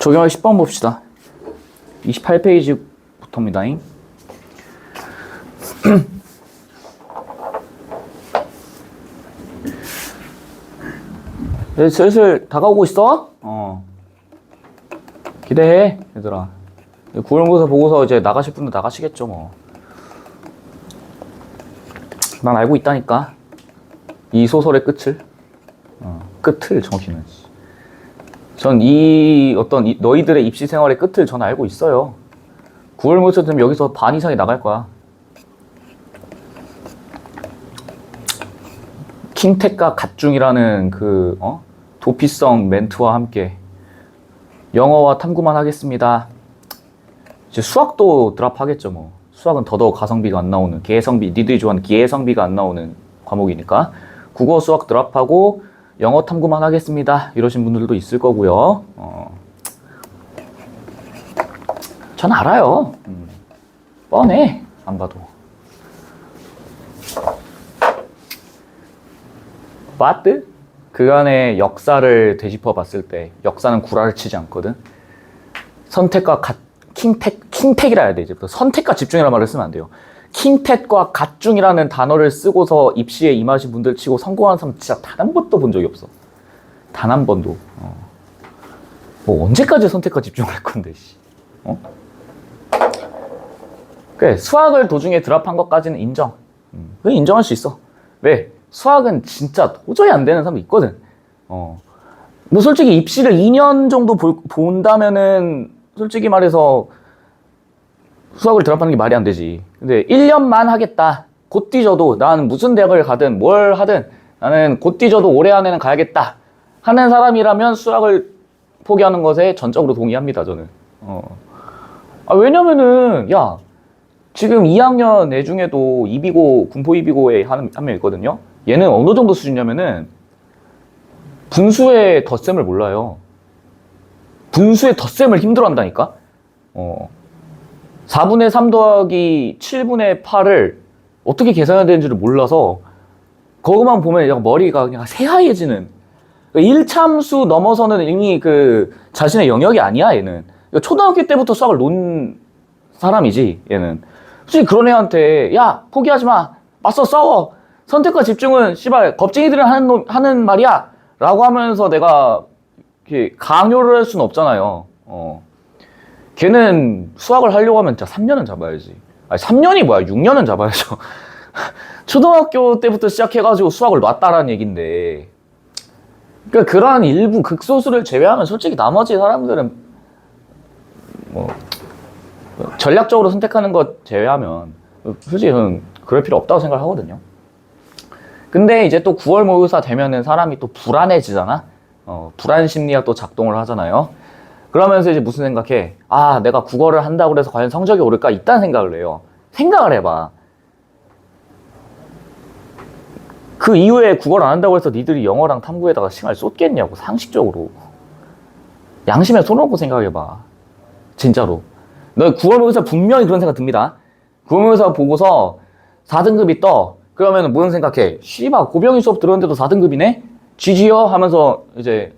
적용하기 10번 봅시다. 28페이지부터입니다. 네, 슬슬 다가오고 있어? 기대해, 얘들아. 9월 모의고사 보고서 이제 나가실 분들 나가시겠죠, 뭐. 난 알고 있다니까. 이 소설의 끝을. 끝을 정확히는. 전 너희들의 입시 생활의 끝을 전 알고 있어요. 9월 모의고사 되면 여기서 반 이상이 나갈 거야. 킹텍과 갓중이라는 도피성 멘트와 함께 영어와 탐구만 하겠습니다. 이제 수학도 드랍하겠죠, 뭐. 수학은 더더욱 가성비가 안 나오는, 계성비, 니들이 좋아하는 계성비가 안 나오는 과목이니까. 국어, 수학 드랍하고 영어 탐구만 하겠습니다. 이러신 분들도 있을 거고요. 전 알아요. 뻔해, 안 봐도. 바트? 그간의 역사를 되짚어 봤을 때 역사는 구라를 치지 않거든. 선택과 킹텍이라 해야 돼. 이제부터 선택과 집중이라는 말을 쓰면 안 돼요. 킹텍과 갓중이라는 단어를 쓰고서 입시에 임하신 분들 치고 성공한 사람 진짜 단 한 번도 본 적이 없어. 단 한 번도. 뭐 언제까지 선택과 집중을 할 건데, 씨. 그래, 수학을 도중에 드랍한 것까지는 인정. 왜 인정할 수 있어? 왜? 수학은 진짜 도저히 안 되는 사람도 있거든. 뭐 솔직히 입시를 2년 정도 본다면은 솔직히 말해서 수학을 드랍하는 게 말이 안 되지. 근데 1년만 하겠다. 곧 뒤져도 나는 무슨 대학을 가든 뭘 하든 나는 곧 뒤져도 올해 안에는 가야겠다 하는 사람이라면 수학을 포기하는 것에 전적으로 동의합니다, 저는. 왜냐면은 야, 지금 2학년 애 중에도 이비고, 군포 이비고에 한 명 있거든요. 얘는 어느 정도 수준이냐면은 분수의 덧셈을 몰라요. 분수의 덧셈을 힘들어한다니까. 4분의 3 더하기 7분의 8을 어떻게 계산해야 되는지를 몰라서 그것만 보면 약간 머리가 그냥 새하얘지는. 1참수 넘어서는 이미 자신의 영역이 아니야, 얘는. 초등학교 때부터 수학을 논 사람이지, 얘는. 솔직히 그런 애한테 야, 포기하지 마. 맞서 싸워. 선택과 집중은 씨발 겁쟁이들이 하는 말이야 라고 하면서 내가 이렇게 강요를 할 수는 없잖아요. 걔는 수학을 하려고 하면 진짜 3년은 잡아야지. 아니 3년이 뭐야, 6년은 잡아야죠. 초등학교 때부터 시작해가지고 수학을 놨다라는 얘긴데, 그러니까 그러한 일부 극소수를 제외하면 솔직히 나머지 사람들은 뭐 전략적으로 선택하는 것 제외하면 솔직히 저는 그럴 필요 없다고 생각하거든요. 근데 이제 또 9월 모의고사 되면은 사람이 또 불안해지잖아. 불안 심리가 또 작동을 하잖아요. 그러면서 이제 무슨 생각해? 아, 내가 국어를 한다고 해서 과연 성적이 오를까? 이딴 생각을 해요. 생각을 해봐. 그 이후에 국어를 안 한다고 해서 니들이 영어랑 탐구에다가 시간을 쏟겠냐고, 상식적으로. 양심에 손 얹고 생각해봐. 진짜로. 너 9월 모의고사 분명히 그런 생각 듭니다. 9월 모의고사 보고서 4등급이 떠. 그러면 무슨 생각해? 씨발, 고병희 수업 들었는데도 4등급이네? 지지요? 하면서 이제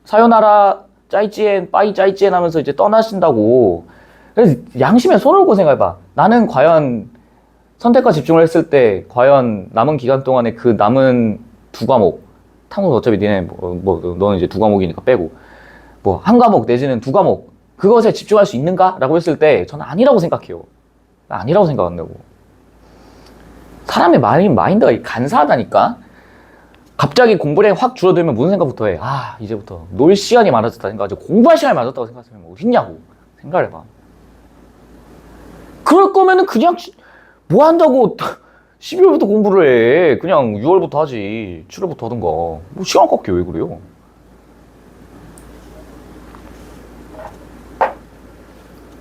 사요나라 짜이찌엔 빠이 짜이찌엔 하면서 이제 떠나신다고. 그래서 양심에 손을 얹고 생각해봐. 나는 과연 선택과 집중을 했을 때 과연 남은 기간 동안에 그 남은 두 과목, 탐구는 어차피 니네 너는 이제 두 과목이니까 빼고 뭐 한 과목 내지는 두 과목, 그것에 집중할 수 있는가? 라고 했을 때 저는 아니라고 생각해요. 아니라고 생각한다고. 사람의 마인드가 간사하다니까. 갑자기 공부량이 확 줄어들면 무슨 생각부터 해? 아, 이제부터 놀 시간이 많아졌다 생각하지, 공부할 시간이 많아졌다고 생각하면 어딨냐고 생각을 해봐. 그럴 거면은 그냥 뭐 한다고 12월부터 공부를 해. 그냥 6월부터 하지. 7월부터 하든가. 뭐 시간 깎여, 왜 그래요?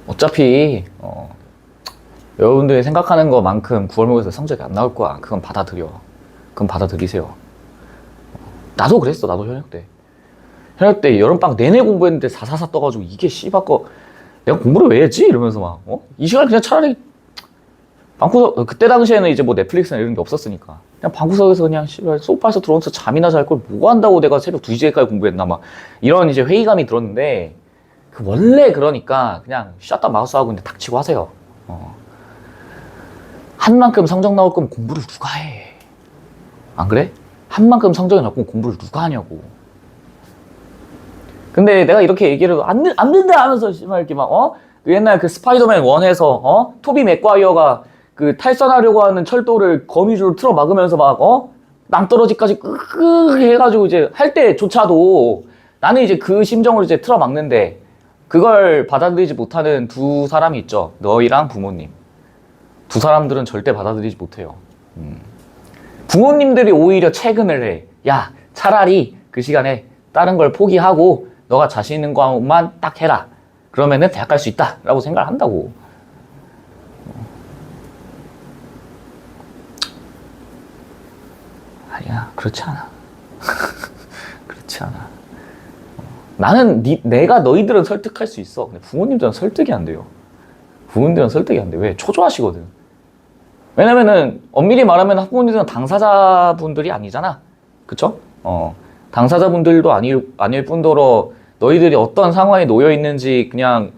어차피 여러분들이 생각하는 것만큼 9월 모의고사 성적이 안 나올 거야. 그건 받아들여. 그건 받아들이세요. 나도 그랬어. 나도 현역 때. 현역 때 여름방학 내내 공부했는데 444 떠가지고 이게 씨발 거 내가 공부를 왜 했지? 이러면서 막 이 시간에 그냥 차라리 방구석, 그때 당시에는 이제 뭐 넷플릭스나 이런 게 없었으니까 그냥 방구석에서 그냥 씨발 소파에서 들어오면서 잠이나 잘 걸 뭐 한다고 내가 새벽 2시까지 공부했나 막 이런 이제 회의감이 들었는데, 원래 그러니까 그냥 셧다 마우스 하고 이제 닥치고 하세요. 한 만큼 성적 나올 거면 공부를 누가 해? 안 그래? 한 만큼 성적이 나올 거면 공부를 누가 하냐고. 근데 내가 이렇게 얘기를 안 된다 하면서 이렇게 막 그 옛날 그 스파이더맨 1에서 토비 맥과이어가 그 탈선하려고 하는 철도를 거미줄로 틀어 막으면서 막 낭떠러지까지 끄끄 해가지고 이제 할 때조차도 나는 이제 그 심정으로 이제 틀어 막는데 그걸 받아들이지 못하는 두 사람이 있죠. 너희랑 부모님. 두 사람들은 절대 받아들이지 못해요. 부모님들이 오히려 채근을 해. 야, 차라리 그 시간에 다른 걸 포기하고 너가 자신 있는 것만 딱 해라. 그러면은 대학 갈 수 있다 라고 생각을 한다고. 아니야, 그렇지 않아. 그렇지 않아. 나는 내가 너희들은 설득할 수 있어. 근데 부모님들은 설득이 안 돼요. 부모님들은 설득이 안 돼. 왜? 초조하시거든. 왜냐면은 엄밀히 말하면 학부모님들은 당사자분들이 아니잖아. 그쵸? 당사자분들도 아닐 뿐더러 너희들이 어떤 상황에 놓여 있는지 그냥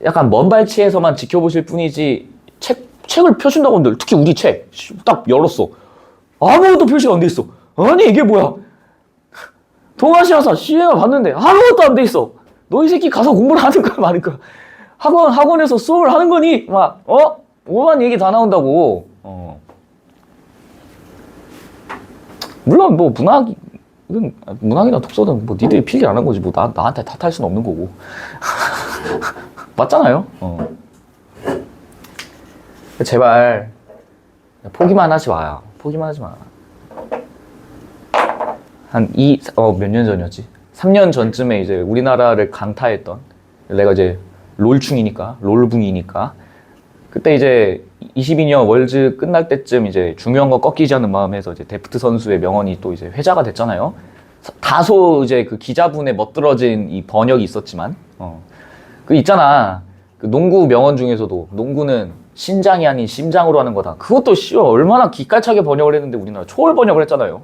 약간 먼 발치에서만 지켜보실 뿐이지 책을 펴준다고 한들 특히 우리 책 딱 열었어. 아무것도 표시가 안 돼 있어. 아니 이게 뭐야? 동아시아사 시행을 봤는데 아무것도 안 돼 있어. 너 이 새끼 가서 공부를 하는 거야 마는 거야. 학원에서 수업을 하는 거니? 막 오만 얘기 다 나온다고. 물론 뭐 문학이나 독서는 뭐 니들이 필기 안 한 거지 뭐 나한테 탓할 수는 없는 거고. 맞잖아요. 제발 포기만 하지 마요. 포기만 하지 마. 몇 년 전이었지? 3년 전쯤에 이제 우리나라를 강타했던, 내가 이제 롤충이니까 그때 이제 22년 월즈 끝날 때쯤 이제 중요한 거 꺾이지 않는 마음에서 이제 데프트 선수의 명언이 또 이제 회자가 됐잖아요. 다소 이제 그 기자분의 멋들어진 이 번역이 있었지만, 그 있잖아. 그 농구 명언 중에서도 농구는 신장이 아닌 심장으로 하는 거다. 그것도 얼마나 기깔차게 번역을 했는데 우리나라 초월 번역을 했잖아요.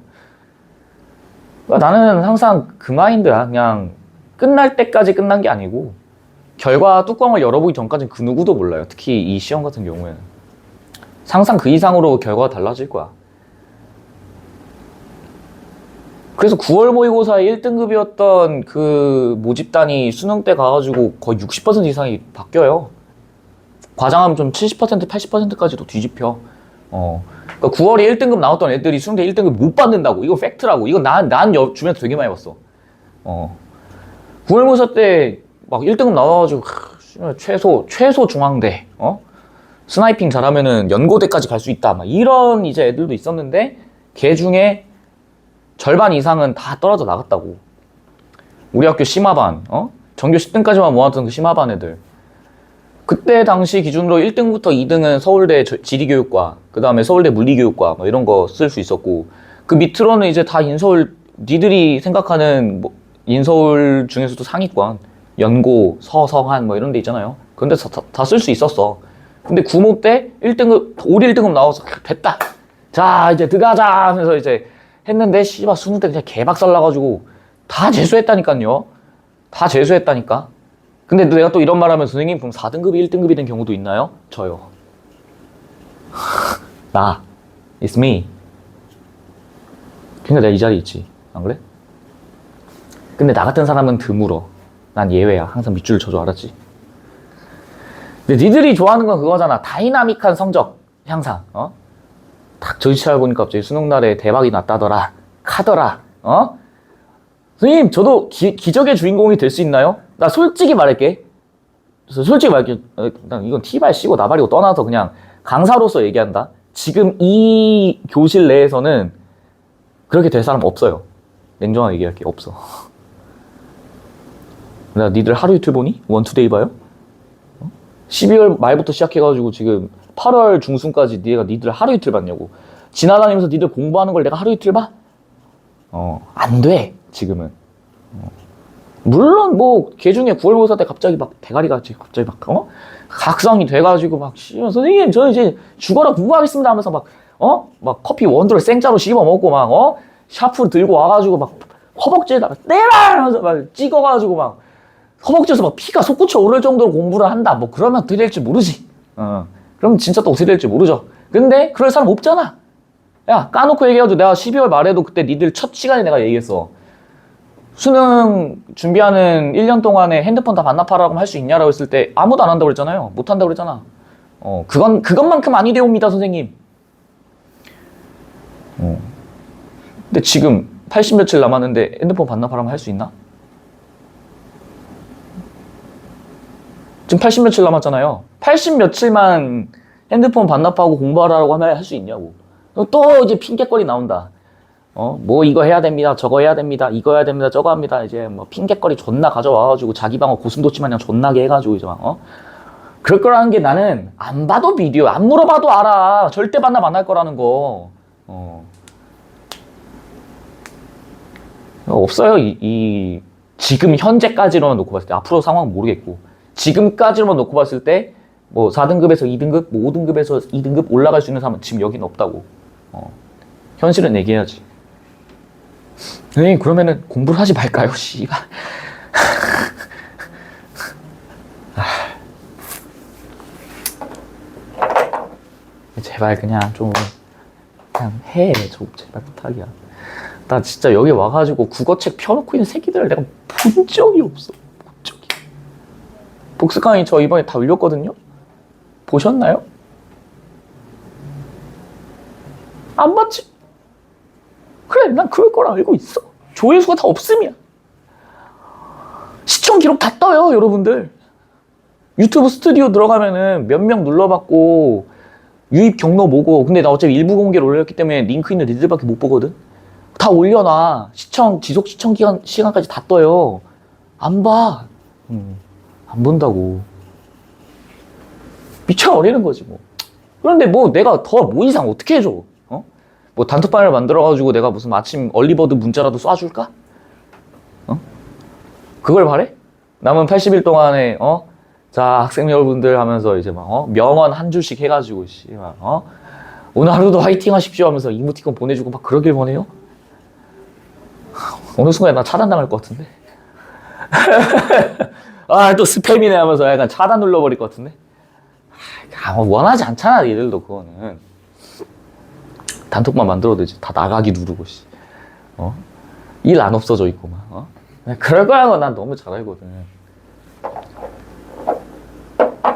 그러니까 나는 항상 그 마인드야. 그냥 끝날 때까지 끝난 게 아니고 결과 뚜껑을 열어보기 전까지는 그 누구도 몰라요. 특히 이 시험 같은 경우에는 항상 그 이상으로 결과가 달라질 거야. 그래서 9월 모의고사 1등급이었던 그 모집단이 수능 때 가가지고 거의 60% 이상이 바뀌어요. 과장하면 좀 70%, 80%까지도 뒤집혀. 그러니까 9월에 1등급 나왔던 애들이 수능 때 1등급 못 받는다고. 이거 팩트라고. 이거 난 주변에서 되게 많이 봤어. 9월 모의고사 때 막 1등급 나와가지고 최소 중앙대, 스나이핑 잘하면은 연고대까지 갈 수 있다. 막 이런 이제 애들도 있었는데 걔 중에 절반 이상은 다 떨어져 나갔다고. 우리 학교 심화반, 전교 10등까지만 모았던 그 심화반 애들. 그때 당시 기준으로 1등부터 2등은 서울대 지리교육과, 그 다음에 서울대 물리교육과 뭐 이런 거 쓸 수 있었고, 그 밑으로는 이제 다 인서울, 니들이 생각하는 뭐 인서울 중에서도 상위권, 연고, 서성한 뭐 이런 데 있잖아요. 그런데 다 쓸 수 있었어. 근데 구모 때 1등급, 올해 1등급 나와서 됐다. 자, 이제 들어가자 하면서 이제 했는데 씨발 수능 때 그냥 개박살 나가지고 다 재수했다니까요. 다 재수했다니까. 근데 내가 또 이런 말 하면 선생님 그럼 4등급이 1등급이 된 경우도 있나요? 저요. 나. It's me. 그러니까 내가 이 자리에 있지. 안 그래? 근데 나 같은 사람은 드물어. 난 예외야. 항상 밑줄을 쳐줘. 알았지? 근데 니들이 좋아하는 건 그거잖아. 다이나믹한 성적 향상. 딱 저지차를 보니까 갑자기 수능날에 대박이 났다더라. 카더라. 선생님 저도 기적의 주인공이 될 수 있나요? 나 솔직히 말할게. 난 이건 티발 씌고 나발이고 떠나서 그냥 강사로서 얘기한다. 지금 이 교실 내에서는 그렇게 될 사람 없어요. 냉정하게 얘기할게. 없어. 나 니들 하루 이틀 보니? 원투데이 봐요? 12월 말부터 시작해가지고 지금 8월 중순까지 니들 하루 이틀 봤냐고. 지나다니면서 니들 공부하는 걸 내가 하루 이틀 봐? 안 돼, 지금은. 물론 뭐 걔 중에 9월 모의고사 때 갑자기 막 대가리가 갑자기 막 각성이 돼가지고 막 선생님 저는 이제 죽어라 공부하겠습니다 하면서 막 커피 원두를 생짜로 씹어 먹고 막 샤프 들고 와가지고 막 허벅지에다가 내라 하면서 막 찍어가지고 막 허벅지에서 막 피가 솟구쳐 오를 정도로 공부를 한다. 뭐 그러면 어떻게 될지 모르지. 그럼 진짜 또 어떻게 될지 모르죠. 근데 그럴 사람 없잖아. 야, 까놓고 얘기해가지고 내가 12월 말에도 그때 니들 첫 시간에 내가 얘기했어. 수능 준비하는 1년 동안에 핸드폰 다 반납하라고 할 수 있냐라고 했을 때 아무도 안 한다고 그랬잖아요. 못 한다고 그랬잖아. 그것만큼 아니래 옵니다, 선생님. 근데 지금 80 며칠 남았는데 핸드폰 반납하라면 할 수 있나? 지금 80 며칠 남았잖아요. 80 며칠만 핸드폰 반납하고 공부하라고 하면 할 수 있냐고. 또 이제 핑계거리 나온다. 뭐 이거 해야 됩니다. 저거 해야 됩니다. 이거 해야 됩니다. 저거 합니다. 이제 뭐 핑계거리 존나 가져와가지고 자기 방어 고슴도치 마냥 존나게 해가지고 이제 막 그럴 거라는 게 나는 안 봐도 비디오, 안 물어봐도 알아. 절대 반납 안 할 거라는 거. 없어요. 지금 현재까지로만 놓고 봤을 때 앞으로 상황 모르겠고 지금까지로만 놓고 봤을 때 뭐 4등급에서 2등급, 뭐 5등급에서 2등급 올라갈 수 있는 사람은 지금 여기는 없다고. 현실은 얘기해야지. 그러면은 공부를 하지 말까요? 씨발. 제발 그냥 좀 그냥 해. 좀 제발 부탁이야. 나 진짜 여기 와가지고 국어책 펴놓고 있는 새끼들을 내가 본 적이 없어. 본 적이. 복습 강의 저 이번에 다 올렸거든요? 보셨나요? 안 봤지? 그래, 난 그럴 거라 알고 있어. 조회수가 다 없음이야. 시청 기록 다 떠요, 여러분들. 유튜브 스튜디오 들어가면은 몇 명 눌러봤고 유입 경로 뭐고. 근데 나 어차피 일부 공개를 올렸기 때문에 링크 있는 니들밖에 못 보거든. 다 올려놔. 지속 시청 시간까지 다 떠요. 안 봐. 안 본다고. 미쳐버리는 거지 뭐. 그런데 뭐 내가 더 뭐 이상 어떻게 해줘? 뭐 단톡방을 만들어가지고 내가 무슨 아침 얼리버드 문자라도 쏴줄까? 그걸 바래? 남은 80일 동안에 자 학생 여러분들 하면서 이제 막 명언 한 줄씩 해가지고 오늘 하루도 화이팅 하십시오 하면서 이모티콘 보내주고 막 그러길 원해요? 어느 순간에 나 차단당할 것 같은데. 아 또 스팸이네 하면서 약간 차단 눌러버릴 것 같은데. 원하지 않잖아 얘들도 그거는. 단톡만 만들어도 이제 다 나가기 누르고 일 안 없어져 있고 막 그럴 거라는 건 난 너무 잘 알거든.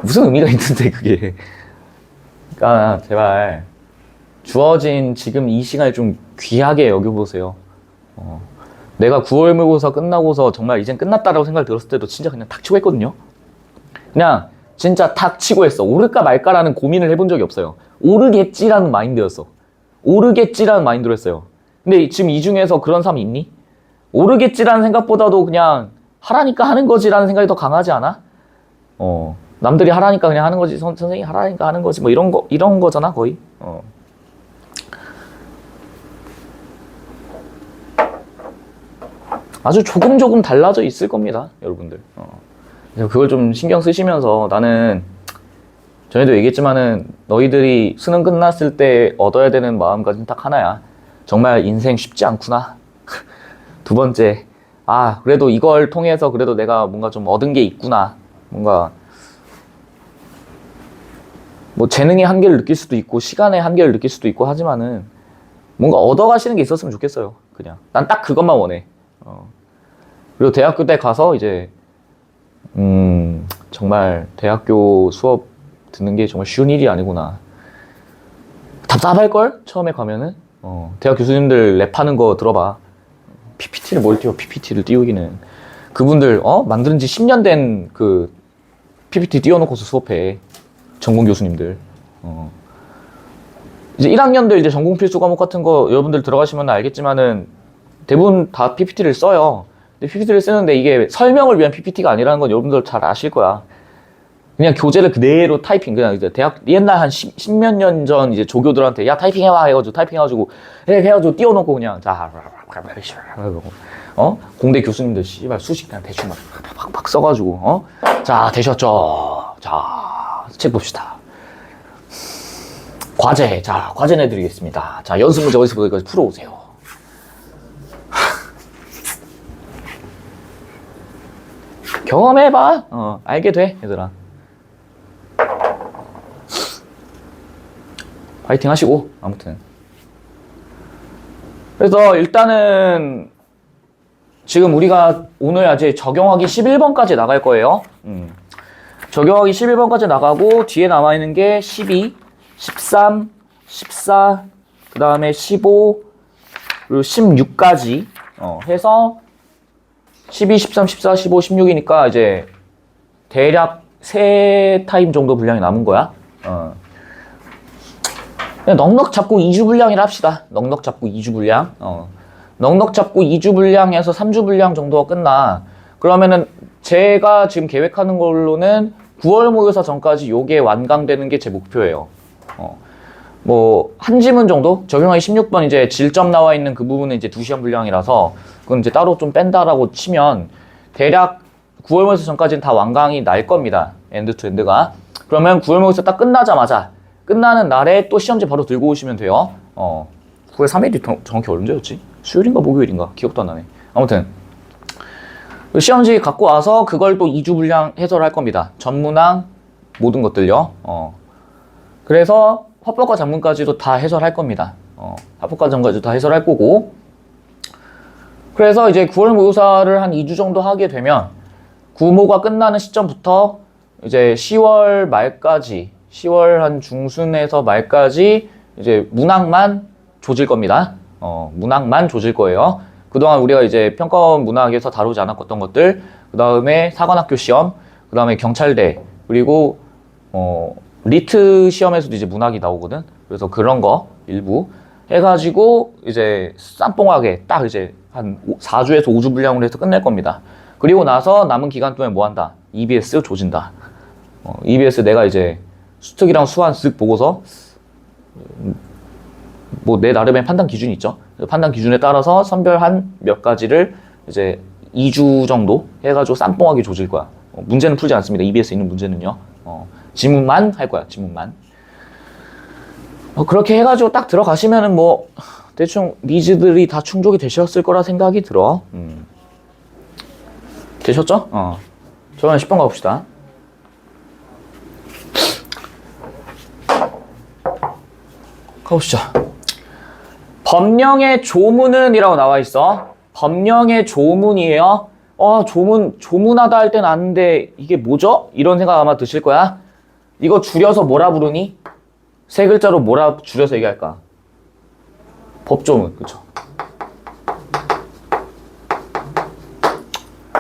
무슨 의미가 있는데 그게. 그러니까 제발 주어진 지금 이 시간을 좀 귀하게 여겨보세요. 내가 9월 모의고사 끝나고서 정말 이젠 끝났다라고 생각이 들었을 때도 진짜 그냥 닥치고 했거든요. 그냥 진짜 닥치고 했어. 오를까 말까라는 고민을 해본 적이 없어요. 오르겠지라는 마인드였어. 오르겠지라는 마인드로 했어요. 근데 지금 이 중에서 그런 사람 있니? 오르겠지라는 생각보다도 그냥 하라니까 하는 거지라는 생각이 더 강하지 않아? 남들이 하라니까 그냥 하는 거지. 선생님이 하라니까 하는 거지. 뭐 이런 거잖아, 거의. 아주 조금 달라져 있을 겁니다, 여러분들. 그걸 좀 신경 쓰시면서 나는 전에도 얘기했지만은 너희들이 수능 끝났을 때 얻어야 되는 마음가짐 딱 하나야. 정말 인생 쉽지 않구나. 두 번째, 그래도 이걸 통해서 그래도 내가 뭔가 좀 얻은 게 있구나. 뭔가 뭐 재능의 한계를 느낄 수도 있고 시간의 한계를 느낄 수도 있고 하지만은 뭔가 얻어가시는 게 있었으면 좋겠어요. 그냥 난 딱 그것만 원해. 그리고 대학교 때 가서 이제 정말 대학교 수업 듣는 게 정말 쉬운 일이 아니구나. 답답할걸? 처음에 가면은 대학 교수님들 랩하는 거 들어봐. PPT를 뭘 띄워? PPT를 띄우기는 그분들 만든 지 10년 된 그 PPT 띄워놓고서 수업해. 전공 교수님들. 이제 1학년들 이제 전공 필수 과목 같은 거 여러분들 들어가시면 알겠지만은 대부분 다 PPT를 써요. 근데 PPT를 쓰는데 이게 설명을 위한 PPT가 아니라는 건 여러분들 잘 아실 거야. 그냥 교재를 그대로 타이핑, 그냥 이제 대학, 옛날 한 10몇 년 전 이제 조교들한테 야, 타이핑 해와 해가지고 타이핑해가지고 해가지고 띄워놓고 그냥 자, 공대 교수님들 씨발 수식 그냥 대충 막 써가지고, 자, 되셨죠? 자, 책 봅시다. 과제, 자, 과제 내드리겠습니다. 자, 연습 문제 어디서부터 여기까지 풀어오세요. 경험해봐. 알게 돼, 얘들아. 파이팅 하시고, 아무튼. 그래서 일단은 지금 우리가 오늘 아직 적용하기 11번까지 나갈 거예요. 적용하기 11번까지 나가고 뒤에 남아있는 게 12, 13, 14, 그 다음에 15, 그리고 16까지 해서 12, 13, 14, 15, 16이니까 이제 대략 3타임 정도 분량이 남은 거야. 그냥 넉넉 잡고 2주 분량이라 합시다. 넉넉 잡고 2주 분량. 넉넉 잡고 2주 분량에서 3주 분량 정도가 끝나. 그러면은 제가 지금 계획하는 걸로는 9월 모의고사 전까지 요게 완강되는 게 제 목표예요. 뭐 한 지문 정도? 적용하기 16번 이제 질점 나와 있는 그 부분은 이제 2시간 분량이라서 그건 이제 따로 좀 뺀다라고 치면 대략 9월 모의고사 전까지는 다 완강이 날 겁니다. 엔드 투 엔드가. 그러면 9월 모의고사 딱 끝나자마자 끝나는 날에 또 시험지 바로 들고 오시면 돼요. 9월 3일이 정확히 언제였지? 수요일인가 목요일인가? 기억도 안 나네. 아무튼 시험지 갖고 와서 그걸 또 2주 분량 해설할 겁니다. 전문항 모든 것들요. 그래서 합법과 작문까지도 다 해설할 겁니다. 합법과 작문까지도 다 해설할 거고. 그래서 이제 9월 모의고사를 한 2주 정도 하게 되면 구모가 끝나는 시점부터 이제 10월 말까지 10월 한 중순에서 말까지 이제 문항만 조질 겁니다. 문항만 조질 거예요. 그동안 우리가 이제 평가원 문학에서 다루지 않았던 것들, 그 다음에 사관학교 시험, 그 다음에 경찰대, 그리고 리트 시험에서도 이제 문학이 나오거든. 그래서 그런 거 일부 해가지고 이제 쌈뽕하게 딱 이제 한 4주에서 5주 분량으로 해서 끝낼 겁니다. 그리고 나서 남은 기간 동안 뭐 한다? EBS 조진다. EBS 내가 이제 수특이랑 수한 쓱 보고서 뭐 내 나름의 판단 기준이 있죠. 판단 기준에 따라서 선별한 몇 가지를 이제 2주 정도 해가지고 쌈뽕하게 조질 거야. 문제는 풀지 않습니다. EBS 있는 문제는요. 지문만 할 거야. 지문만. 그렇게 해가지고 딱 들어가시면은 뭐 대충 니즈들이 다 충족이 되셨을 거라 생각이 들어. 되셨죠? 저는 10번 가봅시다. 가보시죠. 법령의 조문은 이라고 나와 있어. 법령의 조문이에요. 조문하다 할 땐 아는데 이게 뭐죠? 이런 생각 아마 드실 거야. 이거 줄여서 뭐라 부르니? 세 글자로 뭐라 줄여서 얘기할까? 법조문, 그쵸?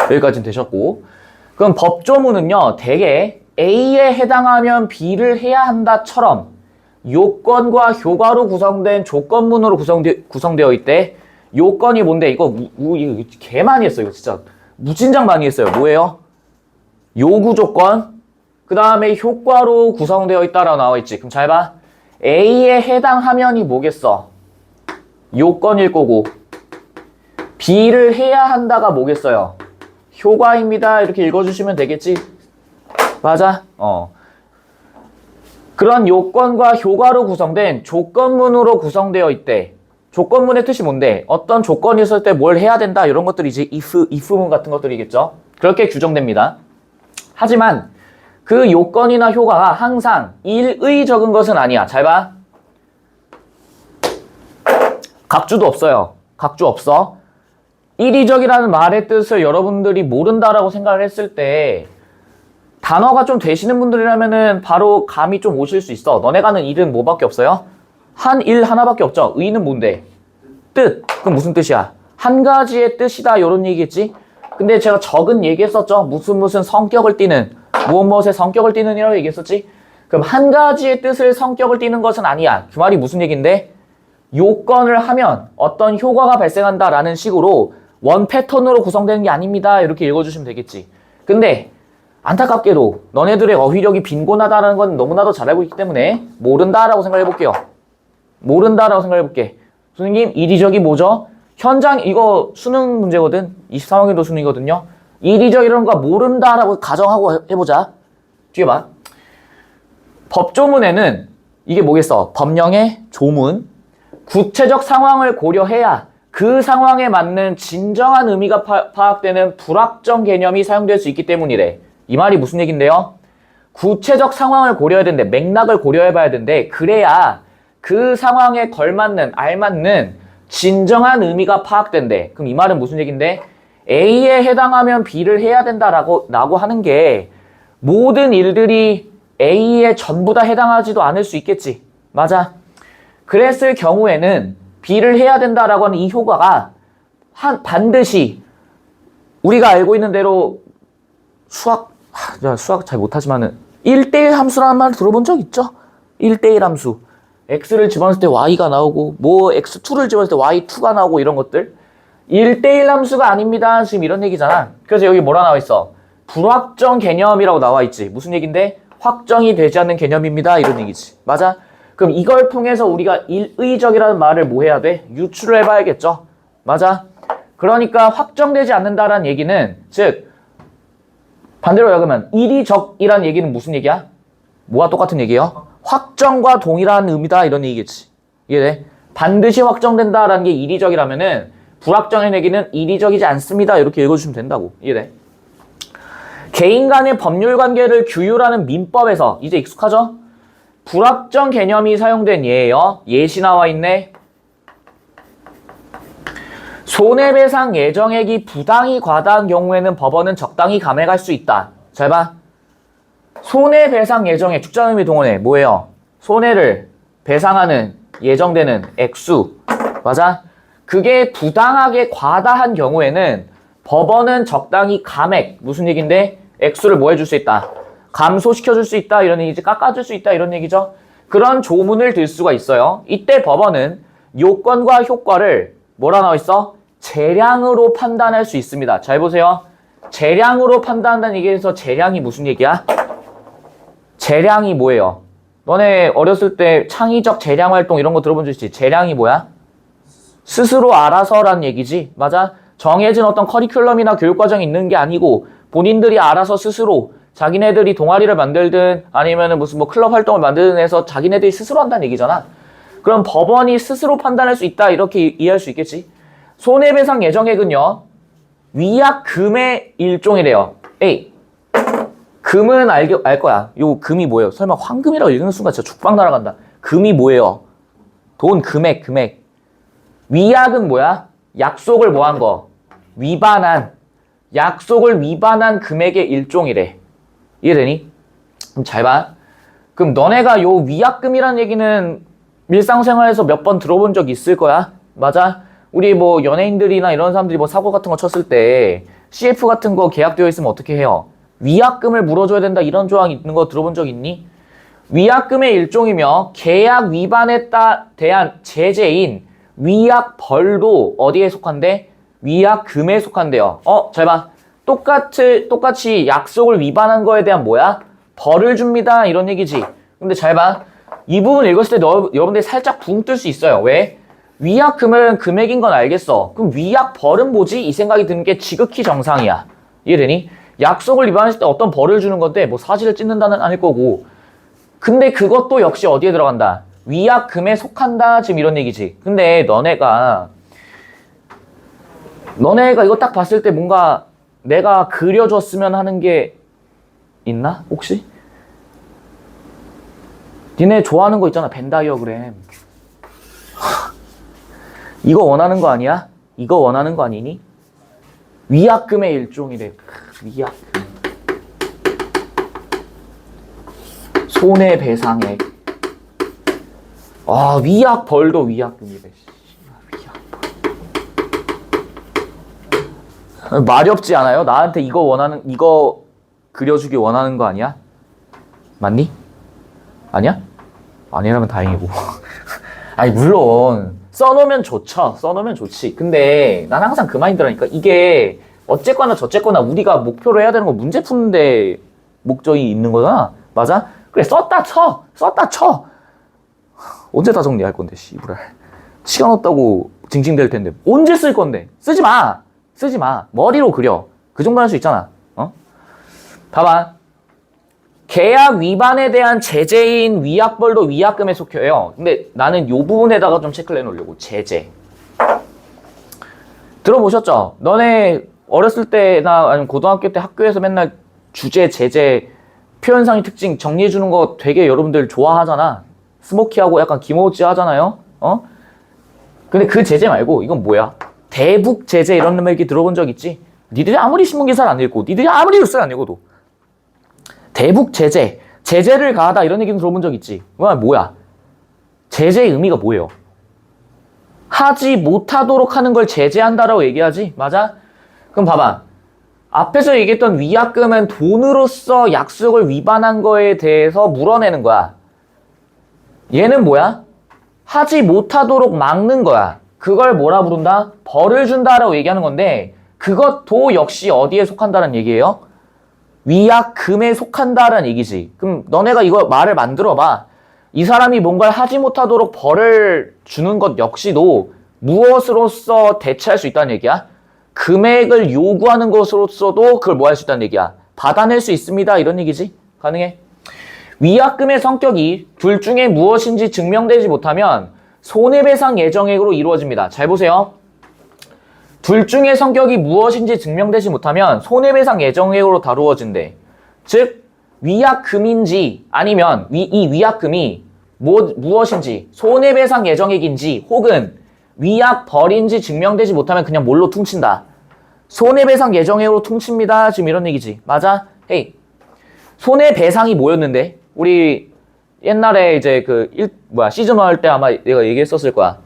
여기까지는 되셨고. 그럼 법조문은요, 대개 A에 해당하면 B를 해야 한다처럼 요건과 효과로 구성된 조건문으로 구성되어 있대. 요건이 뭔데? 이거 개 많이 했어. 이거 진짜 무진장 많이 했어요. 뭐예요? 요구 조건, 그 다음에 효과로 구성되어 있다라고 나와 있지. 그럼 잘 봐. A에 해당하면이 뭐겠어? 요건일 거고, B를 해야 한다가 뭐겠어요? 효과입니다. 이렇게 읽어주시면 되겠지? 맞아? 그런 요건과 효과로 구성된 조건문으로 구성되어 있대. 조건문의 뜻이 뭔데? 어떤 조건이 있을 때 뭘 해야 된다 이런 것들이지. if문 같은 것들이겠죠. 그렇게 규정됩니다. 하지만 그 요건이나 효과가 항상 일의 적은 것은 아니야. 잘 봐. 각주도 없어요. 각주 없어. 일의적이라는 말의 뜻을 여러분들이 모른다라고 생각을 했을 때 단어가 좀 되시는 분들이라면은 바로 감이 좀 오실 수 있어. 너네가 아는 일은 뭐밖에 없어요? 한 일 하나밖에 없죠. 의는 뭔데? 뜻. 그럼 무슨 뜻이야? 한 가지의 뜻이다. 이런 얘기겠지? 근데 제가 적은 얘기했었죠. 무슨 성격을 띠는, 무엇의 성격을 띠는 이라고 얘기했었지? 그럼 한 가지의 뜻을 성격을 띠는 것은 아니야. 그 말이 무슨 얘기인데? 요건을 하면 어떤 효과가 발생한다라는 식으로 원 패턴으로 구성되는 게 아닙니다. 이렇게 읽어주시면 되겠지. 근데 안타깝게도 너네들의 어휘력이 빈곤하다는 건 너무나도 잘 알고 있기 때문에 모른다라고 생각해볼게요. 모른다라고 생각해볼게. 선생님, 일의적이 뭐죠? 현장, 이거 수능 문제거든. 23학년도 수능이거든요. 일의적 이런 거 모른다라고 가정하고 해보자. 뒤에 봐. 법조문에는 이게 뭐겠어? 법령의 조문. 구체적 상황을 고려해야 그 상황에 맞는 진정한 의미가 파악되는 불확정 개념이 사용될 수 있기 때문이래. 이 말이 무슨 얘긴데요? 구체적 상황을 고려해야 되는데, 맥락을 고려해봐야 되는데, 그래야 그 상황에 걸맞는, 알맞는 진정한 의미가 파악된대. 그럼 이 말은 무슨 얘긴데? A에 해당하면 B를 해야 된다라고 하는 게 모든 일들이 A에 전부 다 해당하지도 않을 수 있겠지. 맞아. 그랬을 경우에는 B를 해야 된다라고 하는 이 효과가 반드시 우리가 알고 있는 대로 수학 잘 못하지만은 1대1 함수라는 말 들어본 적 있죠? 1대1 함수. x를 집어넣을 때 y가 나오고 뭐 x2를 집어넣을 때 y2가 나오고 이런 것들. 1대1 함수가 아닙니다. 지금 이런 얘기잖아. 그래서 여기 뭐라 나와 있어? 불확정 개념이라고 나와 있지. 무슨 얘긴데? 확정이 되지 않는 개념입니다. 이런 얘기지. 맞아? 그럼 이걸 통해서 우리가 일의적이라는 말을 뭐 해야 돼? 유추를 해봐야겠죠. 맞아? 그러니까 확정되지 않는다라는 얘기는, 즉 반대로 여기면 일의적이라는 얘기는 무슨 얘기야? 뭐와 똑같은 얘기예요? 확정과 동일한 의미다 이런 얘기겠지. 이해돼? 반드시 확정된다라는 게 일의적이라면은 불확정의 얘기는 일의적이지 않습니다. 이렇게 읽어주시면 된다고. 이해돼? 개인 간의 법률 관계를 규율하는 민법에서 이제 익숙하죠? 불확정 개념이 사용된 예예요. 예시 나와 있네. 손해배상 예정액이 부당히 과다한 경우에는 법원은 적당히 감액할 수 있다. 잘 봐. 손해배상 예정액, 축자의미 동원에 뭐예요? 손해를 배상하는 예정되는 액수. 맞아? 그게 부당하게 과다한 경우에는 법원은 적당히 감액, 무슨 얘기인데? 액수를 뭐 해줄 수 있다? 감소시켜줄 수 있다 이런 얘기지. 깎아줄 수 있다 이런 얘기죠. 그런 조문을 들 수가 있어요. 이때 법원은 요건과 효과를 뭐라 나와 있어? 재량으로 판단할 수 있습니다. 잘 보세요. 재량으로 판단한다는 얘기에서 재량이 무슨 얘기야? 재량이 뭐예요? 너네 어렸을 때 창의적 재량 활동 이런 거 들어본 적 있지? 재량이 뭐야? 스스로 알아서라는 얘기지. 맞아? 정해진 어떤 커리큘럼이나 교육과정이 있는 게 아니고 본인들이 알아서 스스로 자기네들이 동아리를 만들든 아니면은 무슨 뭐 클럽 활동을 만들든 해서 자기네들이 스스로 한다는 얘기잖아. 그럼 법원이 스스로 판단할 수 있다 이렇게 이해할 수 있겠지. 손해배상 예정액은요. 위약금의 일종이래요. 에이, 금은 알 거야. 요 금이 뭐예요? 설마 황금이라고 읽는 순간 진짜 죽방 날아간다. 금이 뭐예요? 돈, 금액. 위약은 뭐야? 약속을 뭐 한 거? 위반한. 약속을 위반한 금액의 일종이래. 이해되니? 그럼 잘 봐. 그럼 너네가 요 위약금이라는 얘기는 일상생활에서 몇 번 들어본 적 있을 거야. 맞아? 우리 뭐 연예인들이나 이런 사람들이 뭐 사고 같은 거 쳤을 때 CF 같은 거 계약되어 있으면 어떻게 해요? 위약금을 물어줘야 된다 이런 조항이 있는 거 들어본 적 있니? 위약금의 일종이며 계약 위반에 대한 제재인 위약벌도 어디에 속한대? 위약금에 속한대요. 잘 봐. 똑같이 약속을 위반한 거에 대한 뭐야? 벌을 줍니다. 이런 얘기지. 근데 잘 봐. 이 부분 읽었을 때 여러분들이 살짝 붕 뜰 수 있어요. 왜? 위약금은 금액인 건 알겠어. 그럼 위약벌은 뭐지? 이 생각이 드는 게 지극히 정상이야. 이해되니? 약속을 위반했을 때 어떤 벌을 주는 건데 뭐 사실을 찢는다는 아닐 거고. 근데 그것도 역시 어디에 들어간다? 위약금에 속한다. 지금 이런 얘기지. 근데 너네가 이거 딱 봤을 때 뭔가 내가 그려줬으면 하는 게 있나? 혹시? 니네 좋아하는 거 있잖아. 벤 다이어그램. 이거 원하는 거 아니야? 이거 원하는 거 아니니? 위약금의 일종이래. 위약금. 손해배상액. 위약벌도 위약금이래. 위약벌. 말이 없지 않아요? 나한테 이거 그려주기 원하는 거 아니야? 맞니? 아니야? 아니라면 다행이고. 아니, 물론, 써놓으면 좋죠. 써놓으면 좋지. 근데, 난 항상 그 마인드라니까. 이게, 어쨌거나 저쨌거나 우리가 목표로 해야 되는 건 문제 푸는데 목적이 있는 거잖아. 맞아? 그래, 썼다 쳐. 언제 다 정리할 건데, 씨부랄. 시간 없다고 징징댈 텐데. 언제 쓸 건데? 쓰지 마. 머리로 그려. 그 정도 할 수 있잖아. 봐봐. 계약 위반에 대한 제재인 위약벌도 위약금에 속혀요. 근데 나는 요 부분에다가 좀 체크를 해놓으려고. 제재. 들어보셨죠? 너네 어렸을 때나 아니면 고등학교 때 학교에서 맨날 주제, 제재, 표현상의 특징 정리해주는 거 되게 여러분들 좋아하잖아. 스모키하고 약간 기모찌 하잖아요. 어? 근데 그 제재 말고 이건 뭐야? 대북 제재 이런 얘기 들어본 적 있지? 니들이 아무리 신문기사를 안 읽고 니들이 아무리 뉴스를 안 읽어도 대북 제재, 제재를 가하다 이런 얘기는 들어본 적 있지? 뭐야? 제재의 의미가 뭐예요? 하지 못하도록 하는 걸 제재한다라고 얘기하지? 맞아? 그럼 봐봐. 앞에서 얘기했던 위약금은 돈으로서 약속을 위반한 거에 대해서 물어내는 거야. 얘는 뭐야? 하지 못하도록 막는 거야. 그걸 뭐라 부른다? 벌을 준다라고 얘기하는 건데 그것도 역시 어디에 속한다는 얘기예요? 위약금에 속한다는 얘기지. 그럼 너네가 이거 말을 만들어봐. 이 사람이 뭔가를 하지 못하도록 벌을 주는 것 역시도 무엇으로서 대체할 수 있다는 얘기야? 금액을 요구하는 것으로서도 그걸 뭐 할 수 있다는 얘기야? 받아낼 수 있습니다. 이런 얘기지. 가능해? 위약금의 성격이 둘 중에 무엇인지 증명되지 못하면 손해배상 예정액으로 이루어집니다. 잘 보세요. 둘 중에 성격이 무엇인지 증명되지 못하면 손해배상 예정액으로 다루어진대. 즉 위약금인지 아니면 이 위약금이 무엇인지 손해배상 예정액인지 혹은 위약벌인지 증명되지 못하면 그냥 뭘로 퉁친다. 손해배상 예정액으로 퉁칩니다. 지금 이런 얘기지. 맞아? 헤이. 손해배상이 뭐였는데? 우리 옛날에 이제 시즌 1 할 때 아마 내가 얘기했었을 거야.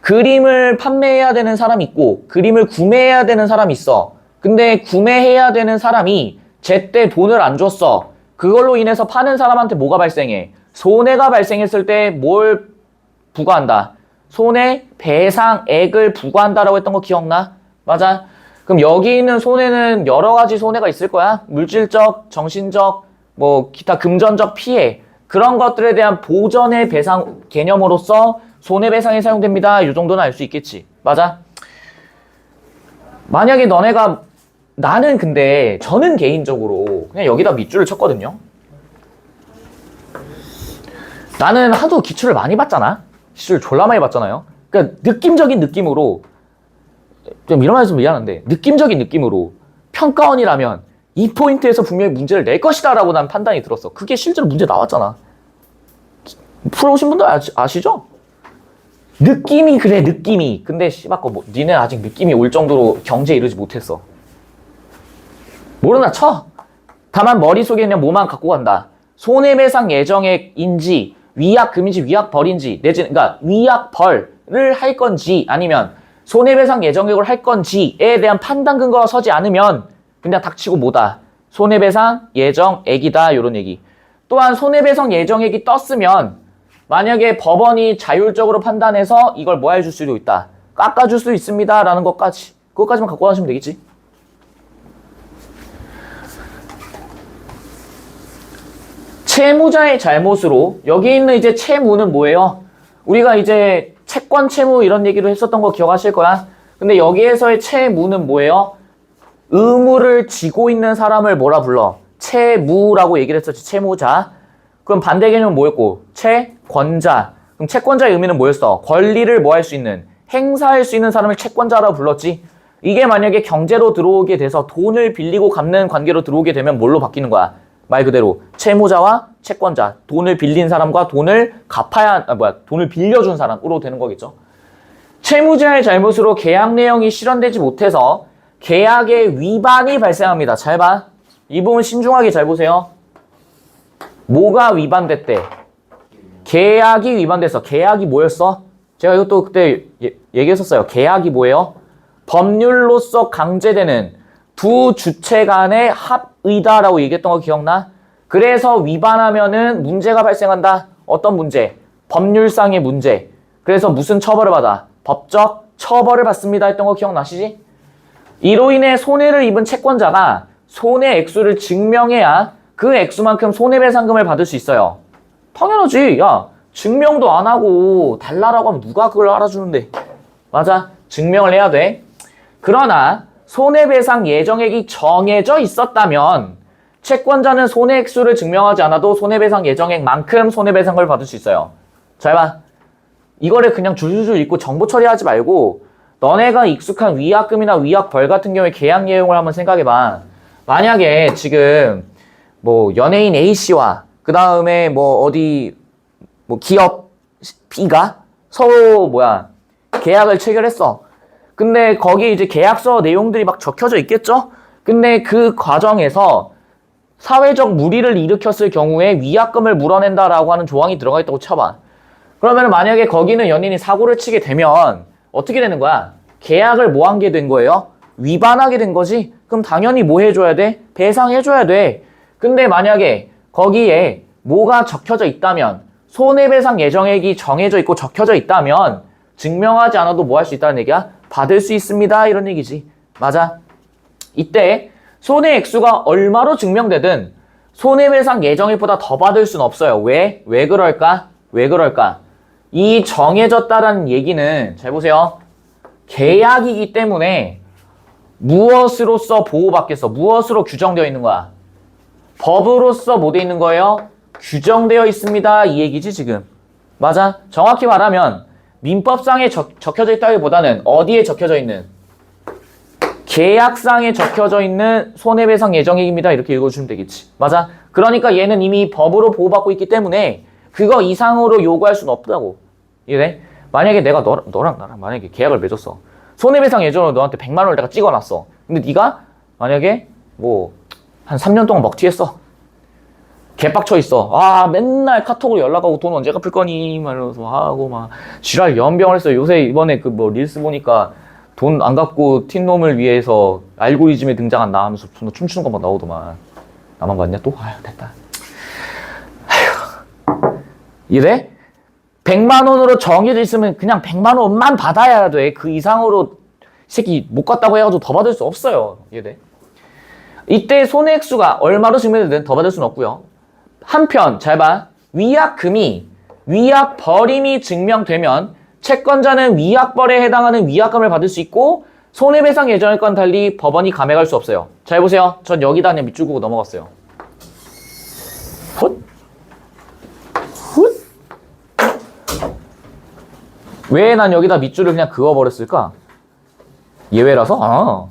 그림을 판매해야 되는 사람이 있고 그림을 구매해야 되는 사람이 있어. 근데 구매해야 되는 사람이 제때 돈을 안 줬어. 그걸로 인해서 파는 사람한테 뭐가 발생해? 손해가 발생했을 때 뭘 부과한다? 손해배상액을 부과한다라고 했던 거 기억나? 맞아? 그럼 여기 있는 손해는 여러 가지 손해가 있을 거야. 물질적, 정신적, 기타 금전적 피해. 그런 것들에 대한 보전의 배상 개념으로서 손해배상이 사용됩니다. 이 정도는 알 수 있겠지. 맞아? 만약에 저는 개인적으로 그냥 여기다 밑줄을 쳤거든요. 나는 하도 기출을 많이 봤잖아. 기출 졸라 많이 봤잖아요. 그러니까 느낌적인 느낌으로 좀 이런 말해서 미안한데 느낌적인 느낌으로 평가원이라면 이 포인트에서 분명히 문제를 낼 것이다 라고 난 판단이 들었어. 그게 실제로 문제 나왔잖아. 풀어오신 분들 아시죠? 느낌이 그래 느낌이. 근데 씨발거 니네 아직 느낌이 올 정도로 경제에 이르지 못했어. 모르나 쳐. 다만 머릿속에 그냥 뭐만 갖고 간다. 손해배상 예정액인지 위약금인지 위약벌인지 그러니까 위약벌을 할 건지 아니면 손해배상 예정액을 할 건지에 대한 판단 근거가 서지 않으면 그냥 닥치고 뭐다. 손해배상 예정액이다. 이런 얘기. 또한 손해배상 예정액이 떴으면 만약에 법원이 자율적으로 판단해서 이걸 뭐 해줄 수도 있다. 깎아줄 수 있습니다. 라는 그것까지만 갖고 가시면 되겠지. 채무자의 잘못으로 여기 있는 이제 채무는 뭐예요? 우리가 이제 채권 채무 이런 얘기를 했었던 거 기억하실 거야. 근데 여기에서의 채무는 뭐예요? 의무를 지고 있는 사람을 뭐라 불러? 채무라고 얘기를 했었지. 채무자. 그럼 반대 개념은 뭐였고? 채권자. 그럼 채권자의 의미는 뭐였어? 권리를 뭐 할 수 있는? 행사할 수 있는 사람을 채권자라고 불렀지. 이게 만약에 경제로 들어오게 돼서 돈을 빌리고 갚는 관계로 들어오게 되면 뭘로 바뀌는 거야? 말 그대로 채무자와 채권자, 돈을 빌린 사람과 돈을 돈을 빌려준 사람으로 되는 거겠죠. 채무자의 잘못으로 계약 내용이 실현되지 못해서 계약의 위반이 발생합니다. 잘 봐. 이 부분 신중하게 잘 보세요. 뭐가 위반됐대? 계약이 위반됐어. 계약이 뭐였어? 제가 이것도 그때 얘기했었어요. 계약이 뭐예요? 법률로서 강제되는 두 주체 간의 합의다라고 얘기했던 거 기억나? 그래서 위반하면은 문제가 발생한다. 어떤 문제? 법률상의 문제. 그래서 무슨 처벌을 받아? 법적 처벌을 받습니다 했던 거 기억나시지? 이로 인해 손해를 입은 채권자가 손해 액수를 증명해야 그 액수만큼 손해배상금을 받을 수 있어요. 당연하지. 야, 증명도 안 하고 달라라고 하면 누가 그걸 알아주는데. 맞아. 증명을 해야 돼. 그러나 손해배상 예정액이 정해져 있었다면 채권자는 손해액수를 증명하지 않아도 손해배상 예정액만큼 손해배상을 받을 수 있어요. 잘 봐. 이거를 그냥 줄줄줄 읽고 정보 처리하지 말고 너네가 익숙한 위약금이나 위약벌 같은 경우에 계약 내용을 한번 생각해봐. 만약에 지금 뭐 연예인 A씨와 그 다음에 뭐 어디 뭐 기업 B가 서로 계약을 체결했어. 근데 거기 이제 계약서 내용들이 막 적혀져 있겠죠? 근데 그 과정에서 사회적 무리를 일으켰을 경우에 위약금을 물어낸다라고 하는 조항이 들어가 있다고 쳐봐. 그러면 만약에 거기는 연인이 사고를 치게 되면 어떻게 되는 거야? 계약을 뭐 한 게 된 거예요? 위반하게 된 거지? 그럼 당연히 뭐 해줘야 돼? 배상해줘야 돼. 근데 만약에 거기에 뭐가 적혀져 있다면, 손해배상 예정액이 정해져 있고 적혀져 있다면 증명하지 않아도 뭐 할 수 있다는 얘기야? 받을 수 있습니다. 이런 얘기지. 맞아. 이때 손해 액수가 얼마로 증명되든 손해배상 예정액보다 더 받을 수는 없어요. 왜? 왜 그럴까? 왜 그럴까? 이 정해졌다라는 얘기는 잘 보세요. 계약이기 때문에 무엇으로서 보호받겠어? 무엇으로 규정되어 있는 거야? 법으로서 뭐 돼 있는 거예요? 규정되어 있습니다. 이 얘기지 지금. 맞아? 정확히 말하면 민법상에 적혀져 있다기보다는 어디에 적혀져 있는? 계약상에 적혀져 있는 손해배상 예정액입니다. 이렇게 읽어주면 되겠지. 맞아? 그러니까 얘는 이미 법으로 보호받고 있기 때문에 그거 이상으로 요구할 수는 없다고. 이래? 만약에 내가 너랑 나랑 만약에 계약을 맺었어. 손해배상 예정으로 너한테 100만 원을 내가 찍어놨어. 근데 네가 만약에 뭐 한 3년 동안 먹튀했어. 개빡쳐 있어. 아, 맨날 카톡으로 연락하고 돈 언제 갚을 거니? 말면서 하고 막 지랄 연병을 했어. 요새 이번에 그 뭐 릴스 보니까 돈 안 갚고 튄놈을 위해서 알고리즘에 등장한 나 하면서 춤추는 것만 나오더만. 나만 봤냐 또? 아휴, 됐다. 아휴. 이래? 100만 원으로 정해져 있으면 그냥 100만 원만 받아야 돼. 그 이상으로 새끼 못 갔다고 해가지고 더 받을 수 없어요. 이래? 이때 손해액수가 얼마로 증명되든 더 받을 수는 없고요. 한편 잘 봐. 위약금이 위약벌임이 증명되면 채권자는 위약벌에 해당하는 위약금을 받을 수 있고 손해배상 예정액과는 달리 법원이 감액할 수 없어요. 잘 보세요. 전 여기다 그냥 밑줄 긋고 넘어갔어요. 훗? 훗? 왜 난 여기다 밑줄을 그냥 그어버렸을까? 예외라서? 아.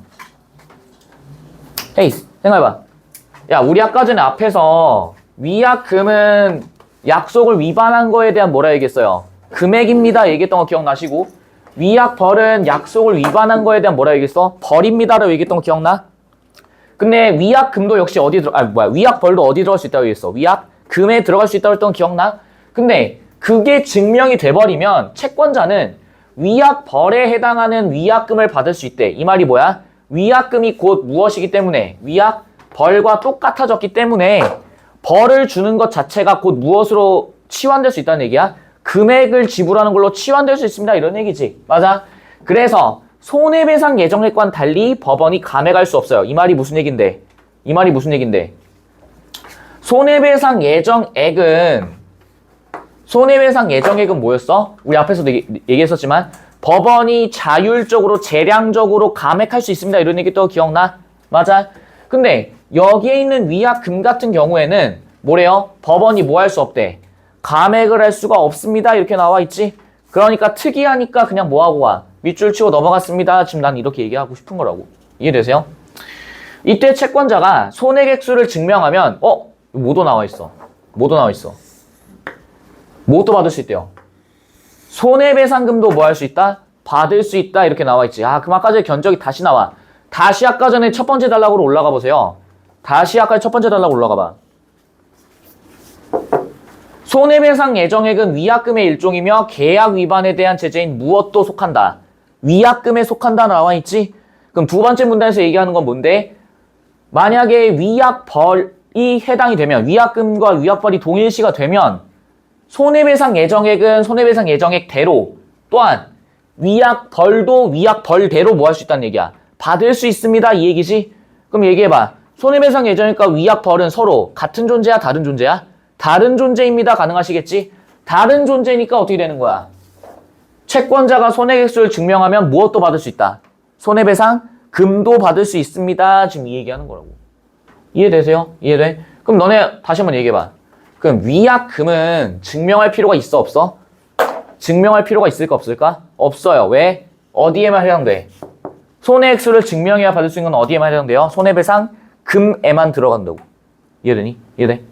헤이, 생각해봐. 야, 우리 아까 전에 앞에서 위약금은 약속을 위반한 거에 대한 뭐라 얘기했어요? 금액입니다 얘기했던 거 기억나시고, 위약벌은 약속을 위반한 거에 대한 뭐라 얘기했어? 벌입니다라고 얘기했던 거 기억나? 근데 위약금도 역시 위약벌도 어디 들어갈 수 있다고 얘기했어? 위약금에 들어갈 수 있다고 했던 거 기억나? 근데 그게 증명이 돼버리면 채권자는 위약벌에 해당하는 위약금을 받을 수 있대. 이 말이 뭐야? 위약금이 곧 무엇이기 때문에? 위약벌과 똑같아졌기 때문에 벌을 주는 것 자체가 곧 무엇으로 치환될 수 있다는 얘기야? 금액을 지불하는 걸로 치환될 수 있습니다. 이런 얘기지. 맞아? 그래서 손해배상 예정액과는 달리 법원이 감액할 수 없어요. 이 말이 무슨 얘긴데? 이 말이 무슨 얘긴데? 손해배상 예정액은 뭐였어? 우리 앞에서도 얘기했었지만 법원이 자율적으로 재량적으로 감액할 수 있습니다. 이런 얘기 또 기억나? 맞아? 근데 여기에 있는 위약금 같은 경우에는 뭐래요? 법원이 뭐 할 수 없대? 감액을 할 수가 없습니다. 이렇게 나와 있지? 그러니까 특이하니까 그냥 뭐하고 와? 밑줄 치고 넘어갔습니다. 지금 난 이렇게 얘기하고 싶은 거라고. 이해되세요? 이때 채권자가 손해액수를 증명하면 뭐도 나와 있어. 뭐도 나와 있어. 뭐도 받을 수 있대요. 손해배상금도 뭐 할 수 있다? 받을 수 있다. 이렇게 나와 있지. 아, 그럼 아까 전에 견적이 다시 나와. 다시 아까 전에 첫 번째 단락으로 올라가 보세요. 다시 아까 첫 번째 단락으로 올라가 봐. 손해배상 예정액은 위약금의 일종이며 계약 위반에 대한 제재인 무엇도 속한다. 위약금에 속한다 나와 있지? 그럼 두 번째 문단에서 얘기하는 건 뭔데? 만약에 위약벌이 해당이 되면, 위약금과 위약벌이 동일시가 되면 손해배상 예정액은 손해배상 예정액대로, 또한 위약벌도 위약벌대로 뭐 할 수 있다는 얘기야? 받을 수 있습니다. 이 얘기지? 그럼 얘기해봐. 손해배상 예정액과 위약벌은 서로 같은 존재야? 다른 존재야? 다른 존재입니다. 가능하시겠지? 다른 존재니까 어떻게 되는 거야? 채권자가 손해액수를 증명하면 무엇도 받을 수 있다? 손해배상 금도 받을 수 있습니다. 지금 이 얘기하는 거라고. 이해되세요? 이해돼? 그럼 너네 다시 한번 얘기해봐. 그럼 위약금은 증명할 필요가 있어? 없어? 증명할 필요가 있을까 없을까? 없어요. 왜? 어디에만 해당돼? 손해 액수를 증명해야 받을 수 있는 건 어디에만 해당돼요? 손해배상 금에만 들어간다고. 이해되니? 이해돼?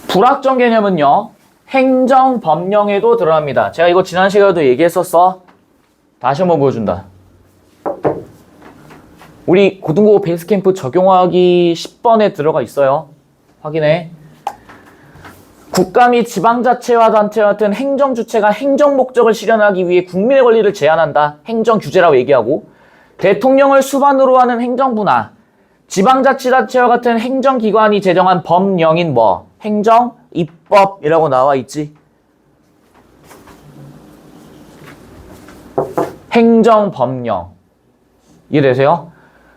불확정 개념은요, 행정법령에도 들어갑니다. 제가 이거 지난 시간에도 얘기했었어. 다시 한번 보여준다. 우리 고등국어 베이스캠프 적용하기 10번에 들어가 있어요. 확인해. 국가 및 지방자치와 단체와 같은 행정주체가 행정목적을 실현하기 위해 국민의 권리를 제한한다. 행정규제라고 얘기하고, 대통령을 수반으로 하는 행정부나 지방자치단체와 같은 행정기관이 제정한 법령인 뭐? 행정, 입법이라고 나와 있지. 행정법령. 이해되세요?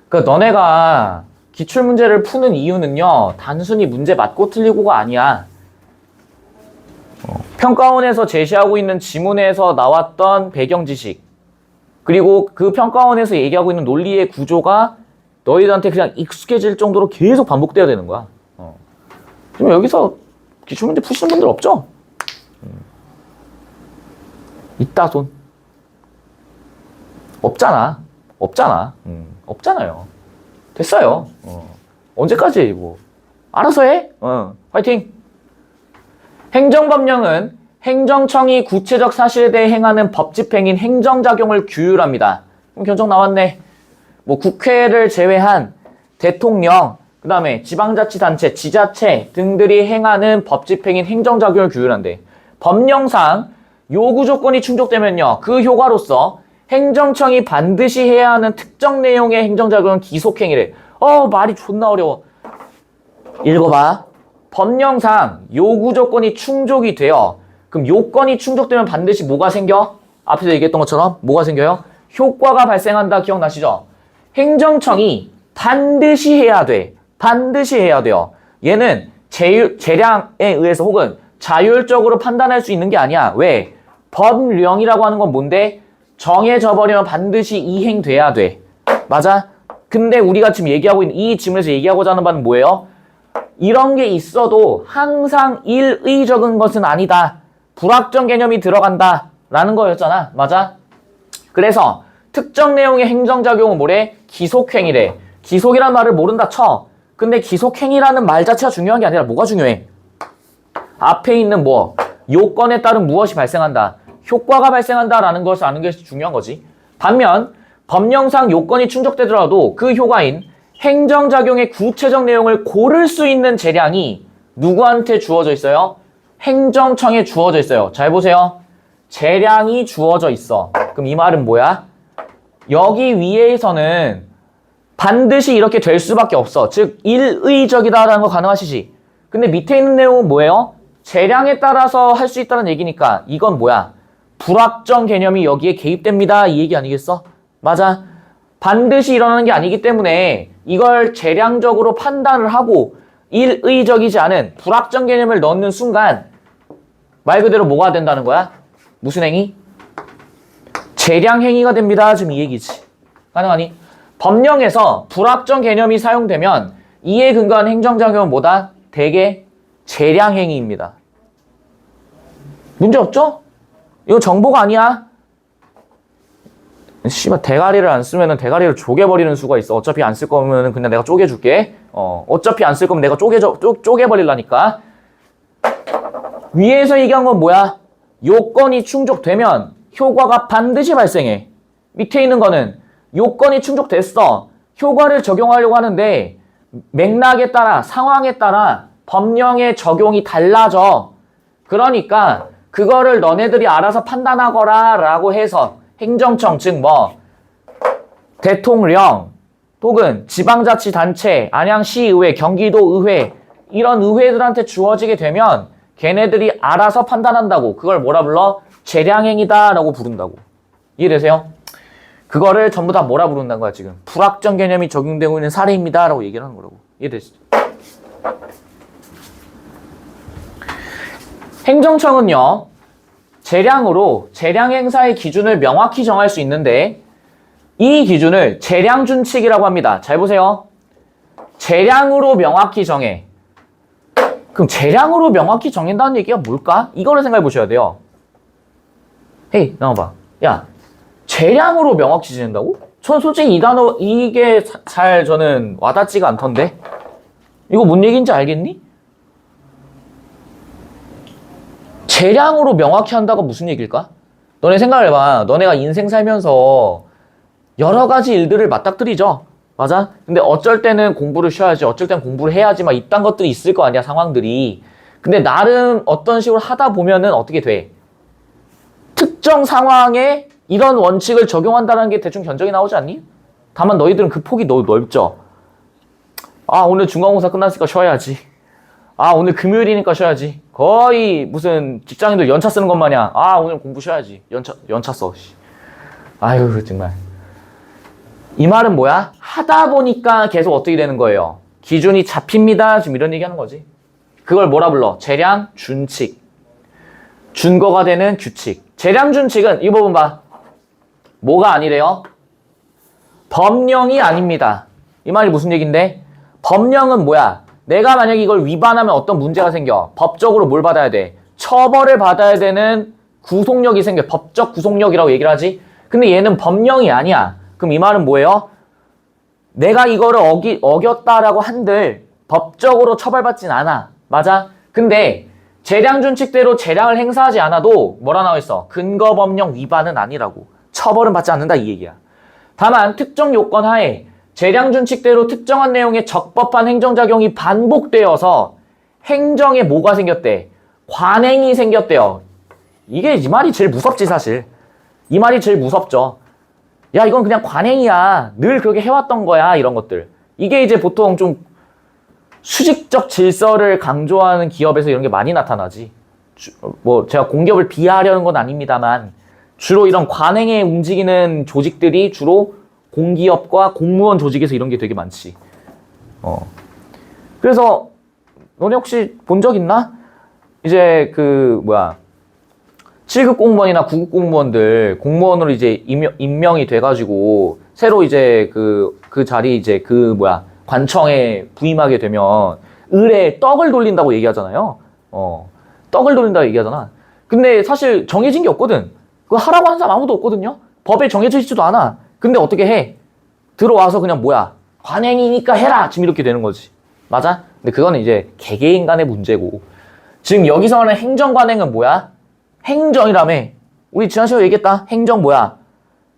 그러니까 너네가 기출문제를 푸는 이유는요, 단순히 문제 맞고 틀리고가 아니야. 평가원에서 제시하고 있는 지문에서 나왔던 배경 지식, 그리고 그 평가원에서 얘기하고 있는 논리의 구조가 너희들한테 그냥 익숙해질 정도로 계속 반복돼야 되는 거야. 지금 여기서 기출문제 푸시는 분들 없죠? 있다 손. 없잖아. 없잖아요. 됐어요. 언제까지 뭐 알아서 해. 화이팅. 행정법령은 행정청이 구체적 사실에 대해 행하는 법집행인 행정작용을 규율합니다. 그럼 견적 나왔네. 뭐 국회를 제외한 대통령, 그 다음에 지방자치단체, 지자체 등들이 행하는 법집행인 행정작용을 규율한대. 법령상 요구조건이 충족되면요, 그 효과로서 행정청이 반드시 해야 하는 특정 내용의 행정작용은 기속행위래. 말이 존나 어려워. 읽어봐. 법령상 요구조건이 충족이 돼요. 그럼 요건이 충족되면 반드시 뭐가 생겨? 앞에서 얘기했던 것처럼 뭐가 생겨요? 효과가 발생한다. 기억나시죠? 행정청이 반드시 해야 돼. 반드시 해야 돼요. 얘는 재량에 의해서 혹은 자율적으로 판단할 수 있는 게 아니야. 왜? 법령이라고 하는 건 뭔데? 정해져 버리면 반드시 이행돼야 돼. 맞아? 근데 우리가 지금 얘기하고 있는 이 지문에서 얘기하고자 하는 바는 뭐예요? 이런 게 있어도 항상 일의적인 것은 아니다. 불확정 개념이 들어간다. 라는 거였잖아. 맞아? 그래서 특정 내용의 행정작용은 뭐래? 기속행위래. 기속이란 말을 모른다 쳐. 근데 기속행위라는 말 자체가 중요한 게 아니라 뭐가 중요해? 앞에 있는 뭐? 요건에 따른 무엇이 발생한다. 효과가 발생한다라는 것을 아는 것이 중요한 거지. 반면 법령상 요건이 충족되더라도 그 효과인 행정작용의 구체적 내용을 고를 수 있는 재량이 누구한테 주어져 있어요? 행정청에 주어져 있어요. 잘 보세요. 재량이 주어져 있어. 그럼 이 말은 뭐야? 여기 위에서는 반드시 이렇게 될 수밖에 없어. 즉 일의적이다라는 거 가능하시지. 근데 밑에 있는 내용은 뭐예요? 재량에 따라서 할 수 있다는 얘기니까 이건 뭐야? 불확정 개념이 여기에 개입됩니다. 이 얘기 아니겠어? 맞아. 반드시 일어나는 게 아니기 때문에 이걸 재량적으로 판단을 하고 일의적이지 않은 불확정 개념을 넣는 순간 말 그대로 뭐가 된다는 거야? 무슨 행위? 재량 행위가 됩니다. 지금 이 얘기지. 가능하니? 법령에서 불확정 개념이 사용되면 이에 근거한 행정작용은 뭐다? 대개 재량 행위입니다. 문제 없죠? 이거 정보가 아니야. 씨발 대가리를 안 쓰면은 대가리를 쪼개버리는 수가 있어. 어차피 안 쓸 거면은 그냥 내가 쪼개줄게. 어차피 안 쓸 거면 내가 쪼개버리려니까. 위에서 얘기한 건 뭐야? 요건이 충족되면 효과가 반드시 발생해. 밑에 있는 거는 요건이 충족됐어. 효과를 적용하려고 하는데 맥락에 따라 상황에 따라 법령의 적용이 달라져. 그러니까 그거를 너네들이 알아서 판단하거라 라고 해서 행정청, 즉 뭐 대통령 혹은 지방자치단체, 안양시의회, 경기도의회 이런 의회들한테 주어지게 되면 걔네들이 알아서 판단한다고. 그걸 뭐라 불러? 재량행위다 라고 부른다고. 이해되세요? 그거를 전부 다 뭐라 부른다는 거야 지금? 불확정 개념이 적용되고 있는 사례입니다 라고 얘기를 하는 거라고. 이해되시죠? 행정청은요, 재량으로 재량 행사의 기준을 명확히 정할 수 있는데 이 기준을 재량준칙이라고 합니다. 잘 보세요. 재량으로 명확히 정해. 그럼 재량으로 명확히 정한다는 얘기가 뭘까? 이거를 생각해 보셔야 돼요. 헤이, 나와봐. 야, 재량으로 명확히 지낸다고? 전 솔직히 이 단어, 이게 잘 저는 와닿지가 않던데? 이거 뭔 얘기인지 알겠니? 재량으로 명확히 한다가 무슨 얘기일까? 너네 생각해봐. 너네가 인생 살면서 여러 가지 일들을 맞닥뜨리죠? 맞아? 근데 어쩔 때는 공부를 쉬어야지, 어쩔 때는 공부를 해야지, 막 이딴 것들이 있을 거 아니야, 상황들이. 근데 나름 어떤 식으로 하다 보면은 어떻게 돼? 특정 상황에 이런 원칙을 적용한다는 게 대충 견적이 나오지 않니? 다만 너희들은 그 폭이 너무 넓죠? 아, 오늘 중간고사 끝났으니까 쉬어야지. 아, 오늘 금요일이니까 쉬어야지. 거의 무슨 직장인들 연차 쓰는 것 마냥, 아, 오늘 공부 쉬어야지. 연차 써. 아유, 정말. 이 말은 뭐야? 하다 보니까 계속 어떻게 되는 거예요? 기준이 잡힙니다. 지금 이런 얘기 하는 거지. 그걸 뭐라 불러? 재량, 준칙. 준거가 되는 규칙. 재량, 준칙은 이 부분 봐. 뭐가 아니래요? 법령이 아닙니다. 이 말이 무슨 얘기인데? 법령은 뭐야? 내가 만약에 이걸 위반하면 어떤 문제가 생겨? 법적으로 뭘 받아야 돼? 처벌을 받아야 되는 구속력이 생겨. 법적 구속력이라고 얘기를 하지? 근데 얘는 법령이 아니야. 그럼 이 말은 뭐예요? 내가 이거를 어겼다라고 한들 법적으로 처벌받진 않아. 맞아? 근데 재량 준칙대로 재량을 행사하지 않아도 뭐라 나와 있어? 근거법령 위반은 아니라고. 처벌은 받지 않는다 이 얘기야. 다만 특정 요건 하에 재량 준칙대로 특정한 내용의 적법한 행정작용이 반복되어서 행정에 뭐가 생겼대? 관행이 생겼대요. 이게 이 말이 제일 무섭지 사실. 이 말이 제일 무섭죠. 야, 이건 그냥 관행이야. 늘 그렇게 해왔던 거야. 이런 것들. 이게 이제 보통 좀 수직적 질서를 강조하는 기업에서 이런 게 많이 나타나지. 뭐 제가 공기업을 비하하려는 건 아닙니다만 주로 이런 관행에 움직이는 조직들이 주로 공기업과 공무원 조직에서 이런 게 되게 많지. 그래서 너네 혹시 본 적 있나? 이제 그 7급 공무원이나 9급 공무원들 공무원으로 이제 임명이 돼가지고 새로 이제 그 자리 이제 관청에 부임하게 되면 을에 떡을 돌린다고 얘기하잖아요. 떡을 돌린다고 얘기하잖아. 근데 사실 정해진 게 없거든. 그거 하라고 하는 사람 아무도 없거든요. 법에 정해져 있지도 않아. 근데 어떻게 해? 들어와서 그냥 관행이니까 해라! 지금 이렇게 되는 거지. 맞아? 근데 그거는 이제 개개인 간의 문제고. 지금 여기서 하는 행정관행은 뭐야? 행정이라며. 우리 지난 시간에 얘기했다. 행정 뭐야?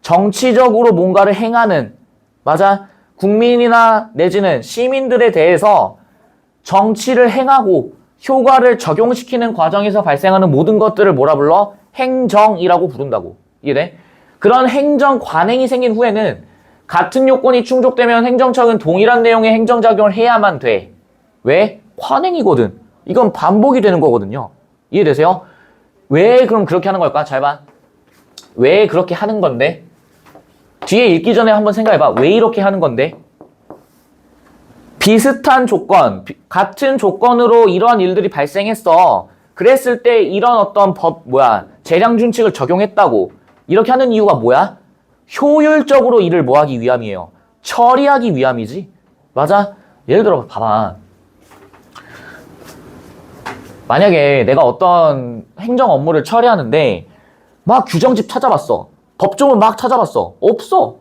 정치적으로 뭔가를 행하는. 맞아? 국민이나 내지는 시민들에 대해서 정치를 행하고 효과를 적용시키는 과정에서 발생하는 모든 것들을 뭐라 불러? 행정이라고 부른다고. 이해돼? 그런 행정 관행이 생긴 후에는 같은 요건이 충족되면 행정청은 동일한 내용의 행정작용을 해야만 돼. 왜? 관행이거든. 이건 반복이 되는 거거든요. 이해되세요? 왜 그럼 그렇게 하는 걸까? 잘 봐. 왜 그렇게 하는 건데? 뒤에 읽기 전에 한번 생각해봐. 왜 이렇게 하는 건데? 비슷한 조건, 같은 조건으로 이러한 일들이 발생했어. 그랬을 때 이런 어떤 재량 준칙을 적용했다고. 이렇게 하는 이유가 뭐야? 효율적으로 일을 뭐하기 위함이에요? 처리하기 위함이지. 맞아? 예를 들어 봐봐. 만약에 내가 어떤 행정 업무를 처리하는데 막 규정집 찾아봤어. 법조문 막 찾아봤어. 없어.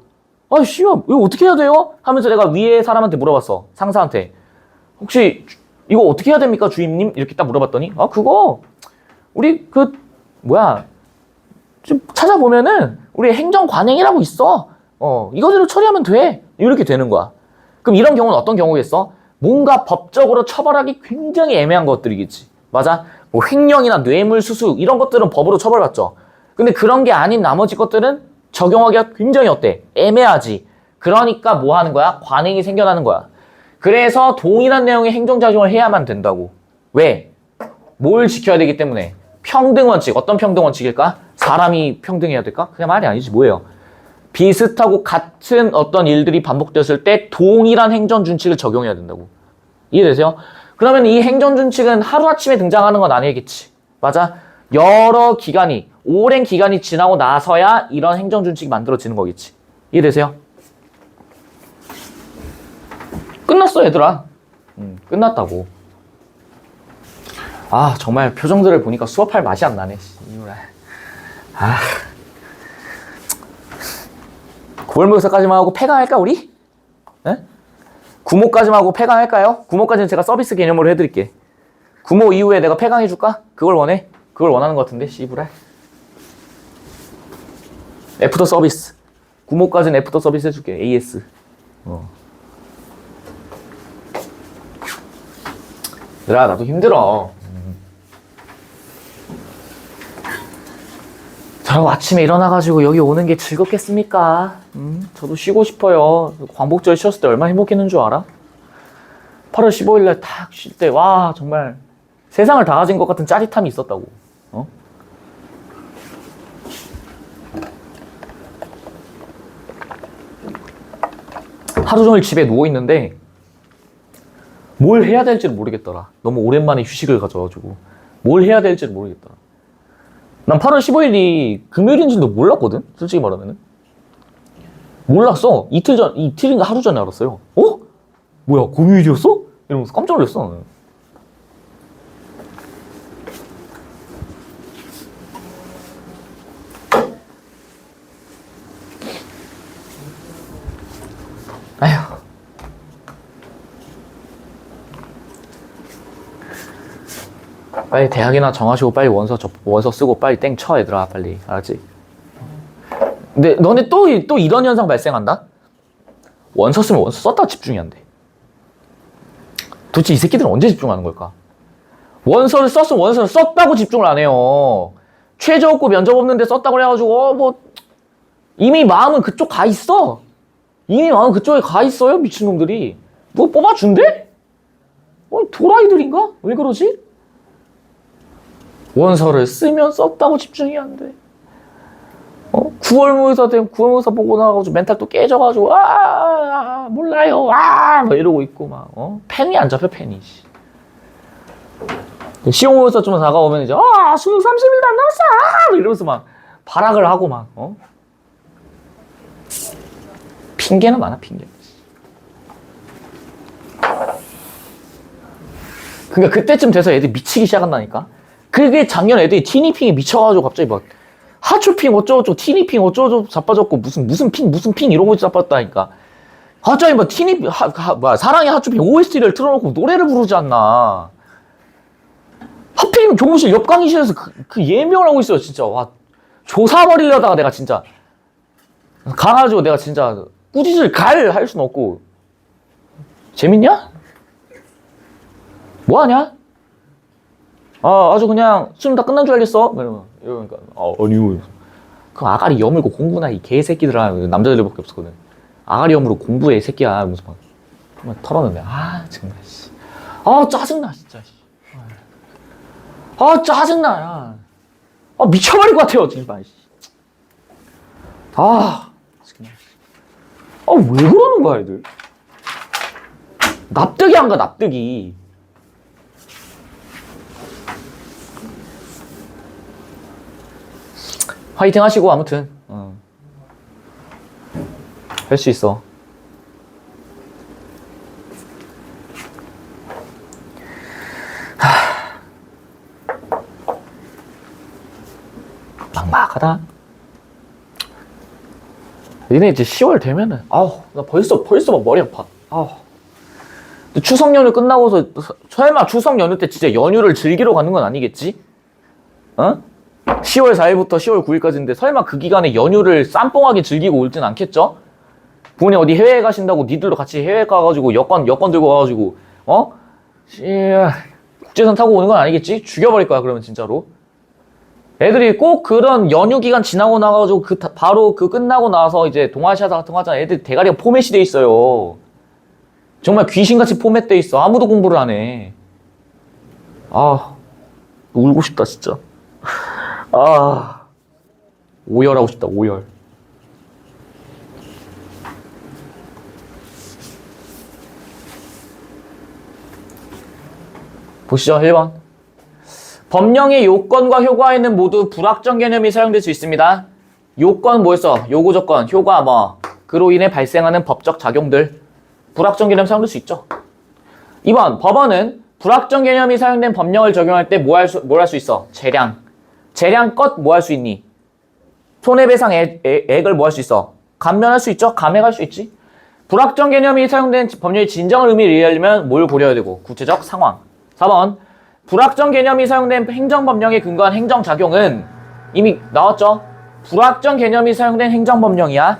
아이씨, 이거 어떻게 해야 돼요? 하면서 내가 위에 사람한테 물어봤어. 상사한테. 혹시 이거 어떻게 해야 됩니까, 주임님? 이렇게 딱 물어봤더니 그거 우리 좀 찾아보면은 우리 행정 관행이라고 있어. 이거대로 처리하면 돼. 이렇게 되는 거야. 그럼 이런 경우는 어떤 경우겠어? 뭔가 법적으로 처벌하기 굉장히 애매한 것들이겠지. 맞아? 횡령이나 뇌물수수 이런 것들은 법으로 처벌받죠. 근데 그런 게 아닌 나머지 것들은 적용하기가 굉장히 애매하지. 그러니까 뭐 하는 거야? 관행이 생겨나는 거야. 그래서 동일한 내용의 행정작용을 해야만 된다고. 왜? 뭘 지켜야 되기 때문에. 평등원칙. 어떤 평등원칙일까? 사람이 평등해야 될까? 그냥 말이 아니지. 뭐예요? 비슷하고 같은 어떤 일들이 반복되었을 때 동일한 행정준칙을 적용해야 된다고. 이해되세요? 그러면 이 행정준칙은 하루아침에 등장하는 건 아니겠지. 맞아? 여러 기간이, 오랜 기간이 지나고 나서야 이런 행정준칙이 만들어지는 거겠지. 이해되세요? 끝났어, 얘들아. 끝났다고. 아, 정말 표정들을 보니까 수업할 맛이 안 나네. 아. 9월 모의고사까지만 하고 폐강할까, 우리? 네? 구모까지만 하고 폐강할까요? 구모까지는 제가 서비스 개념으로 해드릴게. 구모 이후에 내가 폐강해줄까? 그걸 원해? 그걸 원하는 것 같은데, 씨부랄. 애프터 서비스. 구모까지는 애프터 서비스 해줄게. AS. 얘들아, 나도 힘들어. 저라고 아침에 일어나가지고 여기 오는 게 즐겁겠습니까? 저도 쉬고 싶어요. 광복절 쉬었을 때 얼마나 행복했는 줄 알아? 8월 15일날 탁 쉴 때, 와, 정말 세상을 다 가진 것 같은 짜릿함이 있었다고. 하루 종일 집에 누워있는데 뭘 해야 될지를 모르겠더라. 너무 오랜만에 휴식을 가져가지고 뭘 해야 될지를 모르겠더라. 난 8월 15일이 금요일인지도 몰랐거든? 솔직히 말하면은. 몰랐어. 이틀인가 하루 전에 알았어요. 어? 뭐야, 금요일이었어? 이러면서 깜짝 놀랐어. 아휴. 빨리 대학이나 정하시고 빨리 원서 쓰고 빨리 땡 쳐, 얘들아. 빨리. 알았지? 근데 너네 또 이런 현상 발생한다? 원서 쓰면 원서 썼다가 집중이 안 돼. 도대체 이 새끼들은 언제 집중하는 걸까? 원서를 썼으면 원서를 썼다고 집중을 안 해요. 최저 없고 면접 없는데 썼다고 그래가지고 이미 마음은 그쪽 가 있어. 이미 마음은 그쪽에 가 있어요, 미친놈들이. 뭐 뽑아준대? 도라이들인가? 왜 그러지? 원서를 쓰면 썼다고 집중이 안 돼. 9월 모의고사 되면 9월 모의고사 보고 나가지고 멘탈 또 깨져가지고 몰라요 막 이러고 있고 막 펜이 안 잡혀, 펜이. 시험 모의고사 좀 다가오면 이제 수능 30일도 안 남았어 이러면서 막 발악을 하고 막 핑계는 많아, 핑계. 그러니까 그때쯤 돼서 애들이 미치기 시작한다니까. 그게 작년 애들이 티니핑에 미쳐가지고 갑자기 막 하추핑 어쩌고저쩌고 티니핑 어쩌고저쩌고 자빠졌고 무슨 핑 이러고 자빠졌다니까. 갑자기 막 사랑의 하추핑 OST를 틀어놓고 노래를 부르지 않나. 하필이면 교무실 옆 강의실에서 그 예명을 하고 있어요, 진짜. 와, 조사버리려다가 내가 진짜 가가지고 내가 진짜 꾸짖을 할 수는 없고. 재밌냐? 뭐하냐? 아주 그냥 수능 다 끝난 줄 알겠어? 이러니까 아니요. 그럼 아가리 여물고 공부나, 이 개새끼들아. 남자들밖에 없었거든. 아가리 여물고 공부해, 이 새끼야. 이러면서 막 털어놓네. 정말 씨. 짜증나 진짜. 짜증나. 야. 미쳐버릴 것 같아요, 정말. 왜 그러는 거야, 애들? 납득이 안 가, 납득이. 화이팅 하시고, 아무튼. 할 수 있어. 막막하다. 니네 이제 10월 되면은, 나 벌써 막 머리 아파. 추석 연휴 끝나고서, 설마 추석 연휴 때 진짜 연휴를 즐기러 가는 건 아니겠지? 10월 4일부터 10월 9일까지인데 설마 그 기간에 연휴를 쌈뽕하게 즐기고 올진 않겠죠? 부모님 어디 해외에 가신다고 니들도 같이 해외 가가지고 여권 들고 와가지고 국제선 타고 오는 건 아니겠지? 죽여버릴 거야, 그러면 진짜로. 애들이 꼭 그런 연휴 기간 지나고 나가지고 바로 끝나고 나서 이제 동아시아 같은 거 하잖아. 애들 대가리가 포맷이 돼 있어요. 정말 귀신같이 포맷돼 있어. 아무도 공부를 안 해. 울고 싶다 진짜. 오열하고 싶다, 오열. 보시죠, 1번. 법령의 요건과 효과에는 모두 불확정 개념이 사용될 수 있습니다. 요건 뭐였어? 요구 조건, 효과 그로 인해 발생하는 법적 작용들. 불확정 개념 사용될 수 있죠. 2번. 법원은 불확정 개념이 사용된 법령을 적용할 때 뭘 할 수 있어? 재량. 재량껏 뭐 할 수 있니? 손해배상액을 뭐 할 수 있어? 감면할 수 있죠? 감액할 수 있지. 불확정 개념이 사용된 법령의 진정한 의미를 이해하려면 뭘 고려해야 되고? 구체적 상황. 4번. 불확정 개념이 사용된 행정법령에 근거한 행정작용은 이미 나왔죠? 불확정 개념이 사용된 행정법령이야.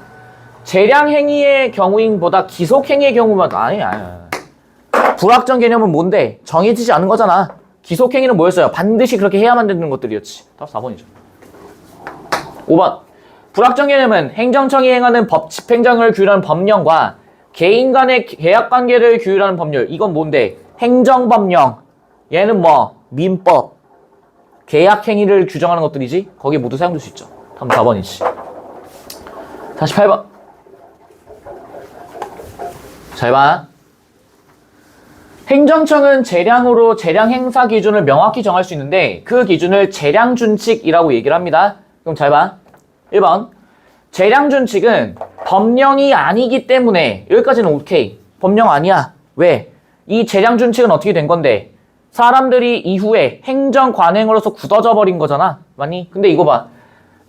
재량행위의 경우인보다 기속행위의 경우만 아니야. 불확정 개념은 뭔데? 정해지지 않은 거잖아. 기속행위는 뭐였어요? 반드시 그렇게 해야만 되는 것들이었지. 답 4번이죠. 5번. 불확정 개념은 행정청이 행하는 법 집행정을 규율하는 법령과 개인 간의 계약관계를 규율하는 법률. 이건 뭔데? 행정법령. 얘는 뭐? 민법. 계약행위를 규정하는 것들이지? 거기에 모두 사용될 수 있죠. 다음 4번이지. 48번. 잘 봐. 행정청은 재량으로 재량 행사 기준을 명확히 정할 수 있는데 그 기준을 재량준칙이라고 얘기를 합니다. 그럼 잘 봐. 1번. 재량준칙은 법령이 아니기 때문에 여기까지는 오케이. 법령 아니야. 왜? 이 재량준칙은 어떻게 된 건데? 사람들이 이후에 행정관행으로서 굳어져 버린 거잖아. 맞니? 근데 이거 봐.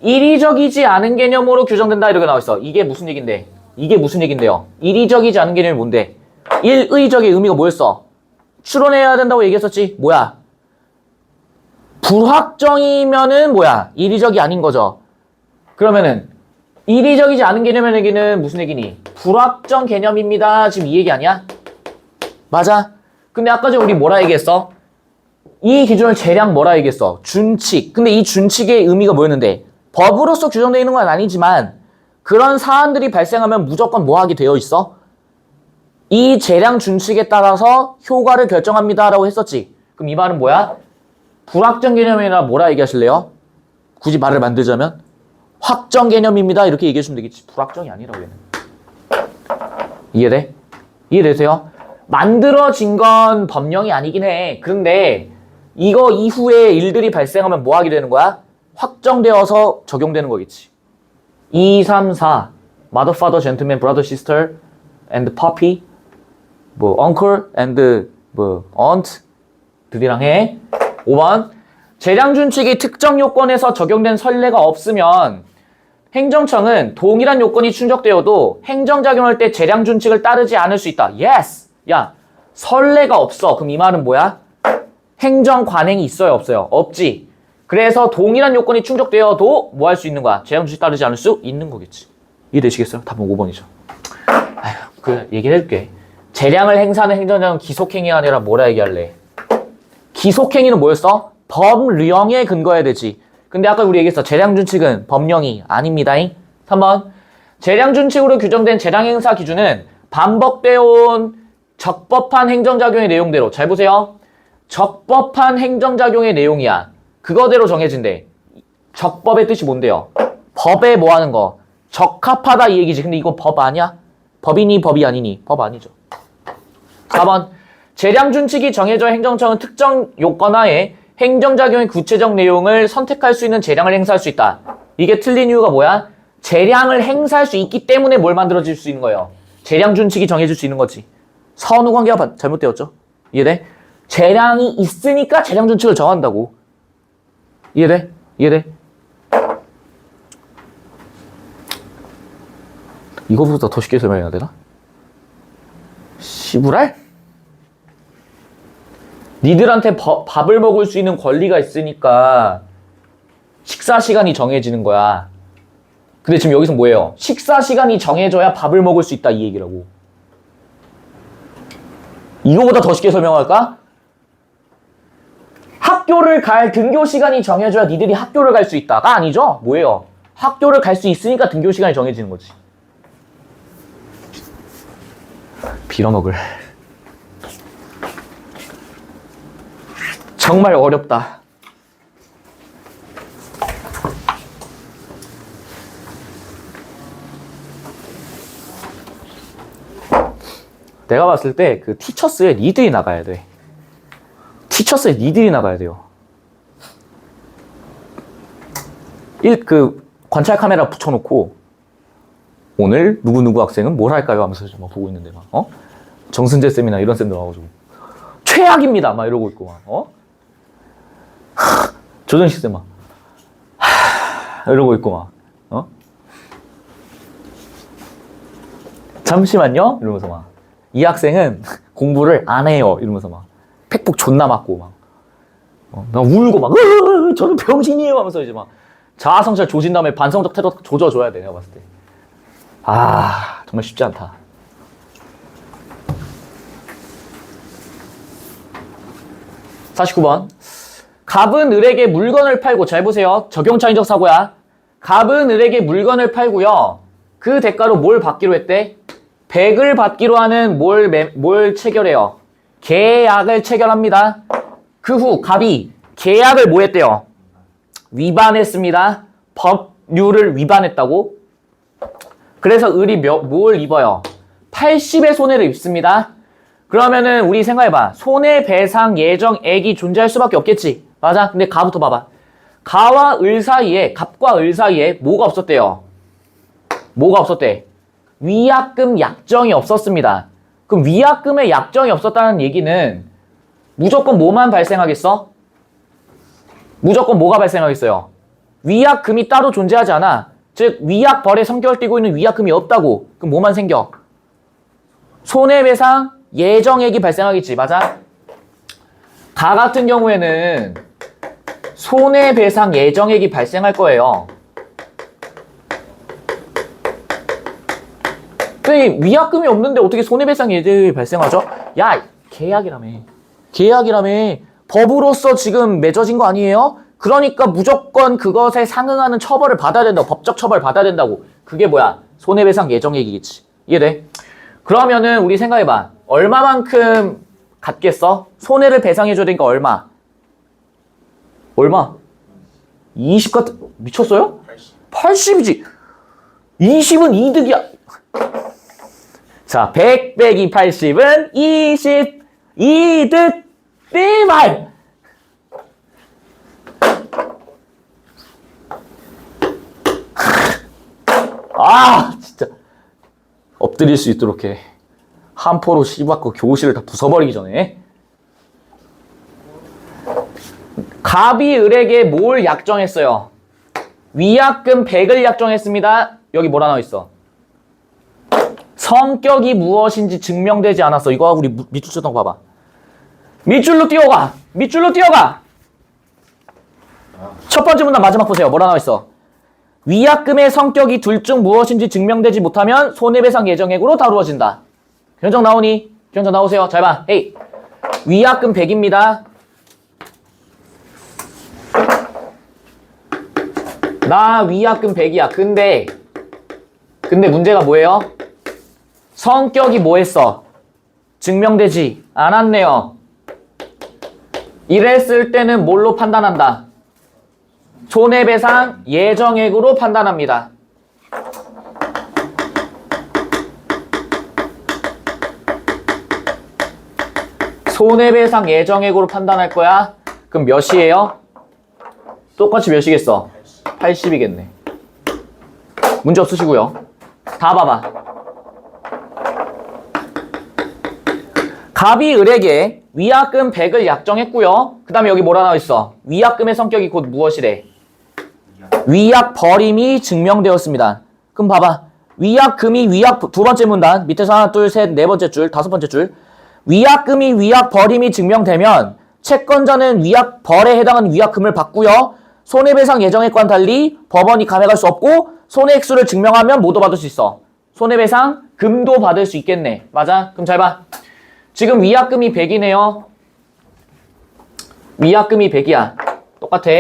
이리적이지 않은 개념으로 규정된다 이렇게 나와 있어. 이게 무슨 얘긴데? 이게 무슨 얘긴데요? 이리적이지 않은 개념이 뭔데? 일의적의 의미가 뭐였어? 추론해야 된다고 얘기했었지. 뭐야? 불확정이면은 뭐야? 이리적이 아닌 거죠. 그러면은 이리적이지 않은 개념의 얘기는 무슨 얘기니? 불확정 개념입니다. 지금 이 얘기 아니야? 맞아. 근데 아까 전에 우리 뭐라 얘기했어? 이 기준을 재량 뭐라 얘기했어? 준칙. 근데 이 준칙의 의미가 뭐였는데? 법으로서 규정되어 있는 건 아니지만 그런 사안들이 발생하면 무조건 뭐 하게 되어 있어? 이 재량 준칙에 따라서 효과를 결정합니다 라고 했었지. 그럼 이 말은 뭐야? 불확정 개념이나 뭐라 얘기하실래요? 굳이 말을 만들자면 확정 개념입니다 이렇게 얘기해 주면 되겠지. 불확정이 아니라고 얘는. 이해돼? 이해되세요? 만들어진 건 법령이 아니긴 해. 그런데 이거 이후에 일들이 발생하면 뭐 하게 되는 거야? 확정되어서 적용되는 거겠지. 2, 3, 4 Mother, father, gentleman, brother, sister and puppy 뭐 uncle and 뭐 aunt 들이랑 해. 5번. 재량준칙이 특정 요건에서 적용된 선례가 없으면 행정청은 동일한 요건이 충족되어도 행정작용할 때 재량준칙을 따르지 않을 수 있다. Yes! 야, 선례가 없어. 그럼 이 말은 뭐야? 행정관행이 있어요? 없어요? 없지. 그래서 동일한 요건이 충족되어도 뭐 할 수 있는 거야? 재량준칙 따르지 않을 수 있는 거겠지. 이해되시겠어요? 답은 5번이죠. 아휴, 그 얘기를 해줄게. 재량을 행사하는 행정장은 기속행위가 아니라 뭐라 얘기할래? 기속행위는 뭐였어? 법령에 근거해야 되지. 근데 아까 우리 얘기했어. 재량준칙은 법령이 아닙니다잉. 3번. 재량준칙으로 규정된 재량행사 기준은 반복되어 온 적법한 행정작용의 내용대로. 잘 보세요. 적법한 행정작용의 내용이야. 그거대로 정해진대. 적법의 뜻이 뭔데요? 법에 뭐 하는 거? 적합하다 이 얘기지. 근데 이거 법 아니야? 법이니 법이 아니니? 법 아니죠. 4번. 재량준칙이 정해져 행정청은 특정 요건 하에 행정작용의 구체적 내용을 선택할 수 있는 재량을 행사할 수 있다. 이게 틀린 이유가 뭐야? 재량을 행사할 수 있기 때문에 뭘 만들어질 수 있는 거예요? 재량준칙이 정해질 수 있는 거지. 선후관계가 잘못되었죠? 이해돼? 재량이 있으니까 재량준칙을 정한다고. 이해돼? 이해돼? 이거보다 더 쉽게 설명해야 되나? 시부랄? 니들한테 밥을 먹을 수 있는 권리가 있으니까 식사 시간이 정해지는 거야. 근데 지금 여기서 뭐예요? 식사 시간이 정해져야 밥을 먹을 수 있다 이 얘기라고. 이거보다 더 쉽게 설명할까? 학교를 갈 등교 시간이 정해져야 니들이 학교를 갈 수 있다가 아니죠? 뭐예요? 학교를 갈 수 있으니까 등교 시간이 정해지는 거지. 빌어먹을. 정말 어렵다. 내가 봤을 때 그 티처스에 니들이 나가야 돼. 티처스에 니들이 나가야 돼요. 그 관찰 카메라 붙여놓고 오늘 누구누구 학생은 뭘 할까요? 하면서 막 보고 있는데 막 정순재 쌤이나 이런 쌤들 와가지고 최악입니다. 막 이러고 있고 막 조정식 쌤 막 이러고 있고 막 잠시만요 이러면서 막 이 학생은 공부를 안 해요 이러면서 막 팩폭 존나 맞고 막 나 울고 막 저는 병신이에요 하면서 이제 막 자아성찰 조진 다음에 반성적 태도 조져줘야 돼 내가 봤을 때. 아 정말 쉽지 않다. (49번) 갑은 을에게 물건을 팔고, 잘 보세요. 적용차인적 사고야. 갑은 을에게 물건을 팔고요. 그 대가로 뭘 받기로 했대? 100을 받기로 하는 뭘 체결해요? 계약을 체결합니다. 그 후 갑이 계약을 뭐 했대요? 위반했습니다. 법률을 위반했다고? 그래서 을이 뭘 입어요? 80의 손해를 입습니다. 그러면은 우리 생각해봐. 손해배상 예정액이 존재할 수밖에 없겠지. 맞아? 근데 가부터 봐봐. 가와 을 사이에, 갑과 을 사이에 뭐가 없었대요? 뭐가 없었대? 위약금 약정이 없었습니다. 그럼 위약금에 약정이 없었다는 얘기는 무조건 뭐만 발생하겠어? 무조건 뭐가 발생하겠어요? 위약금이 따로 존재하지 않아. 즉 위약벌에 성격을 띠고 있는 위약금이 없다고. 그럼 뭐만 생겨? 손해배상 예정액이 발생하겠지. 맞아? 가 같은 경우에는 손해배상 예정액이 발생할 거예요. 위약금이 없는데 어떻게 손해배상 예정액이 발생하죠? 야, 계약이라며. 법으로서 지금 맺어진 거 아니에요? 그러니까 무조건 그것에 상응하는 처벌을 받아야 된다고. 법적 처벌 받아야 된다고. 그게 뭐야? 손해배상 예정액이겠지. 이해돼? 그러면은 우리 생각해봐. 얼마만큼 갖겠어? 손해를 배상해줘야 되니까 얼마? 20 같은, 미쳤어요? 80이지. 20은 이득이야. 자, 100 빼기 80은 20. 이득 띠말. 아, 진짜. 엎드릴 수 있도록 해. 한 포로 씹었고 교실을 다 부숴버리기 전에. 갑이 을에게 뭘 약정했어요? 위약금 100을 약정했습니다. 여기 뭐라 나와 있어? 성격이 무엇인지 증명되지 않았어. 이거 우리 밑줄 쳐던 거 봐봐. 밑줄로 뛰어가. 첫 번째 문단 마지막 보세요. 뭐라 나와 있어? 위약금의 성격이 둘 중 무엇인지 증명되지 못하면 손해배상 예정액으로 다루어진다. 견적 나오니? 견적 나오세요. 잘 봐. 헤이. 위약금 100입니다. 나 위약금 100이야. 근데 문제가 뭐예요? 성격이 뭐 했어? 증명되지 않았네요. 이랬을 때는 뭘로 판단한다? 손해배상 예정액으로 판단합니다. 손해배상 예정액으로 판단할 거야. 그럼 몇이에요? 똑같이 몇이겠어? 80이겠네. 문제 없으시고요. 다 봐봐. 갑이 을에게 위약금 100을 약정했고요. 그 다음에 여기 뭐라 나와 있어? 위약금의 성격이 곧 무엇이래? 위약벌임이 증명되었습니다. 그럼 봐봐. 위약금이 두 번째 문단 밑에서 하나 둘 셋 네 번째 줄 다섯 번째 줄. 위약금이 위약벌임이 증명되면 채권자는 위약벌에 해당하는 위약금을 받고요. 손해배상 예정액과는 달리 법원이 감액할 수 없고 손해액수를 증명하면 뭐도 받을 수 있어? 손해배상 금도 받을 수 있겠네. 맞아? 그럼 잘 봐. 지금 위약금이 100이네요. 위약금이 100이야. 똑같아.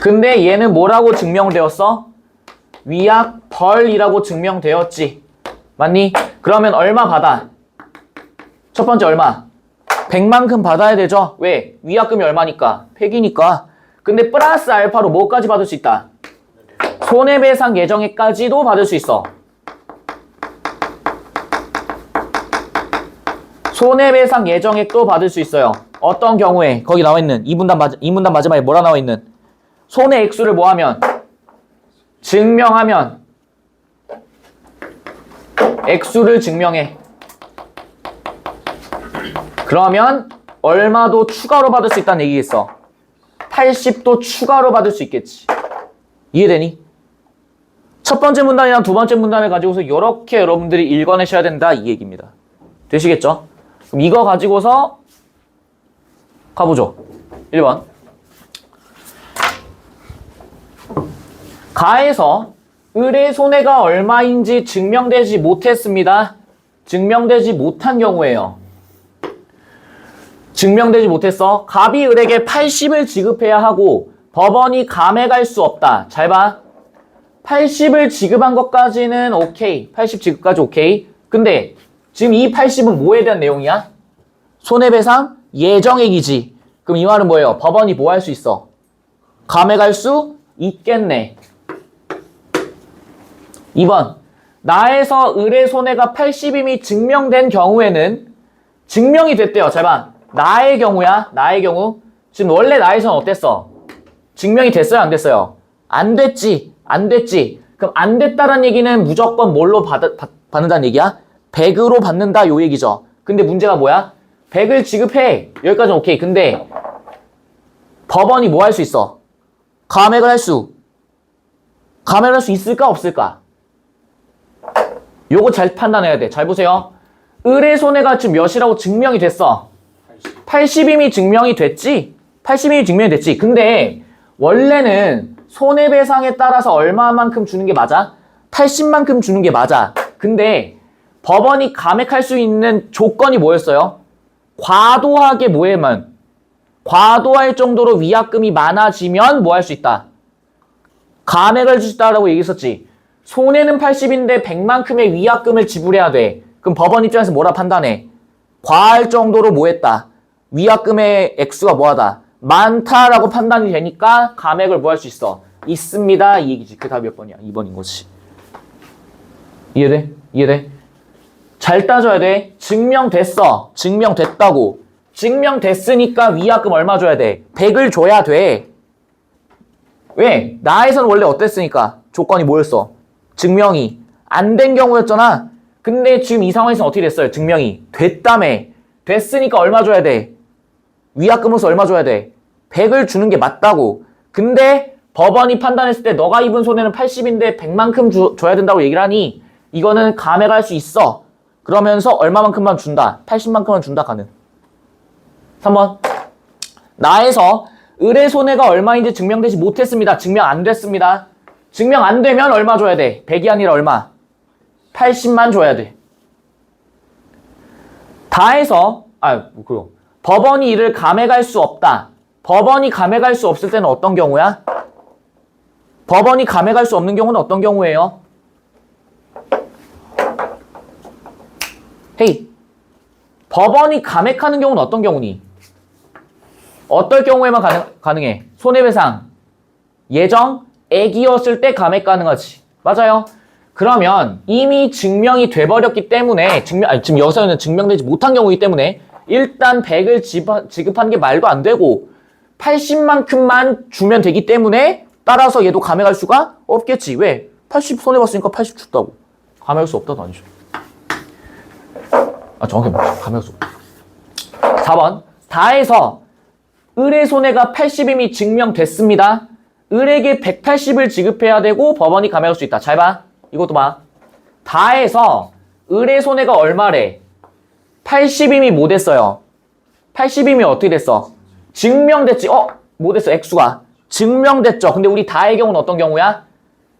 근데 얘는 뭐라고 증명되었어? 위약벌이라고 증명되었지. 맞니? 그러면 얼마 받아? 첫 번째 얼마? 100만큼 받아야 되죠? 왜? 위약금이 얼마니까? 100이니까. 근데 플러스 알파로 뭐까지 받을 수 있다? 손해배상 예정액까지도 받을 수 있어. 손해배상 예정액도 받을 수 있어요. 어떤 경우에? 거기 나와 있는 이 문단 마지막에 뭐라 나와 있는? 손해액수를 뭐하면? 증명하면. 액수를 증명해. 그러면 얼마도 추가로 받을 수 있다는 얘기겠어. 80도 추가로 받을 수 있겠지. 이해되니? 첫 번째 문단이랑 두 번째 문단을 가지고서 이렇게 여러분들이 읽어내셔야 된다 이 얘기입니다. 되시겠죠? 그럼 이거 가지고서 가보죠. 1번. 가에서 을의 손해가 얼마인지 증명되지 못했습니다. 증명되지 못한 경우에요. 증명되지 못했어. 갑이 을에게 80을 지급해야 하고 법원이 감액할 수 없다. 잘 봐. 80을 지급한 것까지는 오케이. 80 지급까지 오케이. 근데 지금 이 80은 뭐에 대한 내용이야? 손해배상 예정액이지. 그럼 이 말은 뭐예요? 법원이 뭐 할 수 있어? 감액할 수 있겠네. 2번. 나에서 을의 손해가 80임이 증명된 경우에는 증명이 됐대요. 잘 봐. 나의 경우야. 나의 경우. 지금 원래 나에서는 어땠어? 증명이 됐어요? 안 됐어요? 안 됐지. 안 됐지. 그럼 안 됐다는 얘기는 무조건 뭘로 받는다는 얘기야? 100으로 받는다 요 얘기죠. 근데 문제가 뭐야? 100을 지급해. 여기까지는 오케이. 근데 법원이 뭐 할 수 있어? 감액을 할 수 있을까 없을까? 요거 잘 판단해야 돼. 잘 보세요. 을의 손해가 지금 몇이라고 증명이 됐어? 80임이 증명이 됐지? 80임이 증명이 됐지. 근데 원래는 손해배상에 따라서 얼마만큼 주는 게 맞아? 80만큼 주는 게 맞아. 근데 법원이 감액할 수 있는 조건이 뭐였어요? 과도하게 뭐에만? 과도할 정도로 위약금이 많아지면 뭐 할 수 있다? 감액을 줄 수 있다라고 얘기했었지. 손해는 80인데 100만큼의 위약금을 지불해야 돼. 그럼 법원 입장에서 뭐라 판단해? 과할 정도로 뭐 했다? 위약금의 액수가 뭐하다? 많다라고 판단이 되니까 감액을 뭐 할 수 있어? 있습니다. 이 얘기지. 그 답이 몇 번이야? 2번인 거지. 이해돼? 이해돼? 잘 따져야 돼. 증명됐어. 증명됐다고. 증명됐으니까 위약금 얼마 줘야 돼? 100을 줘야 돼. 왜? 나에서는 원래 어땠으니까? 조건이 뭐였어? 증명이 안 된 경우였잖아. 근데 지금 이 상황에서는 어떻게 됐어요? 증명이 됐다며. 됐으니까 얼마 줘야 돼? 위약금으로서 얼마 줘야 돼? 100을 주는 게 맞다고. 근데 법원이 판단했을 때 너가 입은 손해는 80인데 100만큼 줘야 된다고 얘기를 하니 이거는 감액할 수 있어. 그러면서 얼마만큼만 준다. 80만큼만 준다 가는. 3번. 나에서 을의 손해가 얼마인지 증명되지 못했습니다. 증명 안 됐습니다. 증명 안 되면 얼마 줘야 돼? 100이 아니라 얼마? 80만 줘야 돼. 다해서 그리고 법원이 이를 감액할 수 없다. 법원이 감액할 수 없을 때는 어떤 경우야? 법원이 감액할 수 없는 경우는 어떤 경우예요? 헤이, 법원이 감액하는 경우는 어떤 경우니? 어떨 경우에만 가능해? 손해배상 예정액이었을 때 감액 가능하지. 맞아요. 그러면 이미 증명이 돼버렸기 때문에 지금 여기서는 증명되지 못한 경우이기 때문에 일단 100을 지급하는 게 말도 안 되고 80만큼만 주면 되기 때문에 따라서 얘도 감액할 수가 없겠지. 왜? 80 손해봤으니까 80 줬다고. 감액할 수 없다도 아니죠. 정확히 말해. 감액할 수 없다. 4번. 다해서 을의 손해가 80임이 증명됐습니다. 을에게 180을 지급해야 되고 법원이 감액할 수 있다. 잘 봐. 이것도 봐. 다해서 을의 손해가 얼마래? 80임이 뭐 됐어요? 80임이 어떻게 됐어? 증명됐지. 뭐 됐어? 액수가. 증명됐죠. 근데 우리 다의 경우는 어떤 경우야?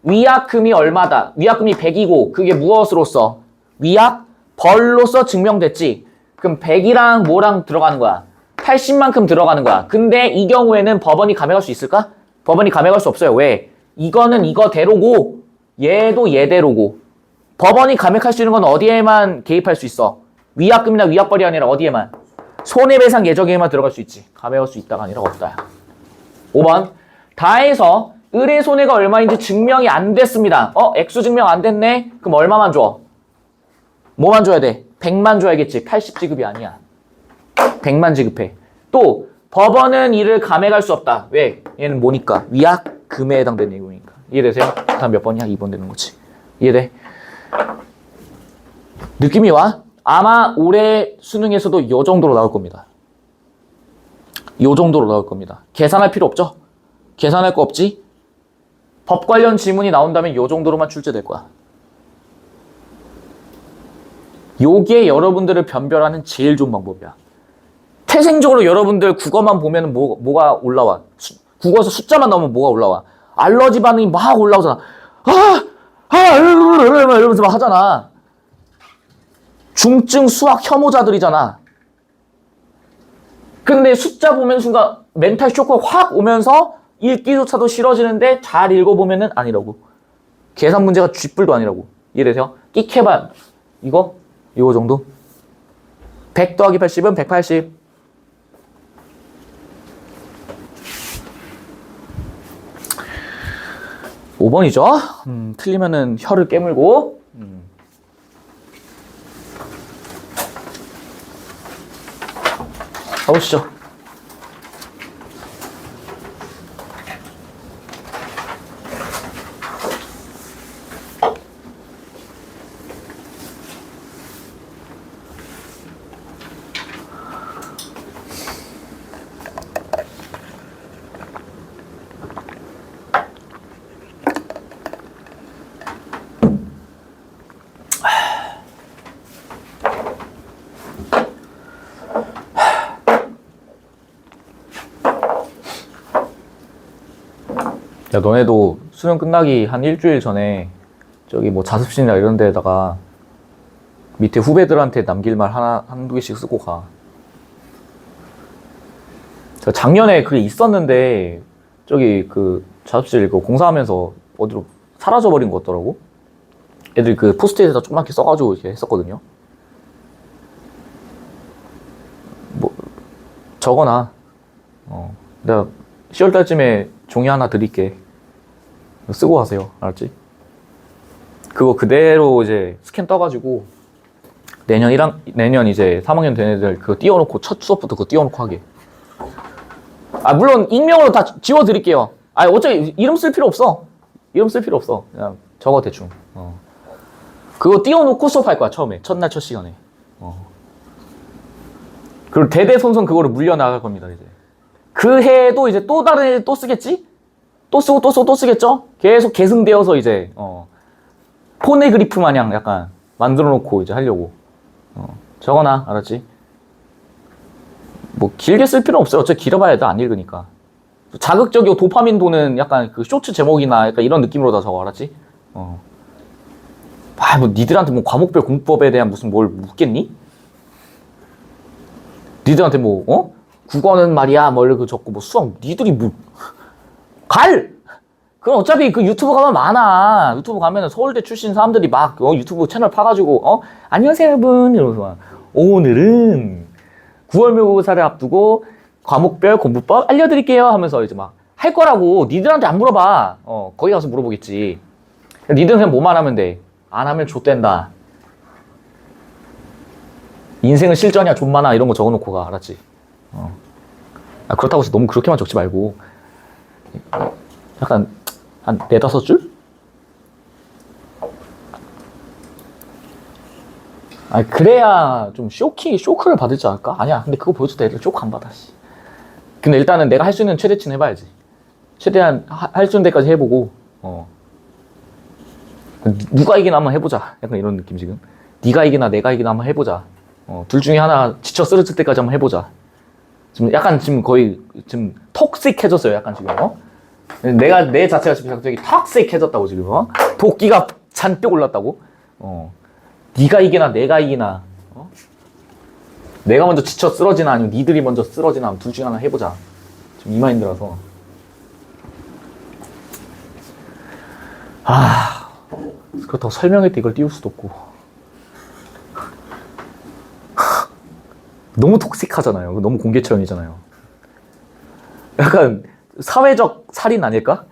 위약금이 얼마다? 위약금이 100이고 그게 무엇으로서? 위약 벌로서 증명됐지. 그럼 100이랑 뭐랑 들어가는 거야? 80만큼 들어가는 거야. 근데 이 경우에는 법원이 감액할 수 있을까? 법원이 감액할 수 없어요. 왜? 이거는 이거대로고 얘도 얘대로고 법원이 감액할 수 있는 건 어디에만 개입할 수 있어? 위약금이나 위약벌이 아니라 어디에만? 손해배상 예정에만 들어갈 수 있지. 감액할 수 있다가 아니라 없다야. 5번. 다해서 을의 손해가 얼마인지 증명이 안 됐습니다. 액수 증명 안 됐네? 그럼 얼마만 줘? 뭐만 줘야 돼? 100만 줘야겠지. 80 지급이 아니야. 100만 지급해. 또 법원은 이를 감액할 수 없다. 왜? 얘는 뭐니까? 위약금에 해당되는 내용이니까. 이해되세요? 다음 몇 번이야? 2번 되는 거지. 이해돼? 느낌이 와? 아마 올해 수능에서도 요 정도로 나올 겁니다. 요 정도로 나올 겁니다. 계산할 필요 없죠? 계산할 거 없지? 법 관련 지문이 나온다면 요 정도로만 출제될 거야. 요게 여러분들을 변별하는 제일 좋은 방법이야. 태생적으로 여러분들 국어만 보면 뭐가 올라와? 국어에서 숫자만 나오면 뭐가 올라와? 알러지 반응이 막 올라오잖아. 이러면서 막 하잖아. 중증 수학 혐오자들이잖아. 근데 숫자 보면 순간 멘탈 쇼크가 확 오면서 읽기조차도 싫어지는데 잘 읽어보면은 아니라고. 계산 문제가 쥐뿔도 아니라고. 이해되세요? 끽해봐. 이거 정도? 100 더하기 80은 180. (5번이죠) 틀리면은 혀를 깨물고. 가보시죠. 야, 너네도 수능 끝나기 한 일주일 전에 저기 뭐 자습실이나 이런 데다가 밑에 후배들한테 남길 말 한두 개씩 쓰고 가. 작년에 그게 있었는데 저기 그 자습실 그 공사하면서 어디로 사라져버린 것 같더라고. 애들 그 포스트잇에다 조그맣게 써가지고 이렇게 했었거든요. 뭐 적어놔. 내가 10월달쯤에 종이 하나 드릴게. 쓰고 가세요. 알았지? 그거 그대로 이제 스캔 떠가지고 내년 이제 3학년 된 애들 그거 띄워놓고 첫 수업부터 그거 띄워놓고 하게. 아, 물론 익명으로 다 지워드릴게요. 아, 어차피 이름 쓸 필요 없어. 이름 쓸 필요 없어. 그냥 적어 대충. 그거 띄워놓고 수업할 거야. 처음에 첫날 첫 시간에. 그리고 대대손손 그거를 물려나갈 겁니다. 이제 그 해에도 이제 또 다른 애 또 쓰겠지? 또 쓰고 또 쓰고 또 쓰겠죠? 계속 계승되어서 이제 포네그리프 마냥 약간 만들어 놓고 이제 하려고. 적어놔. 알았지? 뭐 길게 쓸 필요 없어요. 어차피 길어봐야 애들 안 읽으니까. 자극적이고 도파민 도는 약간 그 쇼츠 제목이나 약간 이런 느낌으로 다 적어. 알았지? 뭐 니들한테 뭐 과목별 공부법에 대한 무슨 뭘 묻겠니? 니들한테 뭐 국어는 말이야 뭐 이렇게 적고 뭐 수학 니들이 뭐 그럼 어차피 그 유튜브 가면 많아. 유튜브 가면은 서울대 출신 사람들이 막 유튜브 채널 파가지고 안녕하세요 여러분 이러면서 막 오늘은 9월 모의고사를 앞두고 과목별 공부법 알려드릴게요 하면서 이제 막 할 거라고. 니들한테 안 물어봐. 거기 가서 물어보겠지. 니들은 그냥 뭐만 하면 돼. 안 하면 좆된다. 인생은 실전이야 존만아 이런 거 적어놓고 가. 알았지? 그렇다고 해서 너무 그렇게만 적지 말고 약간 한 4-5줄? 아니 그래야 좀 쇼크를 받을지 않을까? 아니야. 근데 그거 보여줘도 애들 쇼크 안 받아. 근데 일단은 내가 할 수 있는 최대치는 해봐야지. 최대한 할 수 있는 데까지 해보고 누가 이기나 한번 해보자. 약간 이런 느낌 지금. 네가 이기나 내가 이기나 한번 해보자. 둘 중에 하나 지쳐 쓰러질 때까지 한번 해보자. 지금 거의 지금 톡식해졌어요. 약간 지금 내 자체가 지금 갑자기 톡식해졌다고 지금 도끼가 잔뜩 올랐다고. 네가 이기나 내가 이기나. 내가 먼저 지쳐 쓰러지나 아니면 니들이 먼저 쓰러지나 둘 중에 하나 해보자. 지금 이 마인드라서. 그렇다고 설명할 때 이걸 띄울 수도 없고. 너무 톡식하잖아요. 너무 공개처형이잖아요. 약간 사회적 살인 아닐까?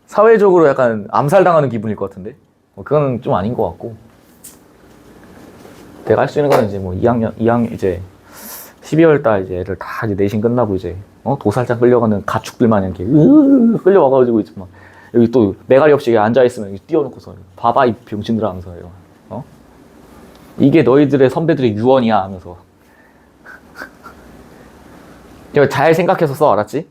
사회적으로 약간 암살당하는 기분일 것 같은데? 그거는 좀 아닌 것 같고. 내가 할 수 있는 거는 이제 뭐 2학년 이제 12월 달 이제 애들 다 이제 내신 끝나고 이제 도살장 끌려가는 가축들 마냥 이렇게 끌려와가지고 이제 막 여기 또 매가리 없이 앉아있으면 여기 띄워놓고서 봐봐 이 병신들아 하면서 이게 너희들의 선배들의 유언이야 하면서. 이거 잘 생각해서 써, 알았지?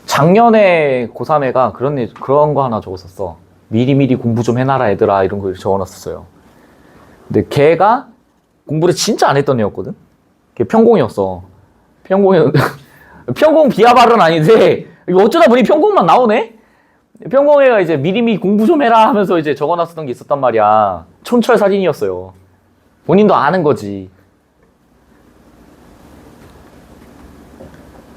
작년에 고3애가 그런 거 하나 적었었어. 미리미리 공부 좀 해놔라 얘들아 이런 거 적어놨었어요. 근데 걔가 공부를 진짜 안 했던 애였거든? 걔 평공이었어. 평공이었는데 평공 비하 발언 아닌데 이거 어쩌다 보니 평공만 나오네? 평공애가 이제 미리미리 공부 좀 해라 하면서 이제 적어놨었던 게 있었단 말이야. 촌철 사진이었어요. 본인도 아는 거지.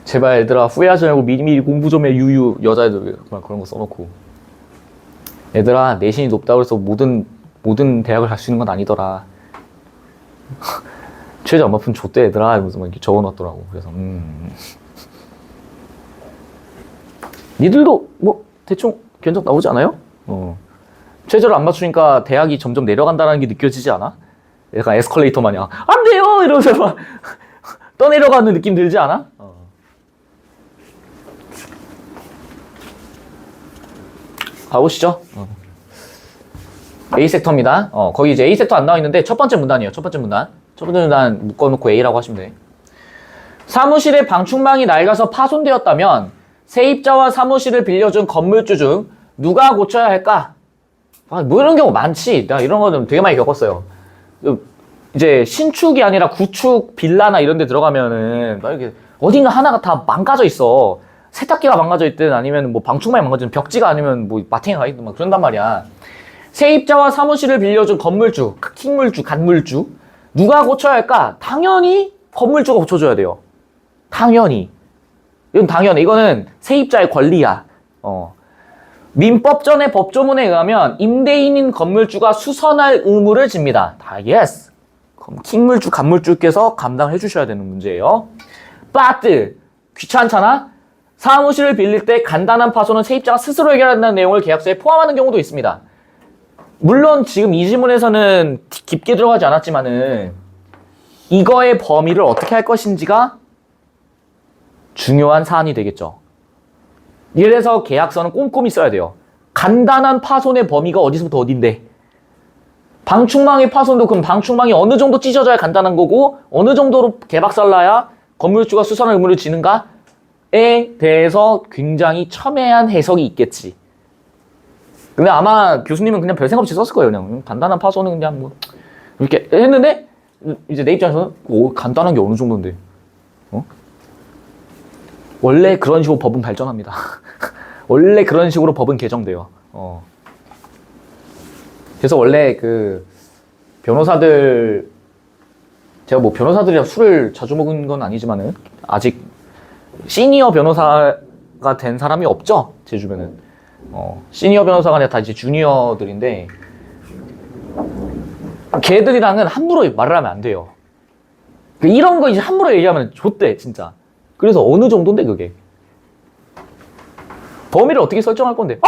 제발 얘들아 후회하지 말고 미리미리 공부 좀 해. 유유 여자애들 그런 거 써놓고. 얘들아 내신이 높다고 해서 모든 대학을 갈 수 있는 건 아니더라. 최저 안 맞으면 좆대 얘들아 이러면서 막 이렇게 적어놨더라고. 그래서 니들도 뭐 대충 견적 나오지 않아요? 최저를 안 맞추니까 대학이 점점 내려간다는 게 느껴지지 않아? 약간 에스컬레이터 마냥 안 돼요 이러면서 막 떠내려가는 느낌 들지 않아? 가보시죠. A 섹터입니다. 거기 이제 A 섹터 안 나와 있는데 첫 번째 문단이에요. 첫 번째 문단 묶어놓고 A라고 하시면 돼. 사무실의 방충망이 낡아서 파손되었다면 세입자와 사무실을 빌려준 건물주 중 누가 고쳐야 할까? 뭐 이런 경우 많지. 나 이런 거는 되게 많이 겪었어요. 이제 신축이 아니라 구축 빌라나 이런 데 들어가면은 이렇게 어딘가 하나가 다 망가져 있어. 세탁기가 망가져 있든 아니면 뭐 방충망이 망가져 있든 벽지가 아니면 뭐 마탱이가 가 있든 막 그런단 말이야. 세입자와 사무실을 빌려준 건물주, 킹물주, 간물주 누가 고쳐야 할까? 당연히 건물주가 고쳐줘야 돼요. 당연히. 이거는 세입자의 권리야. 민법전의 법조문에 의하면 임대인인 건물주가 수선할 의무를 집니다. 다 예스. 킹물주, 간물주께서 감당해 주셔야 되는 문제예요. 빠뜨 귀찮잖아? 사무실을 빌릴 때 간단한 파손은 세입자가 스스로 해결한다는 내용을 계약서에 포함하는 경우도 있습니다. 물론 지금 이 지문에서는 깊게 들어가지 않았지만은 이거의 범위를 어떻게 할 것인지가 중요한 사안이 되겠죠. 이래서 계약서는 꼼꼼히 써야 돼요. 간단한 파손의 범위가 어디서부터 어딘데? 방충망의 파손도 그럼 방충망이 어느 정도 찢어져야 간단한 거고 어느 정도로 개박살나야 건물주가 수선할 의무를 지는가에 대해서 굉장히 첨예한 해석이 있겠지. 근데 아마 교수님은 그냥 별 생각 없이 썼을 거예요. 그냥 간단한 파손은 그냥 뭐 이렇게 했는데 이제 내 입장에서는 간단한 게 어느 정도인데 원래 그런 식으로 법은 발전합니다. 원래 그런 식으로 법은 개정돼요. 그래서 원래 그 변호사들 제가 뭐 변호사들이랑 술을 자주 먹은 건 아니지만은 아직 시니어 변호사가 된 사람이 없죠. 제 주변은. 시니어 변호사가 아니라 다 이제 주니어들인데 걔들이랑은 함부로 말을 하면 안 돼요. 이런 거 이제 함부로 얘기하면 좋대 진짜. 그래서 어느 정도인데 그게 범위를 어떻게 설정할 건데?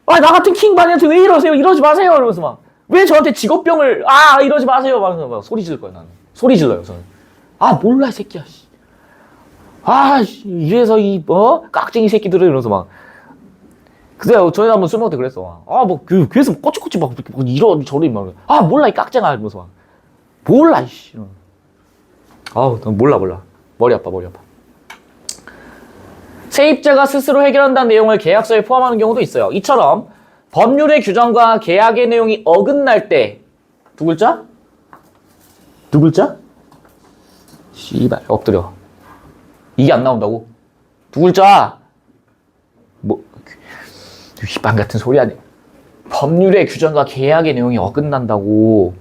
나 같은 킹반이한테 왜 이러세요? 이러지 마세요. 이러면서 막 왜 저한테 직업병을 이러지 마세요. 막 소리 지를 거야 나는. 소리 질러요 저는. 몰라 이 새끼야. 이래서 이 깍쟁이 새끼들을 이러면서 막. 그때 전에 한번 술 먹을 때 그랬어. 그래서 꼬치꼬치 막 이러 저리 막. 몰라 이 깍쟁아 이러면서 막. 몰라 이씨. 난 몰라. 머리 아파. 세입자가 스스로 해결한다는 내용을 계약서에 포함하는 경우도 있어요. 이처럼 법률의 규정과 계약의 내용이 어긋날 때 두 글자? 두 글자? 씨발 엎드려. 이게 안 나온다고? 두 글자. 뭐 휘방 같은 소리 아니야. 법률의 규정과 계약의 내용이 어긋난다고.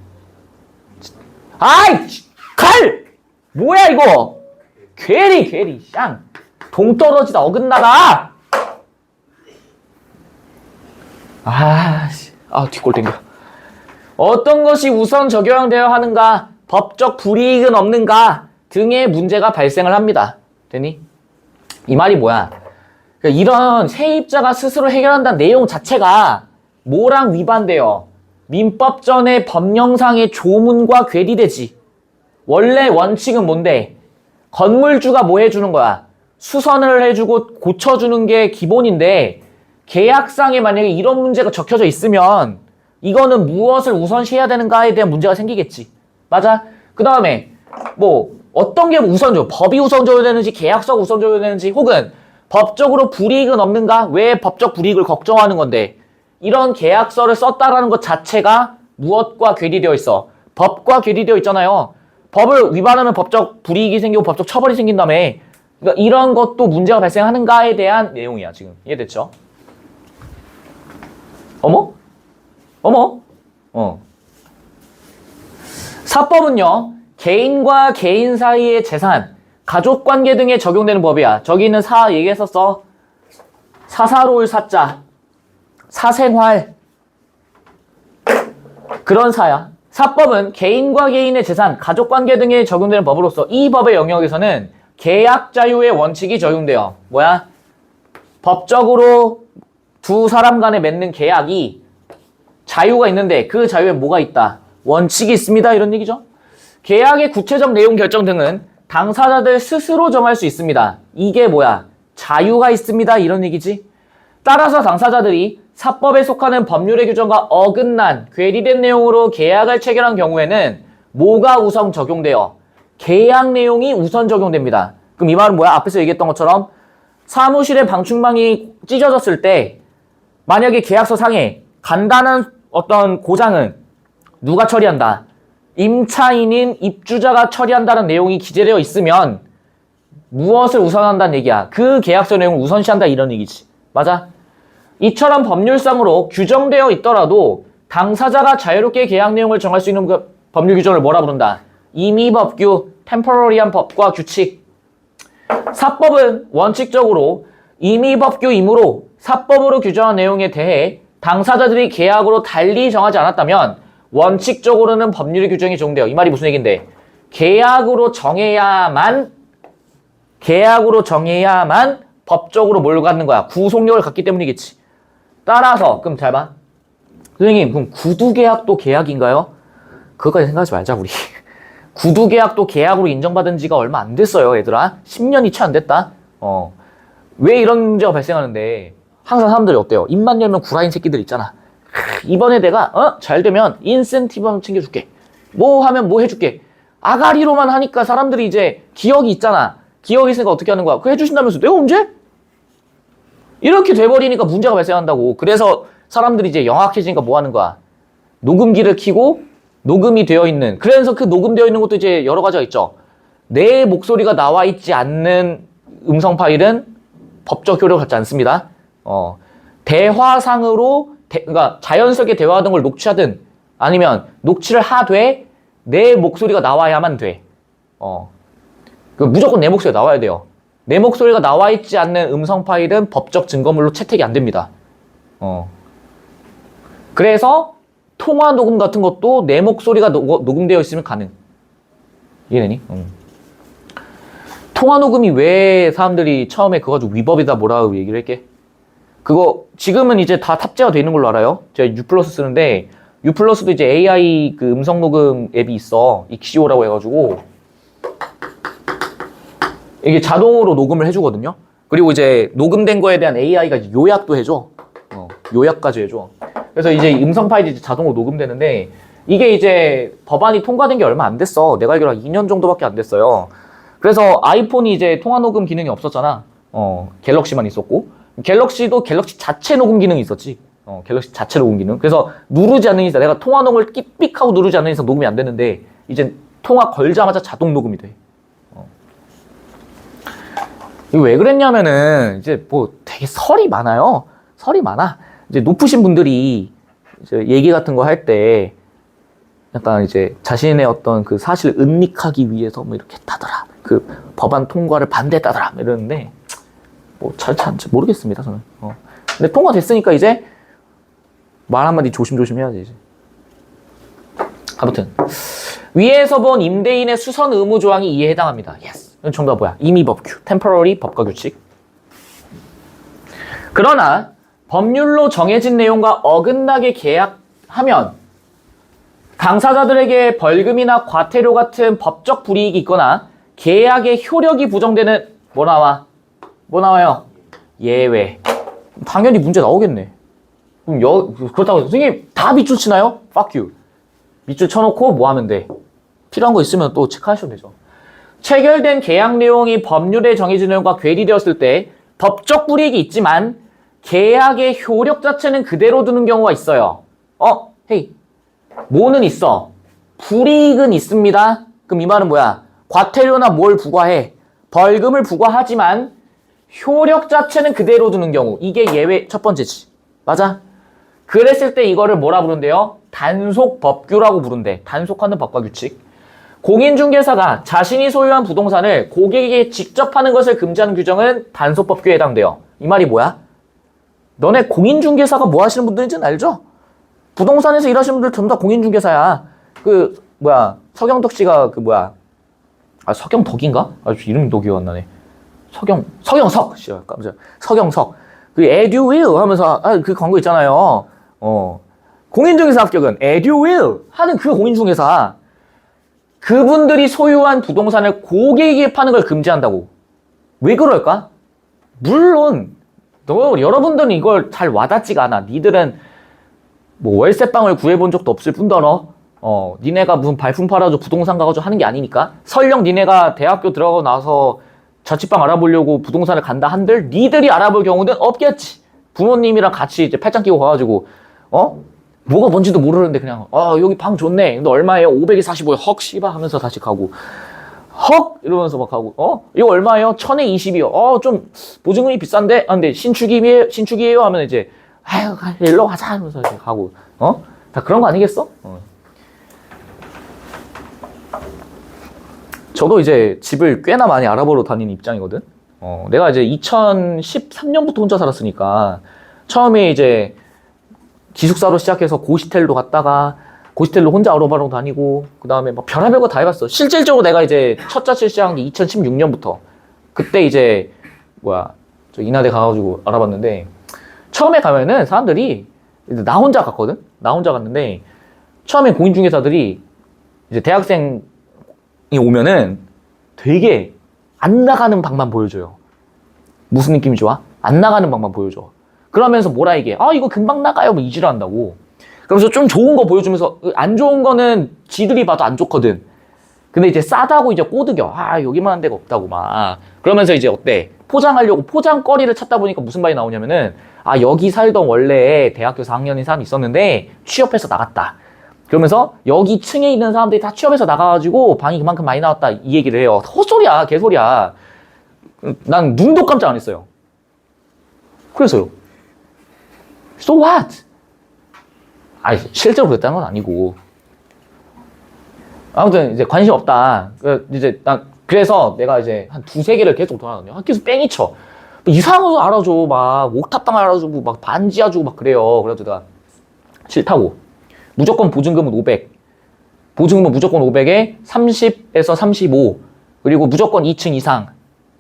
칼! 뭐야 이거? 괴리 쌍. 동떨어지다 어긋나다. 뒷골 땡겨. 어떤 것이 우선 적용되어야 하는가, 법적 불이익은 없는가 등의 문제가 발생을 합니다. 되니? 이 말이 뭐야? 그러니까 이런 세입자가 스스로 해결한다는 내용 자체가 뭐랑 위반돼요? 민법전의 법령상의 조문과 괴리되지. 원래 원칙은 뭔데? 건물주가 뭐 해주는 거야? 수선을 해주고 고쳐주는 게 기본인데 계약상에 만약에 이런 문제가 적혀져 있으면 이거는 무엇을 우선시해야 되는가에 대한 문제가 생기겠지. 맞아? 그 다음에 뭐 어떤 게 우선적? 법이 우선적으로 되는지 계약서가 우선적으로 되는지 혹은 법적으로 불이익은 없는가? 왜 법적 불이익을 걱정하는 건데 이런 계약서를 썼다라는 것 자체가 무엇과 괴리되어 있어? 법과 괴리되어 있잖아요. 법을 위반하면 법적 불이익이 생기고 법적 처벌이 생긴다며. 그러니까 이런 것도 문제가 발생하는가에 대한 내용이야 지금. 이해됐죠? 어머? 사법은요, 개인과 개인 사이의 재산, 가족관계 등에 적용되는 법이야. 저기 있는 사 얘기했었어. 사사로울 사자, 사생활, 그런 사야. 사법은 개인과 개인의 재산, 가족관계 등에 적용되는 법으로서 이 법의 영역에서는 계약 자유의 원칙이 적용돼요. 뭐야? 법적으로 두 사람 간에 맺는 계약이 자유가 있는데 그 자유에 뭐가 있다? 원칙이 있습니다. 이런 얘기죠. 계약의 구체적 내용 결정 등은 당사자들 스스로 정할 수 있습니다. 이게 뭐야? 자유가 있습니다. 이런 얘기지. 따라서 당사자들이 사법에 속하는 법률의 규정과 어긋난 괴리된 내용으로 계약을 체결한 경우에는 뭐가 우선 적용돼요? 계약 내용이 우선 적용됩니다. 그럼 이 말은 뭐야? 앞에서 얘기했던 것처럼 사무실에 방충망이 찢어졌을 때 만약에 계약서 상에 간단한 어떤 고장은 누가 처리한다? 임차인인 입주자가 처리한다는 내용이 기재되어 있으면 무엇을 우선한다는 얘기야? 그 계약서 내용을 우선시한다 이런 얘기지. 맞아? 이처럼 법률상으로 규정되어 있더라도 당사자가 자유롭게 계약 내용을 정할 수 있는 그 법률 규정을 뭐라 부른다? 임의법규, 템포러리한 법과 규칙. 사법은 원칙적으로 임의법규이므로 사법으로 규정한 내용에 대해 당사자들이 계약으로 달리 정하지 않았다면 원칙적으로는 법률의 규정이 적용돼요. 이 말이 무슨 얘기인데? 계약으로 정해야만 법적으로 뭘 갖는 거야? 구속력을 갖기 때문이겠지. 따라서 그럼 잘 봐. 선생님 그럼 구두계약도 계약인가요? 그거까지 생각하지 말자 우리. 구두계약도 계약으로 인정받은 지가 얼마 안 됐어요 얘들아. 10년이 채 안 됐다. 왜 이런 문제가 발생하는데 항상 사람들이 어때요? 입만 열면 구라인 새끼들 있잖아. 이번에 내가 잘 되면 인센티브 한번 챙겨줄게. 뭐 하면 뭐 해줄게. 아가리로만 하니까 사람들이 이제 기억이 있잖아. 기억이 있으니까 어떻게 하는 거야? 그거 해주신다면서 내가 언제? 이렇게 돼버리니까 문제가 발생한다고. 그래서 사람들이 이제 영악해지니까 뭐 하는 거야? 녹음기를 켜고 녹음이 되어 있는, 그래서 그 녹음되어 있는 것도 이제 여러 가지가 있죠. 내 목소리가 나와 있지 않는 음성 파일은 법적 효력을 갖지 않습니다. 대화상으로 그러니까 자연스럽게 대화하던 걸 녹취하든 아니면 녹취를 하되 내 목소리가 나와야만 돼. 무조건 내 목소리가 나와야 돼요. 내 목소리가 나와 있지 않는 음성 파일은 법적 증거물로 채택이 안 됩니다. 그래서 통화 녹음 같은 것도 내 목소리가 녹음되어 있으면 가능. 이해되니? 통화 녹음이 왜 사람들이 처음에 그거 가지고 위법이다 뭐라고 얘기를 했게? 그거 지금은 이제 다 탑재가 되는 걸로 알아요. 제가 U+ 쓰는데 U+도 이제 AI 그 음성 녹음 앱이 있어. 익시오라고 해가지고 이게 자동으로 녹음을 해주거든요. 그리고 이제 녹음된 거에 대한 AI가 요약도 해줘. 요약까지 해줘. 그래서 이제 음성 파일이 이제 자동으로 녹음되는데 이게 이제 법안이 통과된 게 얼마 안 됐어. 내가 알기로 한 2년 정도밖에 안 됐어요. 그래서 아이폰이 이제 통화 녹음 기능이 없었잖아. 갤럭시만 있었고 갤럭시도 갤럭시 자체 녹음 기능이 있었지. 갤럭시 자체 녹음 기능. 그래서 누르지 않는 이상 내가 통화 녹음을 삑삑하고 누르지 않는 이상 녹음이 안 되는데 이제 통화 걸자마자 자동 녹음이 돼. 이거 왜 그랬냐면은 이제 뭐 되게 설이 많아요. 설이 많아. 이제 높으신 분들이 이제 얘기 같은 거 할 때 약간 이제 자신의 어떤 그 사실을 은닉하기 위해서 뭐 이렇게 했다더라. 그 법안 통과를 반대했다더라. 이러는데 뭐 잘 모르겠습니다 저는. 근데 통과됐으니까 이제 말 한마디 조심조심 해야지 이제. 아무튼 위에서 본 임대인의 수선 의무 조항이 이에 해당합니다. 예스. 정답 뭐야? 임의법규, 템포러리 법과 규칙. 그러나 법률로 정해진 내용과 어긋나게 계약하면 당사자들에게 벌금이나 과태료 같은 법적 불이익이 있거나 계약의 효력이 부정되는 뭐 나와? 뭐 나와요? 예외. 당연히 문제 나오겠네. 그럼 그렇다고 선생님 다 밑줄 치나요? Fuck you. 밑줄 쳐놓고 뭐 하면 돼? 필요한 거 있으면 또 체크하시면 되죠. 체결된 계약 내용이 법률에 정해진 내용과 괴리되었을 때 법적 불이익이 있지만 계약의 효력 자체는 그대로 두는 경우가 있어요. 헤이. 뭐는 있어? 불이익은 있습니다. 그럼 이 말은 뭐야? 과태료나 뭘 부과해? 벌금을 부과하지만 효력 자체는 그대로 두는 경우. 이게 예외 첫 번째지. 맞아? 그랬을 때 이거를 뭐라 부른대요? 단속법규라고 부른대. 단속하는 법과 규칙. 공인중개사가 자신이 소유한 부동산을 고객에게 직접 파는 것을 금지하는 규정은 단속법규에 해당돼요. 이 말이 뭐야? 너네 공인중개사가 뭐 하시는 분들인지는 알죠? 부동산에서 일하시는 분들 전부 다 공인중개사야. 서경덕 씨가 서경덕인가? 이름이 더 기억 안 나네. 서경석 씨. 서경석. 에듀윌 하면서 그 광고 있잖아요. 공인중개사 합격은 에듀윌 하는 그 공인중개사. 그분들이 소유한 부동산을 고객에게 파는 걸 금지한다고. 왜 그럴까? 물론 여러분들은 이걸 잘 와닿지가 않아. 니들은 뭐 월세방을 구해본 적도 없을 뿐더러 니네가 무슨 발품 팔아줘 부동산 가가지고 하는 게 아니니까. 설령 니네가 대학교 들어가고 나서 자취방 알아보려고 부동산을 간다 한들 니들이 알아볼 경우는 없겠지. 부모님이랑 같이 이제 팔짱 끼고 가가지고 뭐가 뭔지도 모르는데 그냥 여기 방 좋네. 근데 얼마예요? 545에 헉 씨바 하면서 다시 가고 헉 이러면서 막 가고 이거 얼마예요? 1000에 20이요. 좀 보증금이 비싼데? 근데 신축이에요 하면 이제 아유 일로 가자 하면서 이제 가고 다 그런 거 아니겠어? 저도 이제 집을 꽤나 많이 알아보러 다니는 입장이거든. 내가 이제 2013년부터 혼자 살았으니까 처음에 이제 기숙사로 시작해서 고시텔로 갔다가 고시텔로 혼자 알아보러 다니고 그 다음에 막 별의별 거 다 해봤어. 실질적으로 내가 이제 첫 자취를 시작한 게 2016년부터 그때 이제 저 인하대 가가지고 알아봤는데 처음에 가면은 사람들이 나 혼자 갔거든. 나 혼자 갔는데 처음에 공인중개사들이 이제 대학생이 오면은 되게 안 나가는 방만 보여줘요. 무슨 느낌이 좋아? 안 나가는 방만 보여줘. 그러면서 뭐라 얘기해? 이거 금방 나가요. 뭐 이지랄 한다고. 그러면서 좀 좋은 거 보여주면서 안 좋은 거는 지들이 봐도 안 좋거든. 근데 이제 싸다고 이제 꼬드겨. 여기만한 데가 없다고 막. 그러면서 이제 어때? 포장하려고 포장거리를 찾다 보니까 무슨 말이 나오냐면은 여기 살던 원래 대학교 4학년인 사람이 있었는데 취업해서 나갔다. 그러면서 여기 층에 있는 사람들이 다 취업해서 나가가지고 방이 그만큼 많이 나왔다 이 얘기를 해요. 헛소리야 개소리야. 난 눈도 깜짝 안 했어요. 그래서요. So what? 실제로 그랬다는 건 아니고. 아무튼 이제 관심 없다. 그래서 내가 이제 한 2-3개를 계속 돌아다녀. 계속 뺑이 쳐. 이상한 거 알아줘. 막 옥탑방 알아주고 막 반지 해주고 막 그래요. 그래서 내가 싫다고. 무조건 보증금은 500. 보증금은 무조건 500에 30에서 35. 그리고 무조건 2층 이상.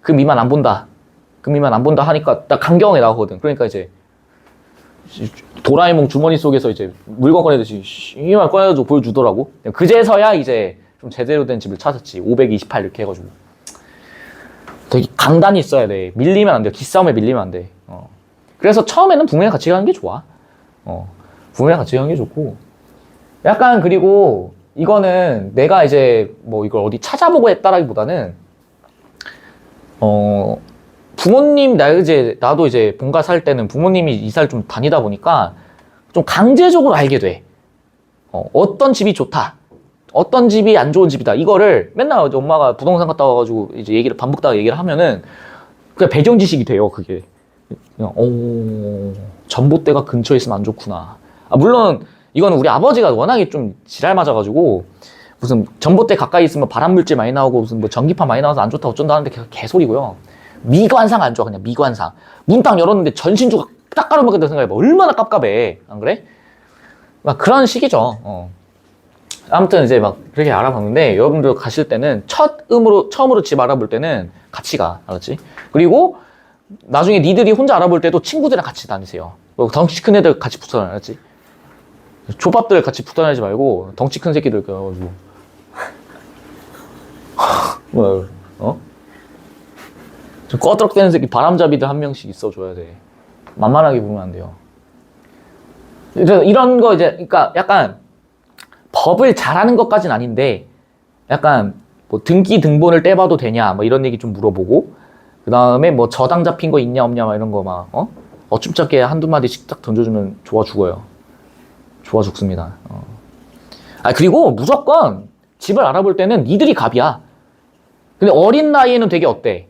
그 미만 안 본다. 그 미만 안 본다 하니까 딱 강경하게 나오거든. 그러니까 이제 도라에몽 주머니 속에서 이제 물건 꺼내듯이 이만 꺼내가지고 보여주더라고. 그제서야 이제 좀 제대로 된 집을 찾았지. 528 이렇게 해가지고. 되게 강단이 있어야 돼. 밀리면 안 돼. 기싸움에 밀리면 안 돼. 그래서 처음에는 부모님 같이 가는 게 좋아. 부모님 같이 가는 게 좋고. 약간 그리고 이거는 내가 이제 뭐 이걸 어디 찾아보고 했다라기보다는 부모님 나도 이제 본가 살 때는 부모님이 이사를 좀 다니다 보니까 좀 강제적으로 알게 돼. 어떤 집이 좋다. 어떤 집이 안 좋은 집이다. 이거를 맨날 엄마가 부동산 갔다 와가지고 이제 반복다가 얘기를 하면은 그냥 배경 지식이 돼요. 그게. 전봇대가 근처에 있으면 안 좋구나. 물론 이거는 우리 아버지가 워낙에 좀 지랄 맞아가지고 무슨 전봇대 가까이 있으면 발암물질 많이 나오고 무슨 뭐 전기파 많이 나와서 안 좋다 어쩐다 하는데 개소리고요. 미관상 안 좋아. 그냥 미관상. 문 딱 열었는데 전신주가 딱 깔아먹겠다 생각해봐. 얼마나 깝깝해. 안 그래? 막 그런 식이죠. 아무튼 이제 막 그렇게 알아봤는데 여러분들 가실 때는 처음으로 집 알아볼 때는 같이 가. 알았지? 그리고 나중에 니들이 혼자 알아볼 때도 친구들이랑 같이 다니세요. 덩치 큰 애들 같이 붙어. 알았지? 조밥들 같이 붙어 다니지 말고 덩치 큰 새끼들 껴가지고 뭐, 좀 꺼덕대는 새끼 바람잡이들 한 명씩 있어줘야 돼. 만만하게 보면 안 돼요. 이런 거 이제 그러니까 약간 법을 잘하는 것까지는 아닌데 약간 뭐 등기 등본을 떼봐도 되냐 뭐 이런 얘기 좀 물어보고 그 다음에 뭐 저당 잡힌 거 있냐 없냐 막 이런 거 막 어춤쩍게 한두 마디씩 딱 던져주면 좋아 죽어요. 좋아 죽습니다. 그리고 무조건 집을 알아볼 때는 니들이 갑이야. 근데 어린 나이에는 되게 어때?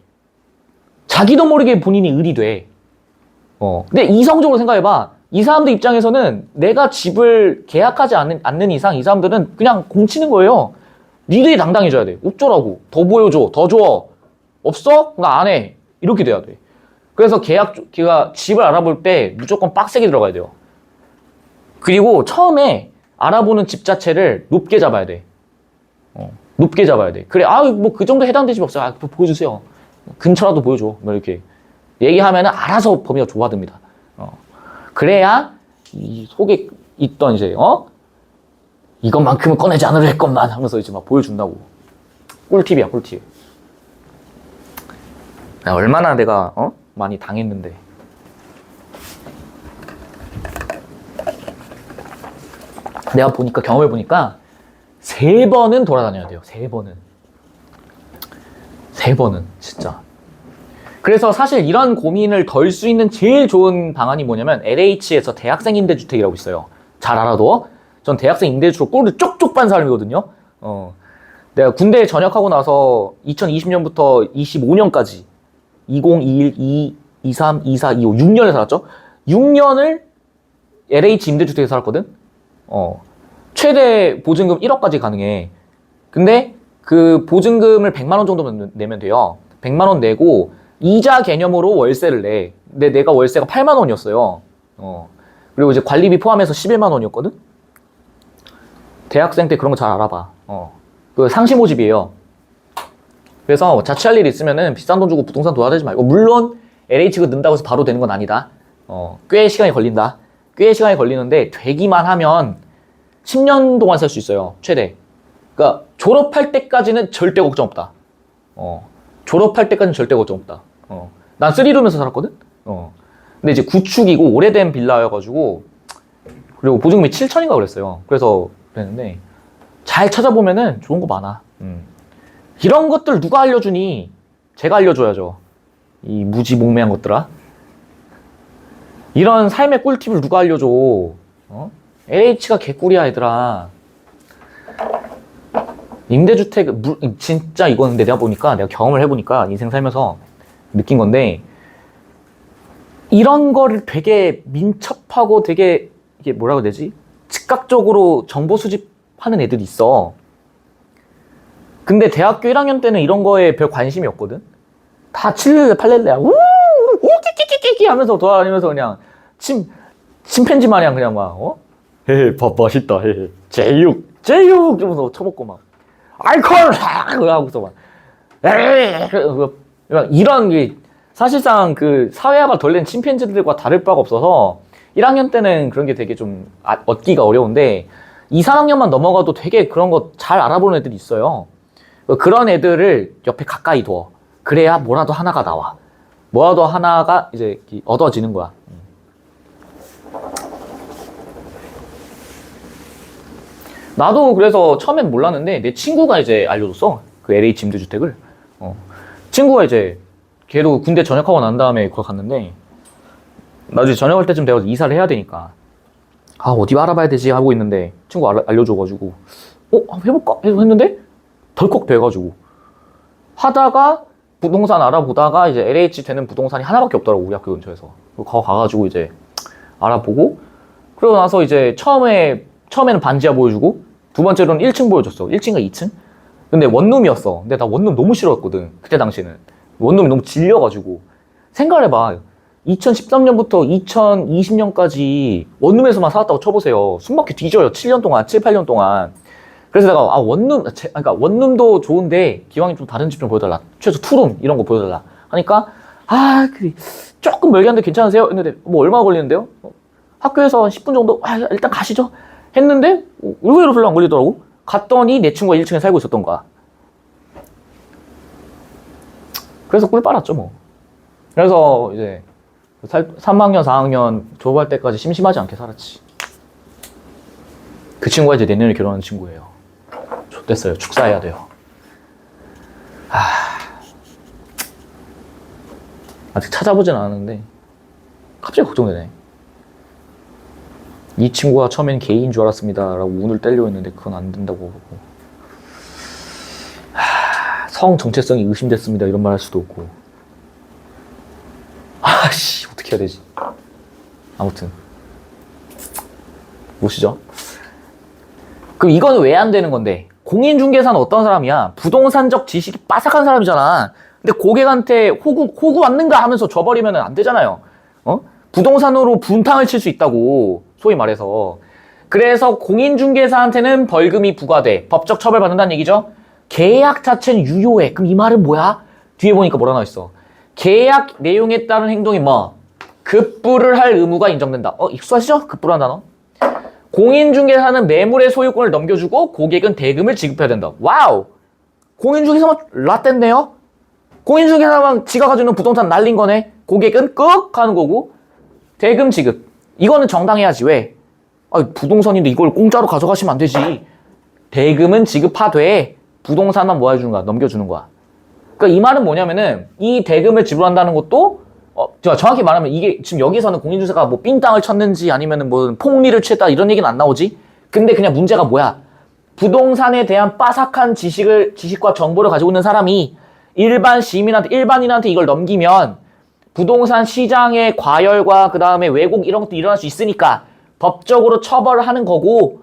자기도 모르게 본인이 을이 돼. 근데 이성적으로 생각해봐. 이 사람들 입장에서는 내가 집을 계약하지 않는 이상 이 사람들은 그냥 공치는 거예요. 니들이 당당해져야 돼. 어쩌라고. 더 보여줘. 더 줘. 없어? 나 안 해. 이렇게 돼야 돼. 그래서 걔가 집을 알아볼 때 무조건 빡세게 들어가야 돼요. 그리고 처음에 알아보는 집 자체를 높게 잡아야 돼. 높게 잡아야 돼. 그래, 뭐 그 정도 해당되는 집 없어요. 보여주세요. 근처라도 보여줘. 뭐 이렇게 얘기하면은 알아서 범위가 좁아듭니다. 그래야 이 속에 있던 이제 이것만큼은 꺼내지 않으려 했건만 하면서 이제 막 보여준다고. 꿀팁이야, 꿀팁. 얼마나 내가 많이 당했는데. 내가 보니까 경험해 보니까 3번은 돌아다녀야 돼요. 3번은 진짜. 그래서 사실 이런 고민을 덜 수 있는 제일 좋은 방안이 뭐냐면 LH에서 대학생 임대주택이라고 있어요. 잘 알아둬. 전 대학생 임대주택으로 꼴을 쪽쪽 빤 사람이거든요. 내가 군대 전역하고 나서 2020년부터 25년까지 2021, 2, 23, 24, 25, 6년을 살았죠. 6년을 LH 임대주택에 살았거든. 최대 보증금 1억까지 가능해. 근데 그 보증금을 100만 원 정도 내면 돼요. 100만 원 내고 이자 개념으로 월세를 내. 근데 내가 월세가 8만 원이었어요. 그리고 이제 관리비 포함해서 11만 원이었거든. 대학생 때 그런 거 잘 알아봐. 그 상시 모집이에요. 그래서 자취할 일 있으면은 비싼 돈 주고 부동산 도와대지 말고, 물론 LH가 는다고 해서 바로 되는 건 아니다. 꽤 시간이 걸린다. 꽤 시간이 걸리는데 되기만 하면 10년 동안 살 수 있어요. 최대. 그러니까 졸업할 때까지는 절대 걱정 없다. 졸업할 때까지는 절대 걱정 없다. 난 3룸에서 살았거든? 근데 이제 구축이고 오래된 빌라여가지고, 그리고 보증금이 7천인가 그랬어요. 그래서 그랬는데, 잘 찾아보면은 좋은 거 많아. 이런 것들 누가 알려주니? 제가 알려줘야죠. 이 무지몽매한 것들아. 이런 삶의 꿀팁을 누가 알려줘? LH가 개꿀이야, 얘들아. 임대주택, 진짜 이건 근데 내가 경험을 해보니까 인생 살면서 느낀 건데, 이런 거를 되게 민첩하고 되게, 이게 뭐라고 해야 되지? 즉각적으로 정보 수집하는 애들이 있어. 근데 대학교 1학년 때는 이런 거에 별 관심이 없거든? 다 칠렐레 팔렐레야. 끼끼끼끼 하면서 돌아다니면서 그냥 침팬지 마냥 그냥 막, 헤헤, 밥 맛있다, 헤헤. 제육 이러면서 쳐먹고 막. 알콜! 하고서 막. 에이! 이런 게 사실상 그 사회화가 덜 된 침팬지들과 다를 바가 없어서 1학년 때는 그런 게 되게 좀 얻기가 어려운데 2, 3학년만 넘어가도 되게 그런 거 잘 알아보는 애들이 있어요. 그런 애들을 옆에 가까이 둬. 그래야 뭐라도 하나가 나와. 뭐라도 하나가 이제 얻어지는 거야. 나도 그래서 처음엔 몰랐는데 내 친구가 이제 알려줬어. 그 LH 임대주택을. 친구가 이제 걔도 군대 전역하고 난 다음에 그걸 갔는데 나중에 전역할 때쯤 돼서 이사를 해야 되니까 어디 알아봐야 되지 하고 있는데 친구가 알려줘가지고 한번 해볼까? 했는데 덜컥 돼가지고 하다가 부동산 알아보다가 이제 LH 되는 부동산이 하나밖에 없더라고, 우리 학교 근처에서. 가가지고 이제 알아보고, 그러고 나서 이제 처음에는 반지하 보여주고, 두 번째로는 1층 보여줬어. 1층인가 2층? 근데 원룸이었어. 근데 나 원룸 너무 싫어했거든, 그때 당시에는. 원룸이 너무 질려가지고. 생각을 해봐. 2013년부터 2020년까지 원룸에서만 살았다고 쳐보세요. 숨막혀 뒤져요. 7년 동안, 7, 8년 동안. 그래서 내가 그러니까 원룸도 좋은데 기왕이 좀 다른 집 좀 보여달라. 최소 투룸 이런 거 보여달라. 하니까 조금 멀게 하는데 괜찮으세요? 했는데 뭐 얼마 걸리는데요? 학교에서 한 10분 정도? 일단 가시죠. 했는데 의외로 별로 안 걸리더라고. 갔더니 내 친구가 1층에 살고 있었던 거야. 그래서 꿀 빨았죠 뭐. 그래서 이제 3학년 4학년 졸업할 때까지 심심하지 않게 살았지. 그 친구가 이제 내년에 결혼하는 친구예요. 좋댔어요. 축사해야 돼요. 아직 찾아보진 않았는데 갑자기 걱정되네. 이 친구가 처음엔 게이인 줄 알았습니다 라고 운을 떼려고 했는데 그건 안 된다고 그러고, 성 정체성이 의심됐습니다 이런 말 할 수도 없고, 아씨 어떻게 해야 되지. 아무튼 보시죠. 그럼 이거는 왜 안 되는 건데, 공인중개사는 어떤 사람이야? 부동산적 지식이 빠삭한 사람이잖아. 근데 고객한테 호구 왔는가 하면서 줘버리면 안 되잖아요. 부동산으로 분탕을 칠 수 있다고, 소위 말해서. 그래서 공인중개사한테는 벌금이 부과돼. 법적 처벌받는다는 얘기죠. 계약 자체는 유효해. 그럼 이 말은 뭐야? 뒤에 보니까 뭐라 나와있어. 계약 내용에 따른 행동이 뭐? 급부를 할 의무가 인정된다. 익숙하시죠? 급부라는 단어. 공인중개사는 매물의 소유권을 넘겨주고 고객은 대금을 지급해야 된다. 와우! 공인중개사만 라떼네요? 공인중개사만 지가 가지고 있는 부동산 날린 거네. 고객은 끄ꯛ 하는 거고 대금 지급. 이거는 정당해야지. 왜? 부동산인데 이걸 공짜로 가져가시면 안 되지. 대금은 지급하되 부동산만 뭐 해주는 거야? 넘겨주는 거야. 그러니까 이 말은 뭐냐면은 이 대금을 지불한다는 것도 정확히 말하면 이게 지금 여기서는 공인중개사가 뭐 삥땅을 쳤는지 아니면은 뭐 폭리를 취했다 이런 얘기는 안 나오지. 근데 그냥 문제가 뭐야? 부동산에 대한 빠삭한 지식과 정보를 가지고 있는 사람이 일반인한테 이걸 넘기면 부동산 시장의 과열과 그 다음에 왜곡 이런 것도 일어날 수 있으니까 법적으로 처벌을 하는 거고,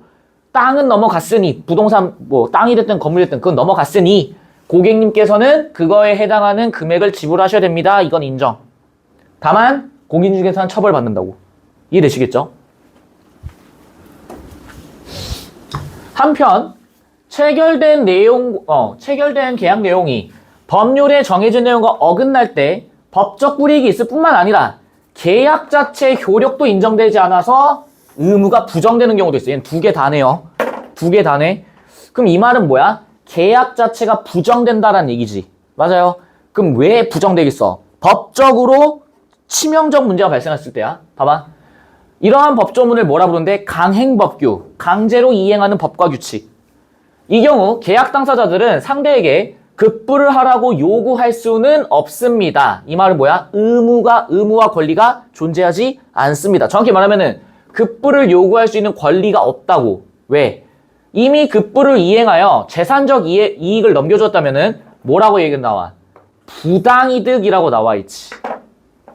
땅은 넘어갔으니 부동산 뭐 땅이 됐든 건물이 됐든 그건 넘어갔으니 고객님께서는 그거에 해당하는 금액을 지불하셔야 됩니다. 이건 인정. 다만 공인중개사는 처벌받는다고. 이해되시겠죠? 한편 체결된 계약 내용이 법률에 정해진 내용과 어긋날 때 법적 불이익이 있을 뿐만 아니라 계약 자체의 효력도 인정되지 않아서 의무가 부정되는 경우도 있어요. 얘는 2개 다네요. 2개 다네. 그럼 이 말은 뭐야? 계약 자체가 부정된다라는 얘기지. 맞아요. 그럼 왜 부정되겠어? 법적으로 치명적 문제가 발생했을 때야. 봐봐. 이러한 법조문을 뭐라 부르는데? 강행법규. 강제로 이행하는 법과 규칙. 이 경우 계약 당사자들은 상대에게 급부를 하라고 요구할 수는 없습니다. 이 말은 뭐야? 의무와 권리가 존재하지 않습니다. 정확히 말하면은 급부를 요구할 수 있는 권리가 없다고. 왜? 이미 급부를 이행하여 재산적 이익을 넘겨줬다면은 뭐라고 얘기가 나와? 부당이득이라고 나와 있지.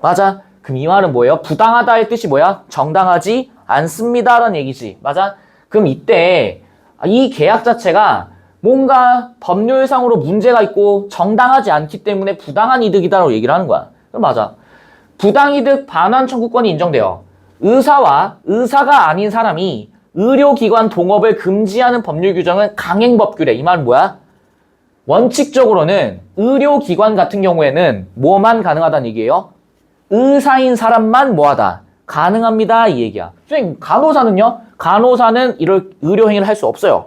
맞아. 그럼 이 말은 뭐예요? 부당하다의 뜻이 뭐야? 정당하지 않습니다라는 얘기지. 맞아? 그럼 이때 이 계약 자체가 뭔가 법률상으로 문제가 있고 정당하지 않기 때문에 부당한 이득이다라고 얘기를 하는 거야. 그럼 맞아. 부당이득 반환 청구권이 인정돼요. 의사가 아닌 사람이 의료기관 동업을 금지하는 법률 규정은 강행법규래. 이 말은 뭐야? 원칙적으로는 의료기관 같은 경우에는 뭐만 가능하다는 얘기예요? 의사인 사람만 뭐하다? 가능합니다. 이 얘기야. 선생님, 간호사는요? 간호사는 이럴 의료행위를 할 수 없어요.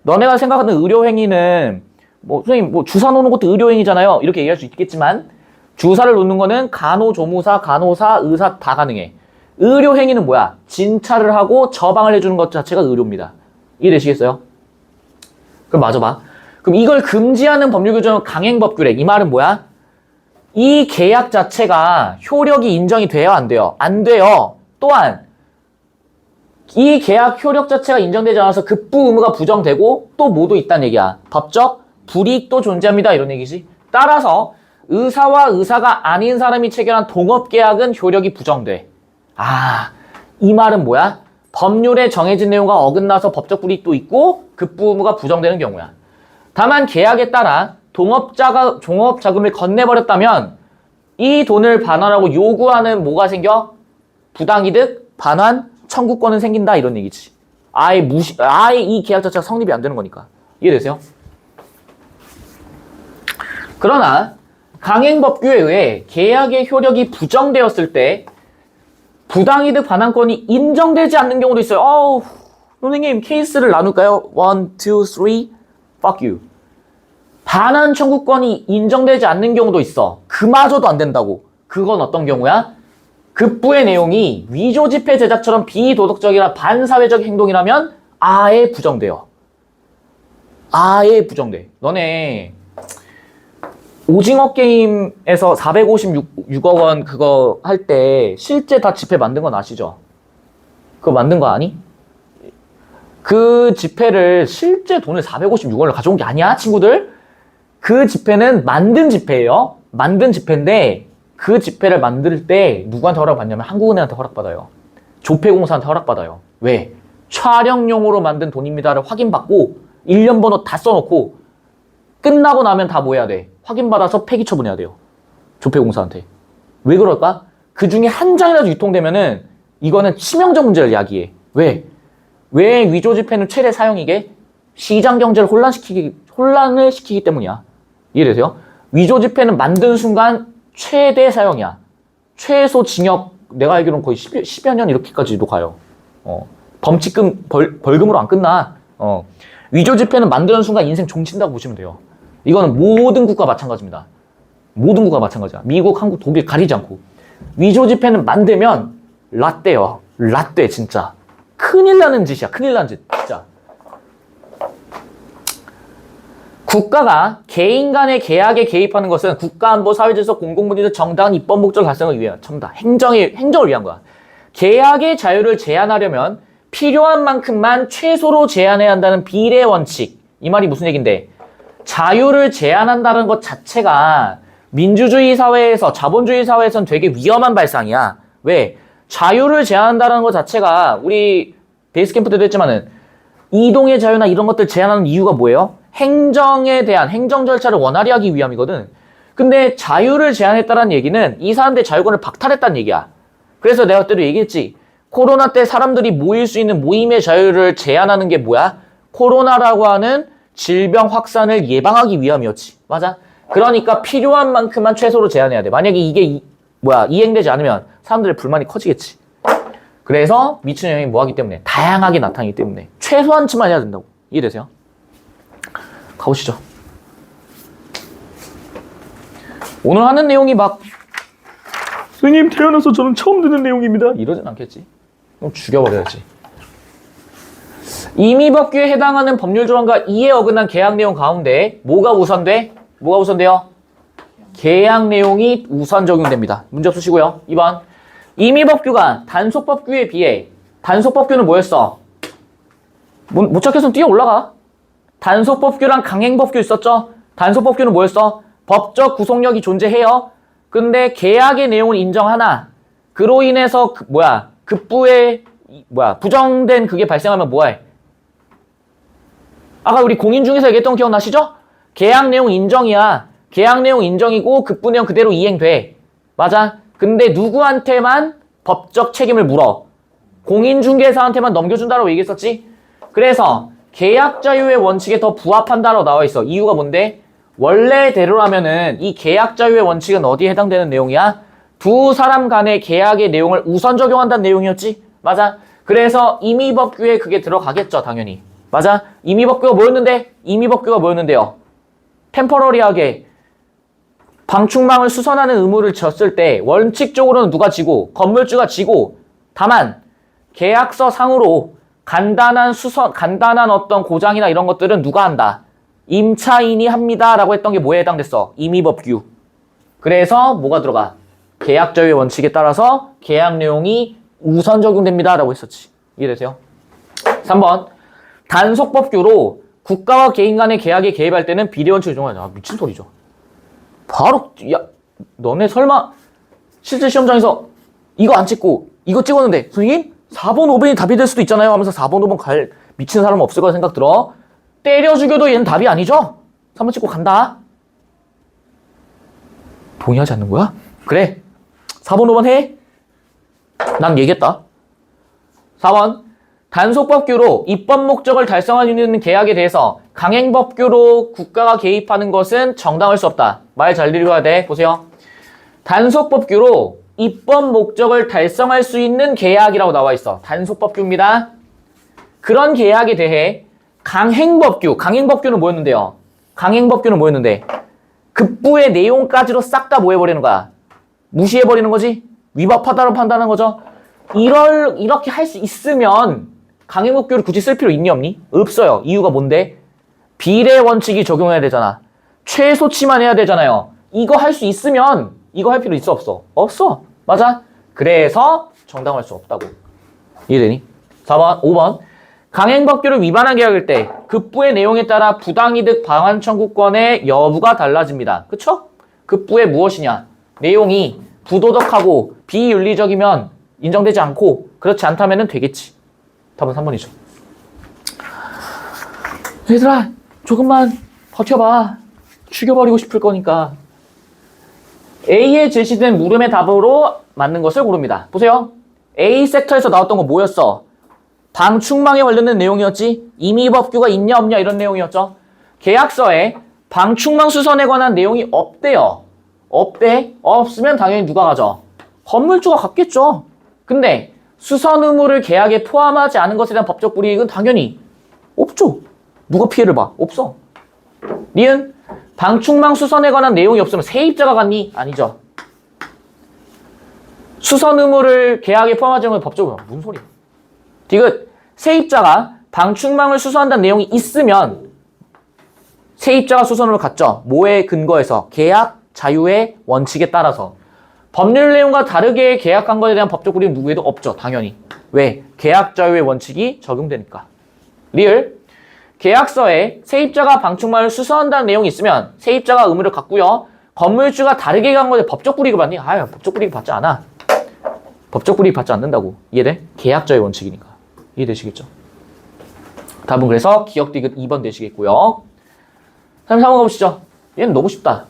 너네가 생각하는 의료행위는 선생님 주사 놓는 것도 의료행위잖아요. 이렇게 얘기할 수 있겠지만 주사를 놓는 거는 간호조무사, 간호사, 의사 다 가능해. 의료행위는 뭐야? 진찰을 하고 처방을 해주는 것 자체가 의료입니다. 이해되시겠어요? 그럼 맞아봐. 그럼 이걸 금지하는 법률 규정은 강행법규래. 이 말은 뭐야? 이 계약 자체가 효력이 인정이 돼요? 안 돼요? 안 돼요. 또한 이 계약 효력 자체가 인정되지 않아서 급부 의무가 부정되고 또 뭐도 있다는 얘기야. 법적 불이익도 존재합니다. 이런 얘기지. 따라서 의사와 의사가 아닌 사람이 체결한 동업계약은 효력이 부정돼. 이 말은 뭐야? 법률에 정해진 내용과 어긋나서 법적 불이익도 있고 급부 의무가 부정되는 경우야. 다만 계약에 따라 동업자가 종업자금을 건네버렸다면 이 돈을 반환하고 요구하는 뭐가 생겨? 부당이득, 반환, 청구권은 생긴다 이런 얘기지. 아예 이 계약 자체가 성립이 안 되는 거니까. 이해되세요? 그러나 강행법규에 의해 계약의 효력이 부정되었을 때 부당이득 반환권이 인정되지 않는 경우도 있어요. 선생님 케이스를 나눌까요? 1, 2, 3 fuck you. 반환 청구권이 인정되지 않는 경우도 있어. 그마저도 안 된다고. 그건 어떤 경우야? 급부의 내용이 위조 지폐 제작처럼 비도덕적이나 반사회적 행동이라면 아예 부정돼요. 아예 부정돼. 너네 오징어 게임에서 456억 원 그거 할 때 실제 다 지폐 만든 건 아시죠? 그거 만든 거 아니? 그 지폐를 실제 돈을 456원을 가져온 게 아니야, 친구들? 그 지폐는 만든 지폐예요. 만든 지폐인데 그 지폐를 만들 때 누구한테 허락받냐면 한국은행한테 허락받아요. 조폐공사한테 허락받아요. 왜? 촬영용으로 만든 돈입니다를 확인받고 1년 번호 다 써놓고 끝나고 나면 다 뭐 해야 돼? 확인받아서 폐기 처분해야 돼요. 조폐공사한테. 왜 그럴까? 그 중에 한 장이라도 유통되면은 이거는 치명적 문제를 야기해. 왜? 왜 위조 지폐는 최대 사용이게? 시장 경제를 혼란을 시키기 때문이야. 이해되세요? 위조 지폐는 만든 순간 최대 사형이야. 최소 징역, 내가 알기로는 거의 10여 년 이렇게까지도 가요. 범칙금, 벌금으로 안 끝나. 위조 지폐는 만드는 순간 인생 종친다고 보시면 돼요. 이거는 모든 국가 마찬가지입니다. 모든 국가 마찬가지야. 미국, 한국, 독일 가리지 않고. 위조 지폐는 만들면 라떼요. 라떼, 진짜. 큰일 나는 짓이야. 큰일 나는 짓, 진짜. 국가가 개인 간의 계약에 개입하는 것은 국가안보, 사회질서, 공공분리적 정당한 입법 목적 달성을 위한 첨다. 행정을 위한 거야. 계약의 자유를 제한하려면 필요한 만큼만 최소로 제한해야 한다는 비례 원칙. 이 말이 무슨 얘긴데? 자유를 제한한다는 것 자체가 민주주의 사회에서, 자본주의 사회에서는 되게 위험한 발상이야. 왜? 자유를 제한한다는 것 자체가 우리 베이스 캠프 때도 했지만은 이동의 자유나 이런 것들 제한하는 이유가 뭐예요? 행정에 대한 행정 절차를 원활히 하기 위함이거든. 근데 자유를 제한했다는 얘기는 이 사람들의 자유권을 박탈했다는 얘기야. 그래서 내가 그때도 얘기했지. 코로나 때 사람들이 모일 수 있는 모임의 자유를 제한하는 게 뭐야? 코로나라고 하는 질병 확산을 예방하기 위함이었지. 맞아? 그러니까 필요한 만큼만 최소로 제한해야 돼. 만약에 이게 이행되지 않으면 사람들의 불만이 커지겠지. 그래서 미친 영향이 뭐하기 때문에? 다양하게 나타나기 때문에 최소한치만 해야 된다고. 이해되세요? 가보시죠. 오늘 하는 내용이 막 선생님 태어나서 저는 처음 듣는 내용입니다 이러진 않겠지. 그럼 죽여버려야지. 임의법규에 해당하는 법률 조항과 이에 어긋난 계약 내용 가운데 뭐가 우선돼? 뭐가 우선돼요? 계약 내용이 우선 적용됩니다. 문제 없으시고요. 2번. 임의법규가 단속법규에 비해 단속법규는 뭐였어? 못 찾겠으면 뛰어 올라가. 단속법규랑 강행법규 있었죠? 단속법규는 뭐였어? 법적 구속력이 존재해요. 근데 계약의 내용을 인정하나 그로 인해서 급부에 부정된 그게 발생하면 뭐해? 아까 우리 공인중개사 얘기했던 거 기억나시죠? 계약 내용 인정이야. 계약 내용 인정이고 급부 내용 그대로 이행돼. 맞아? 근데 누구한테만 법적 책임을 물어? 공인중개사한테만 넘겨준다라고 얘기했었지? 그래서 계약 자유의 원칙에 더 부합한다라고 나와 있어. 이유가 뭔데? 원래대로라면은 이 계약 자유의 원칙은 어디에 해당되는 내용이야? 두 사람 간의 계약의 내용을 우선 적용한다는 내용이었지? 맞아? 그래서 임의법규에 그게 들어가겠죠, 당연히. 맞아? 임의법규가 뭐였는데? 임의법규가 뭐였는데요? 템퍼러리하게 방충망을 수선하는 의무를 졌을 때 원칙적으로는 누가 지고 건물주가 지고 다만 계약서 상으로 간단한 어떤 고장이나 이런 것들은 누가 한다? 임차인이 합니다 라고 했던 게 뭐에 해당됐어? 임의법규. 그래서 뭐가 들어가? 계약 자유의 원칙에 따라서 계약 내용이 우선 적용됩니다 라고 했었지. 이해되세요? 3번. 단속법규로 국가와 개인 간의 계약에 개입할 때는 비례원칙을 적용하자. 미친 소리죠. 바로 너네 설마 실제 시험장에서 이거 안 찍고 이거 찍었는데 선생님 4번 5번이 답이 될 수도 있잖아요 하면서 4번 5번 갈 미친 사람 없을 거라 생각 들어. 때려 죽여도 얘는 답이 아니죠? 3번 찍고 간다. 동의하지 않는 거야? 그래 4번 5번 해. 난 얘기했다. 4번. 단속법규로 입법 목적을 달성할 수 있는 계약에 대해서 강행법규로 국가가 개입하는 것은 정당할 수 없다. 말 잘 들어야 돼. 보세요. 단속법규로 입법 목적을 달성할 수 있는 계약이라고 나와 있어. 단속법규입니다. 그런 계약에 대해 강행법규는 뭐였는데요? 강행법규는 뭐였는데? 급부의 내용까지로 싹 다 뭐 해버리는 거야? 무시해버리는 거지? 위법하다고 판단하는 거죠? 이렇게 할 수 있으면 강행법규를 굳이 쓸 필요 있니 없니? 없어요. 이유가 뭔데? 비례 원칙이 적용해야 되잖아. 최소치만 해야 되잖아요. 이거 할 수 있으면 이거 할 필요 있어 없어? 없어. 맞아? 그래서 정당할 수 없다고. 이해되니? 4번, 5번. 강행법규를 위반한 계약일 때 급부의 내용에 따라 부당이득 방한 청구권의 여부가 달라집니다. 그쵸? 급부의 무엇이냐? 내용이 부도덕하고 비윤리적이면 인정되지 않고 그렇지 않다면 되겠지. 답은 3번이죠. 얘들아 조금만 버텨봐. 죽여버리고 싶을 거니까. A에 제시된 물음의 답으로 맞는 것을 고릅니다. 보세요. A 섹터에서 나왔던 거 뭐였어? 방충망에 관련된 내용이었지. 임의법규가 있냐 없냐 이런 내용이었죠. 계약서에 방충망 수선에 관한 내용이 없대요. 없대. 없으면 당연히 누가 가져? 건물주가 갖겠죠. 근데 수선 의무를 계약에 포함하지 않은 것에 대한 법적 불이익은 당연히 없죠. 누가 피해를 봐? 없어. 니은 방충망 수선에 관한 내용이 없으면 세입자가 갖니? 아니죠. 수선 의무를 계약에 포함하지 않은 법적으로 무슨 소리야? 디귿 세입자가 방충망을 수선한다는 내용이 있으면 세입자가 수선을 갖죠. 뭐에 근거해서? 계약 자유의 원칙에 따라서. 법률 내용과 다르게 계약한 것에 대한 법적 불이익은 누구에도 없죠. 당연히. 왜? 계약 자유의 원칙이 적용되니까. 리을 계약서에 세입자가 방충망을 수선한다는 내용이 있으면 세입자가 의무를 갖고요. 건물주가 다르게 간 것에 법적 불이익을 받니? 아유, 법적 불이익 받지 않아. 법적 불이익 받지 않는다고. 이해돼? 계약 자유의 원칙이니까. 이해되시겠죠? 답은 그래서 기억 디귿 2번 되시겠고요. 3번 가보시죠. 얘는 너무 쉽다.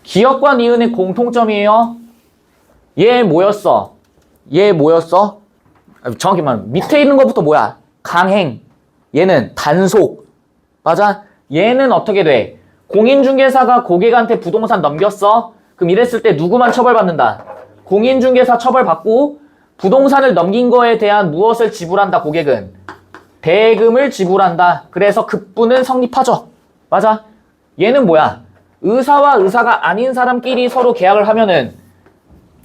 기억과 니은의 공통점이에요. 얘 뭐였어? 정확히 말하면 밑에 있는 것부터 뭐야? 강행. 얘는 단속. 맞아? 얘는 어떻게 돼? 공인중개사가 고객한테 부동산 넘겼어? 그럼 이랬을 때 누구만 처벌받는다? 공인중개사 처벌받고 부동산을 넘긴 거에 대한 무엇을 지불한다? 고객은 대금을 지불한다. 그래서 급부는 성립하죠. 맞아? 얘는 뭐야? 의사와 의사가 아닌 사람끼리 서로 계약을 하면은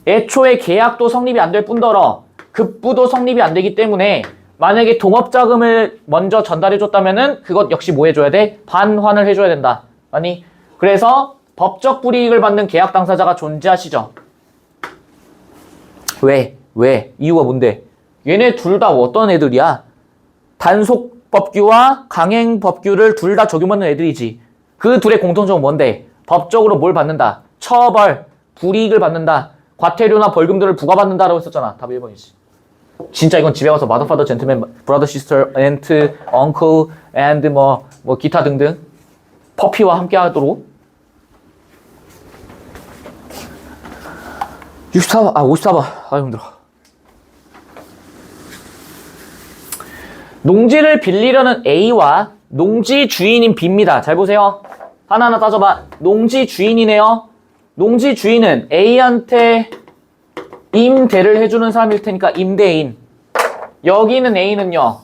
애초에 계약도 성립이 안 될 뿐더러 급부도 성립이 안 되기 때문에 만약에 동업자금을 먼저 전달해줬다면은 그것 역시 뭐 해줘야 돼? 반환을 해줘야 된다. 아니, 그래서 법적 불이익을 받는 계약 당사자가 존재하시죠. 왜? 이유가 뭔데? 얘네 둘 다 어떤 애들이야? 단속법규와 강행법규를 둘 다 적용받는 애들이지. 그 둘의 공통점은 뭔데? 법적으로 뭘 받는다? 처벌, 불이익을 받는다. 과태료나 벌금들을 부과받는다라고 했었잖아. 답 1번이지. 진짜 이건 집에 가서 mother, father, gentleman, brother, sister, aunt, uncle, and 뭐 기타 등등 퍼피와 함께 하도록 54번. 힘들어. 농지를 빌리려는 A와 농지 주인인 B입니다. 잘 보세요. 하나하나 따져봐. 농지 주인이네요. 농지 주인은 A한테 임대를 해주는 사람일 테니까 임대인. 여기는 A는요.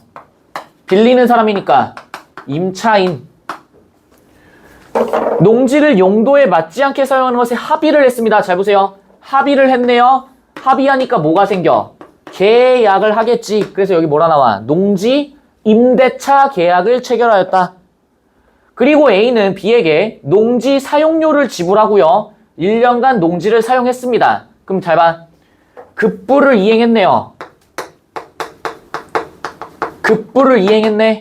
빌리는 사람이니까 임차인. 농지를 용도에 맞지 않게 사용하는 것에 합의를 했습니다. 잘 보세요. 합의를 했네요. 합의하니까 뭐가 생겨? 계약을 하겠지. 그래서 여기 뭐라 나와? 농지 임대차 계약을 체결하였다. 그리고 A는 B에게 농지 사용료를 지불하고요. 1년간 농지를 사용했습니다. 그럼 잘 봐. 급부를 이행했네요. 급부를 이행했네.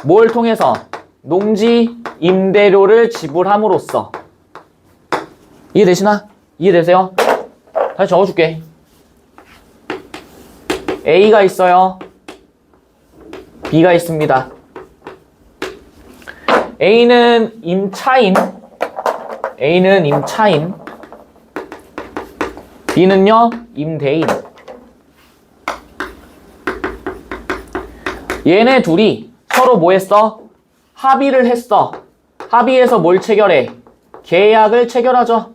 뭘 통해서? 농지 임대료를 지불함으로써. 이해되시나? 이해되세요? 다시 적어줄게. A가 있어요. B가 있습니다. A는 임차인. B는요, 임대인. 얘네 둘이 서로 뭐 했어? 합의를 했어. 합의해서 뭘 체결해? 계약을 체결하죠.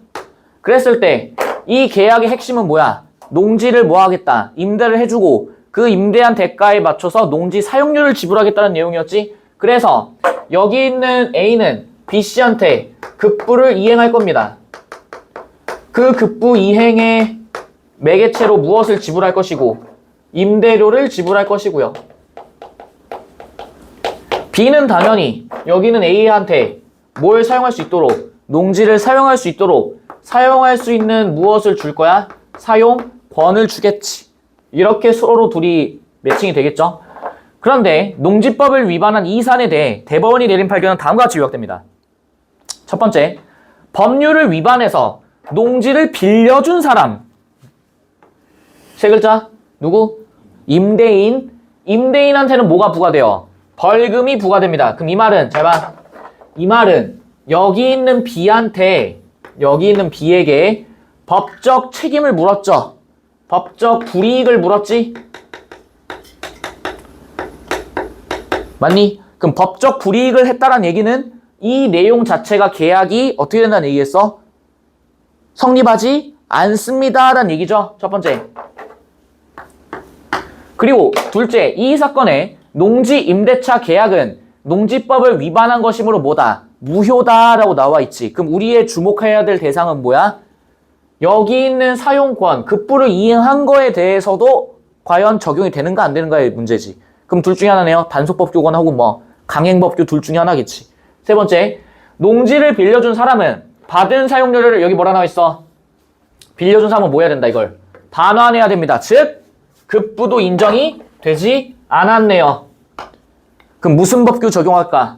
그랬을 때 이 계약의 핵심은 뭐야? 농지를 뭐 하겠다? 임대를 해주고 그 임대한 대가에 맞춰서 농지 사용료를 지불하겠다는 내용이었지. 그래서 여기 있는 A는 B씨한테 급부를 이행할 겁니다. 그 급부 이행의 매개체로 무엇을 지불할 것이고 임대료를 지불할 것이고요. B는 당연히 여기는 A한테 뭘 사용할 수 있도록 농지를 사용할 수 있도록 사용할 수 있는 무엇을 줄 거야? 사용권을 주겠지. 이렇게 서로 둘이 매칭이 되겠죠? 그런데 농지법을 위반한 이 사안에 대해 대법원이 내린 판결은 다음과 같이 요약됩니다. 첫 번째, 법률을 위반해서 농지를 빌려준 사람. 세 글자. 누구? 임대인. 임대인한테는 뭐가 부과돼요? 벌금이 부과됩니다. 그럼 이 말은 잘 봐. 이 말은 여기 있는 B한테 여기 있는 B에게 법적 책임을 물었죠. 법적 불이익을 물었지. 맞니? 그럼 법적 불이익을 했다는 얘기는 이 내용 자체가 계약이 어떻게 된다는 얘기겠어? 성립하지 않습니다라는 얘기죠. 첫 번째. 그리고 둘째, 이 사건의 농지 임대차 계약은 농지법을 위반한 것이므로 뭐다? 무효다라고 나와 있지. 그럼 우리의 주목해야 될 대상은 뭐야? 여기 있는 사용권, 급부를 이행한 거에 대해서도 과연 적용이 되는가 안 되는가의 문제지. 그럼 둘 중에 하나네요. 단속법규거나 혹은 뭐 강행법규 둘 중에 하나겠지. 세 번째, 농지를 빌려준 사람은 받은 사용료를 여기 뭐라 나와 있어? 빌려준 사람은 뭐 해야 된다 이걸? 반환해야 됩니다. 즉 급부도 인정이 되지 않았네요. 그럼 무슨 법규 적용할까?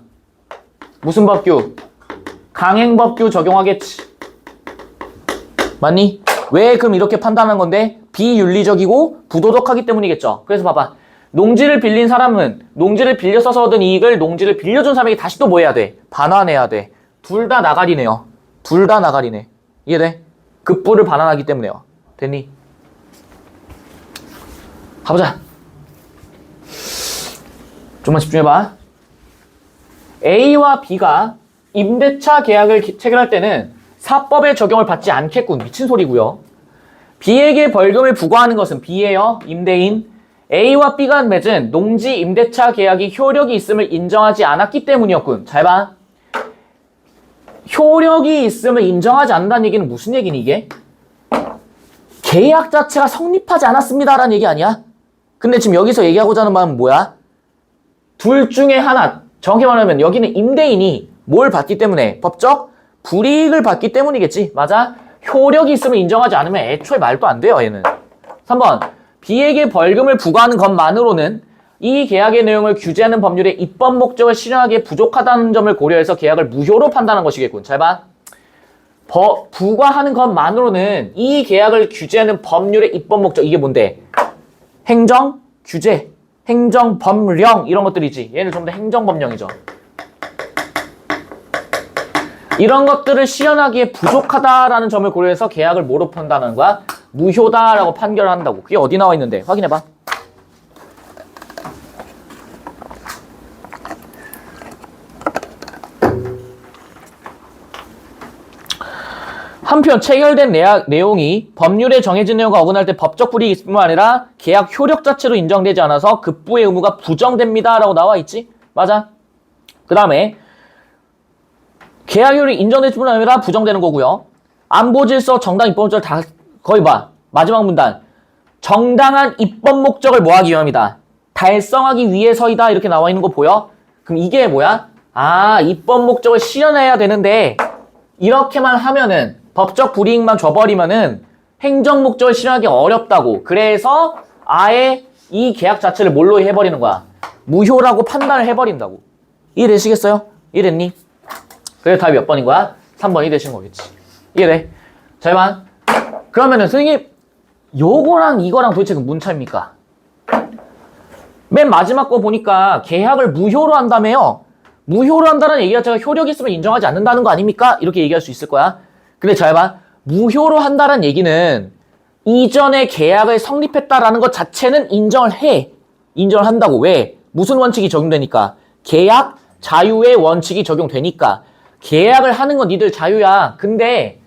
무슨 법규? 강행법규 적용하겠지. 맞니? 왜 그럼 이렇게 판단한 건데? 비윤리적이고 부도덕하기 때문이겠죠. 그래서 봐봐. 농지를 빌린 사람은 농지를 빌려 써서 얻은 이익을 농지를 빌려준 사람에게 다시 또 뭐 해야 돼? 반환해야 돼. 둘 다 나가리네요. 둘 다 나가리네. 이해돼? 급부를 반환하기 때문에요. 됐니? 가보자. 좀만 집중해봐. A와 B가 임대차 계약을 체결할 때는 사법의 적용을 받지 않겠군. 미친 소리고요. B에게 벌금을 부과하는 것은 B예요. 임대인. A와 B가 맺은 농지 임대차 계약이 효력이 있음을 인정하지 않았기 때문이었군. 잘 봐. 효력이 있음을 인정하지 않는다는 얘기는 무슨 얘기니 이게? 계약 자체가 성립하지 않았습니다라는 얘기 아니야? 근데 지금 여기서 얘기하고자 하는 바는 뭐야? 둘 중에 하나. 정확히 말하면 여기는 임대인이 뭘 받기 때문에? 법적 불이익을 받기 때문이겠지. 맞아? 효력이 있음을 인정하지 않으면 애초에 말도 안 돼요. 얘는. 3번. B에게 벌금을 부과하는 것만으로는 이 계약의 내용을 규제하는 법률의 입법 목적을 실현하기에 부족하다는 점을 고려해서 계약을 무효로 판단한 것이겠군. 잘 봐. 부과하는 것만으로는 이 계약을 규제하는 법률의 입법 목적. 이게 뭔데? 행정, 규제, 행정, 법령 이런 것들이지. 얘는 좀 더 행정법령이죠. 이런 것들을 실현하기에 부족하다라는 점을 고려해서 계약을 뭐로 판단하는 거야? 무효다라고 판결한다고. 그게 어디 나와 있는데? 확인해봐. 한편 체결된 내용이 법률에 정해진 내용과 어긋날 때 법적 불이익이 뿐만 아니라 계약 효력 자체로 인정되지 않아서 급부의 의무가 부정됩니다 라고 나와 있지? 맞아. 그 다음에 계약 효력이 인정되지 뿐만 아니라 부정되는 거고요. 안보질서 정당 입법 목적을 다 거의 봐. 마지막 문단. 정당한 입법 목적을 뭐하기 위함이다. 달성하기 위해서이다. 이렇게 나와 있는 거 보여? 그럼 이게 뭐야? 아, 입법 목적을 실현해야 되는데 이렇게만 하면은 법적 불이익만 줘버리면은 행정 목적을 실현하기 어렵다고. 그래서 아예 이 계약 자체를 뭘로 해버리는 거야? 무효라고 판단을 해버린다고. 이해되시겠어요? 이해됐니? 그래서 답이 몇 번인 거야? 3번이 되신 거겠지. 이해돼? 잘 봐. 그러면은 선생님 요거랑 이거랑 도대체 뭔 차이입니까? 맨 마지막 거 보니까 계약을 무효로 한다며요. 무효로 한다는 얘기 자체가 효력이 있으면 인정하지 않는다는 거 아닙니까? 이렇게 얘기할 수 있을 거야. 근데 잘 봐. 무효로 한다는 얘기는 이전에 계약을 성립했다라는 것 자체는 인정을 해. 인정을 한다고. 왜? 무슨 원칙이 적용되니까? 계약 자유의 원칙이 적용되니까. 계약을 하는 건 니들 자유야. 근데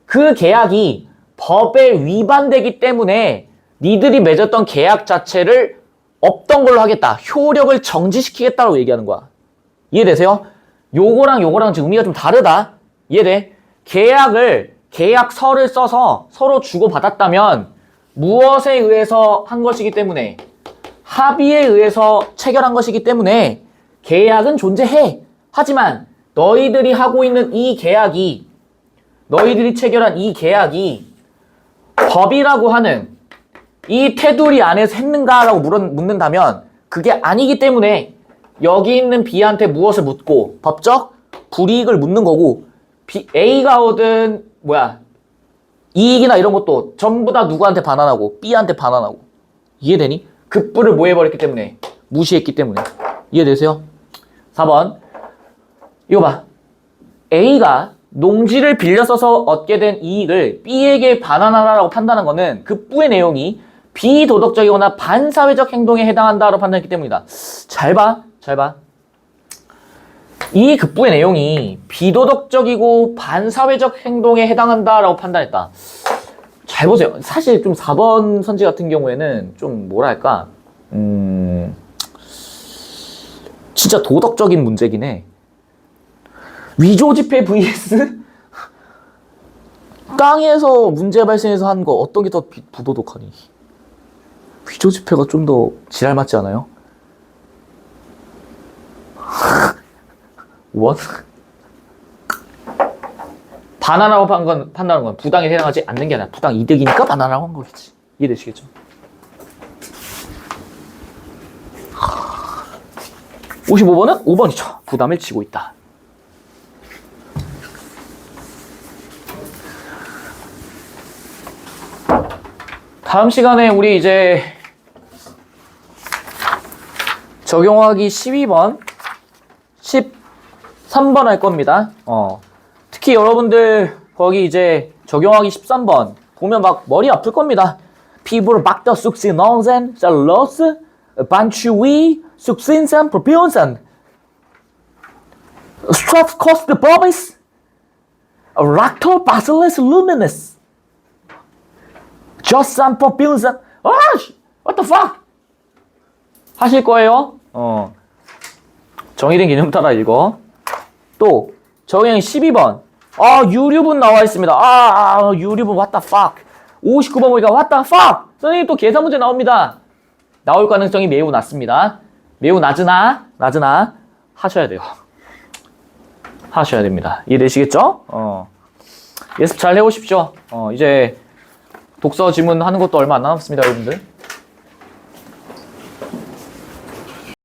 그 계약이 법에 위반되기 때문에 니들이 맺었던 계약 자체를 없던 걸로 하겠다. 효력을 정지시키겠다고 얘기하는 거야. 이해되세요? 요거랑 지금 의미가 좀 다르다. 이해돼? 계약서를 써서 서로 주고받았다면 무엇에 의해서 한 것이기 때문에 합의에 의해서 체결한 것이기 때문에 계약은 존재해. 하지만 너희들이 하고 있는 이 계약이 너희들이 체결한 이 계약이 법이라고 하는 이 테두리 안에서 했는가라고 묻는다면 그게 아니기 때문에 여기 있는 B한테 무엇을 묻고 법적 불이익을 묻는 거고 A가 얻은 이익이나 이런 것도 전부 다 누구한테 반환하고 B한테 반환하고 이해되니? 급부를 뭐 해버렸기 때문에 무시했기 때문에 이해되세요? 4번 이거 봐 A가 농지를 빌려 써서 얻게 된 이익을 B에게 반환하라고 판단한 거는 급부의 내용이 비도덕적이거나 반사회적 행동에 해당한다고 판단했기 때문이다. 잘 봐. 이 급부의 내용이 비도덕적이고 반사회적 행동에 해당한다라고 판단했다. 잘 보세요. 사실 좀 4번 선지 같은 경우에는 좀 뭐랄까 진짜 도덕적인 문제긴 해. 위조 지폐 vs 땅에서 문제 발생해서 한 거 어떤 게 더 부도덕하니? 위조 지폐가 좀 더 지랄 맞지 않아요? What? 반환하고 판단하는 건 부당에 해당하지 않는 게 아니라 부당 이득이니까 반환하고 한 거겠지. 이해되시겠죠? 55번은 5번이죠. 부담을 지고 있다. 다음 시간에 우리 이제 적용하기 12번, 13번 할 겁니다. 특히 여러분들 거기 이제 적용하기 13번 보면 막 머리 아플 겁니다. 피부를 막더 쑥신 넌센, 셀러스, 반추위, 쑥신산, 프로피온산, 스트랍스 코스트 버비스, 락토바실리스 루미너스, 저산 프로피온산. What the fuck? 하실 거예요? 정의된 개념 따라 읽어. 또 적용 12번. 유류분 나와 있습니다. 유류분 what the fuck. 59번 보니까 what the fuck. 선생님 또 계산 문제 나옵니다. 나올 가능성이 매우 낮습니다. 매우 낮으나 하셔야 돼요. 하셔야 됩니다. 이해되시겠죠? 예습 잘 해오십시오. 이제 독서 지문 하는 것도 얼마 안 남았습니다, 여러분들.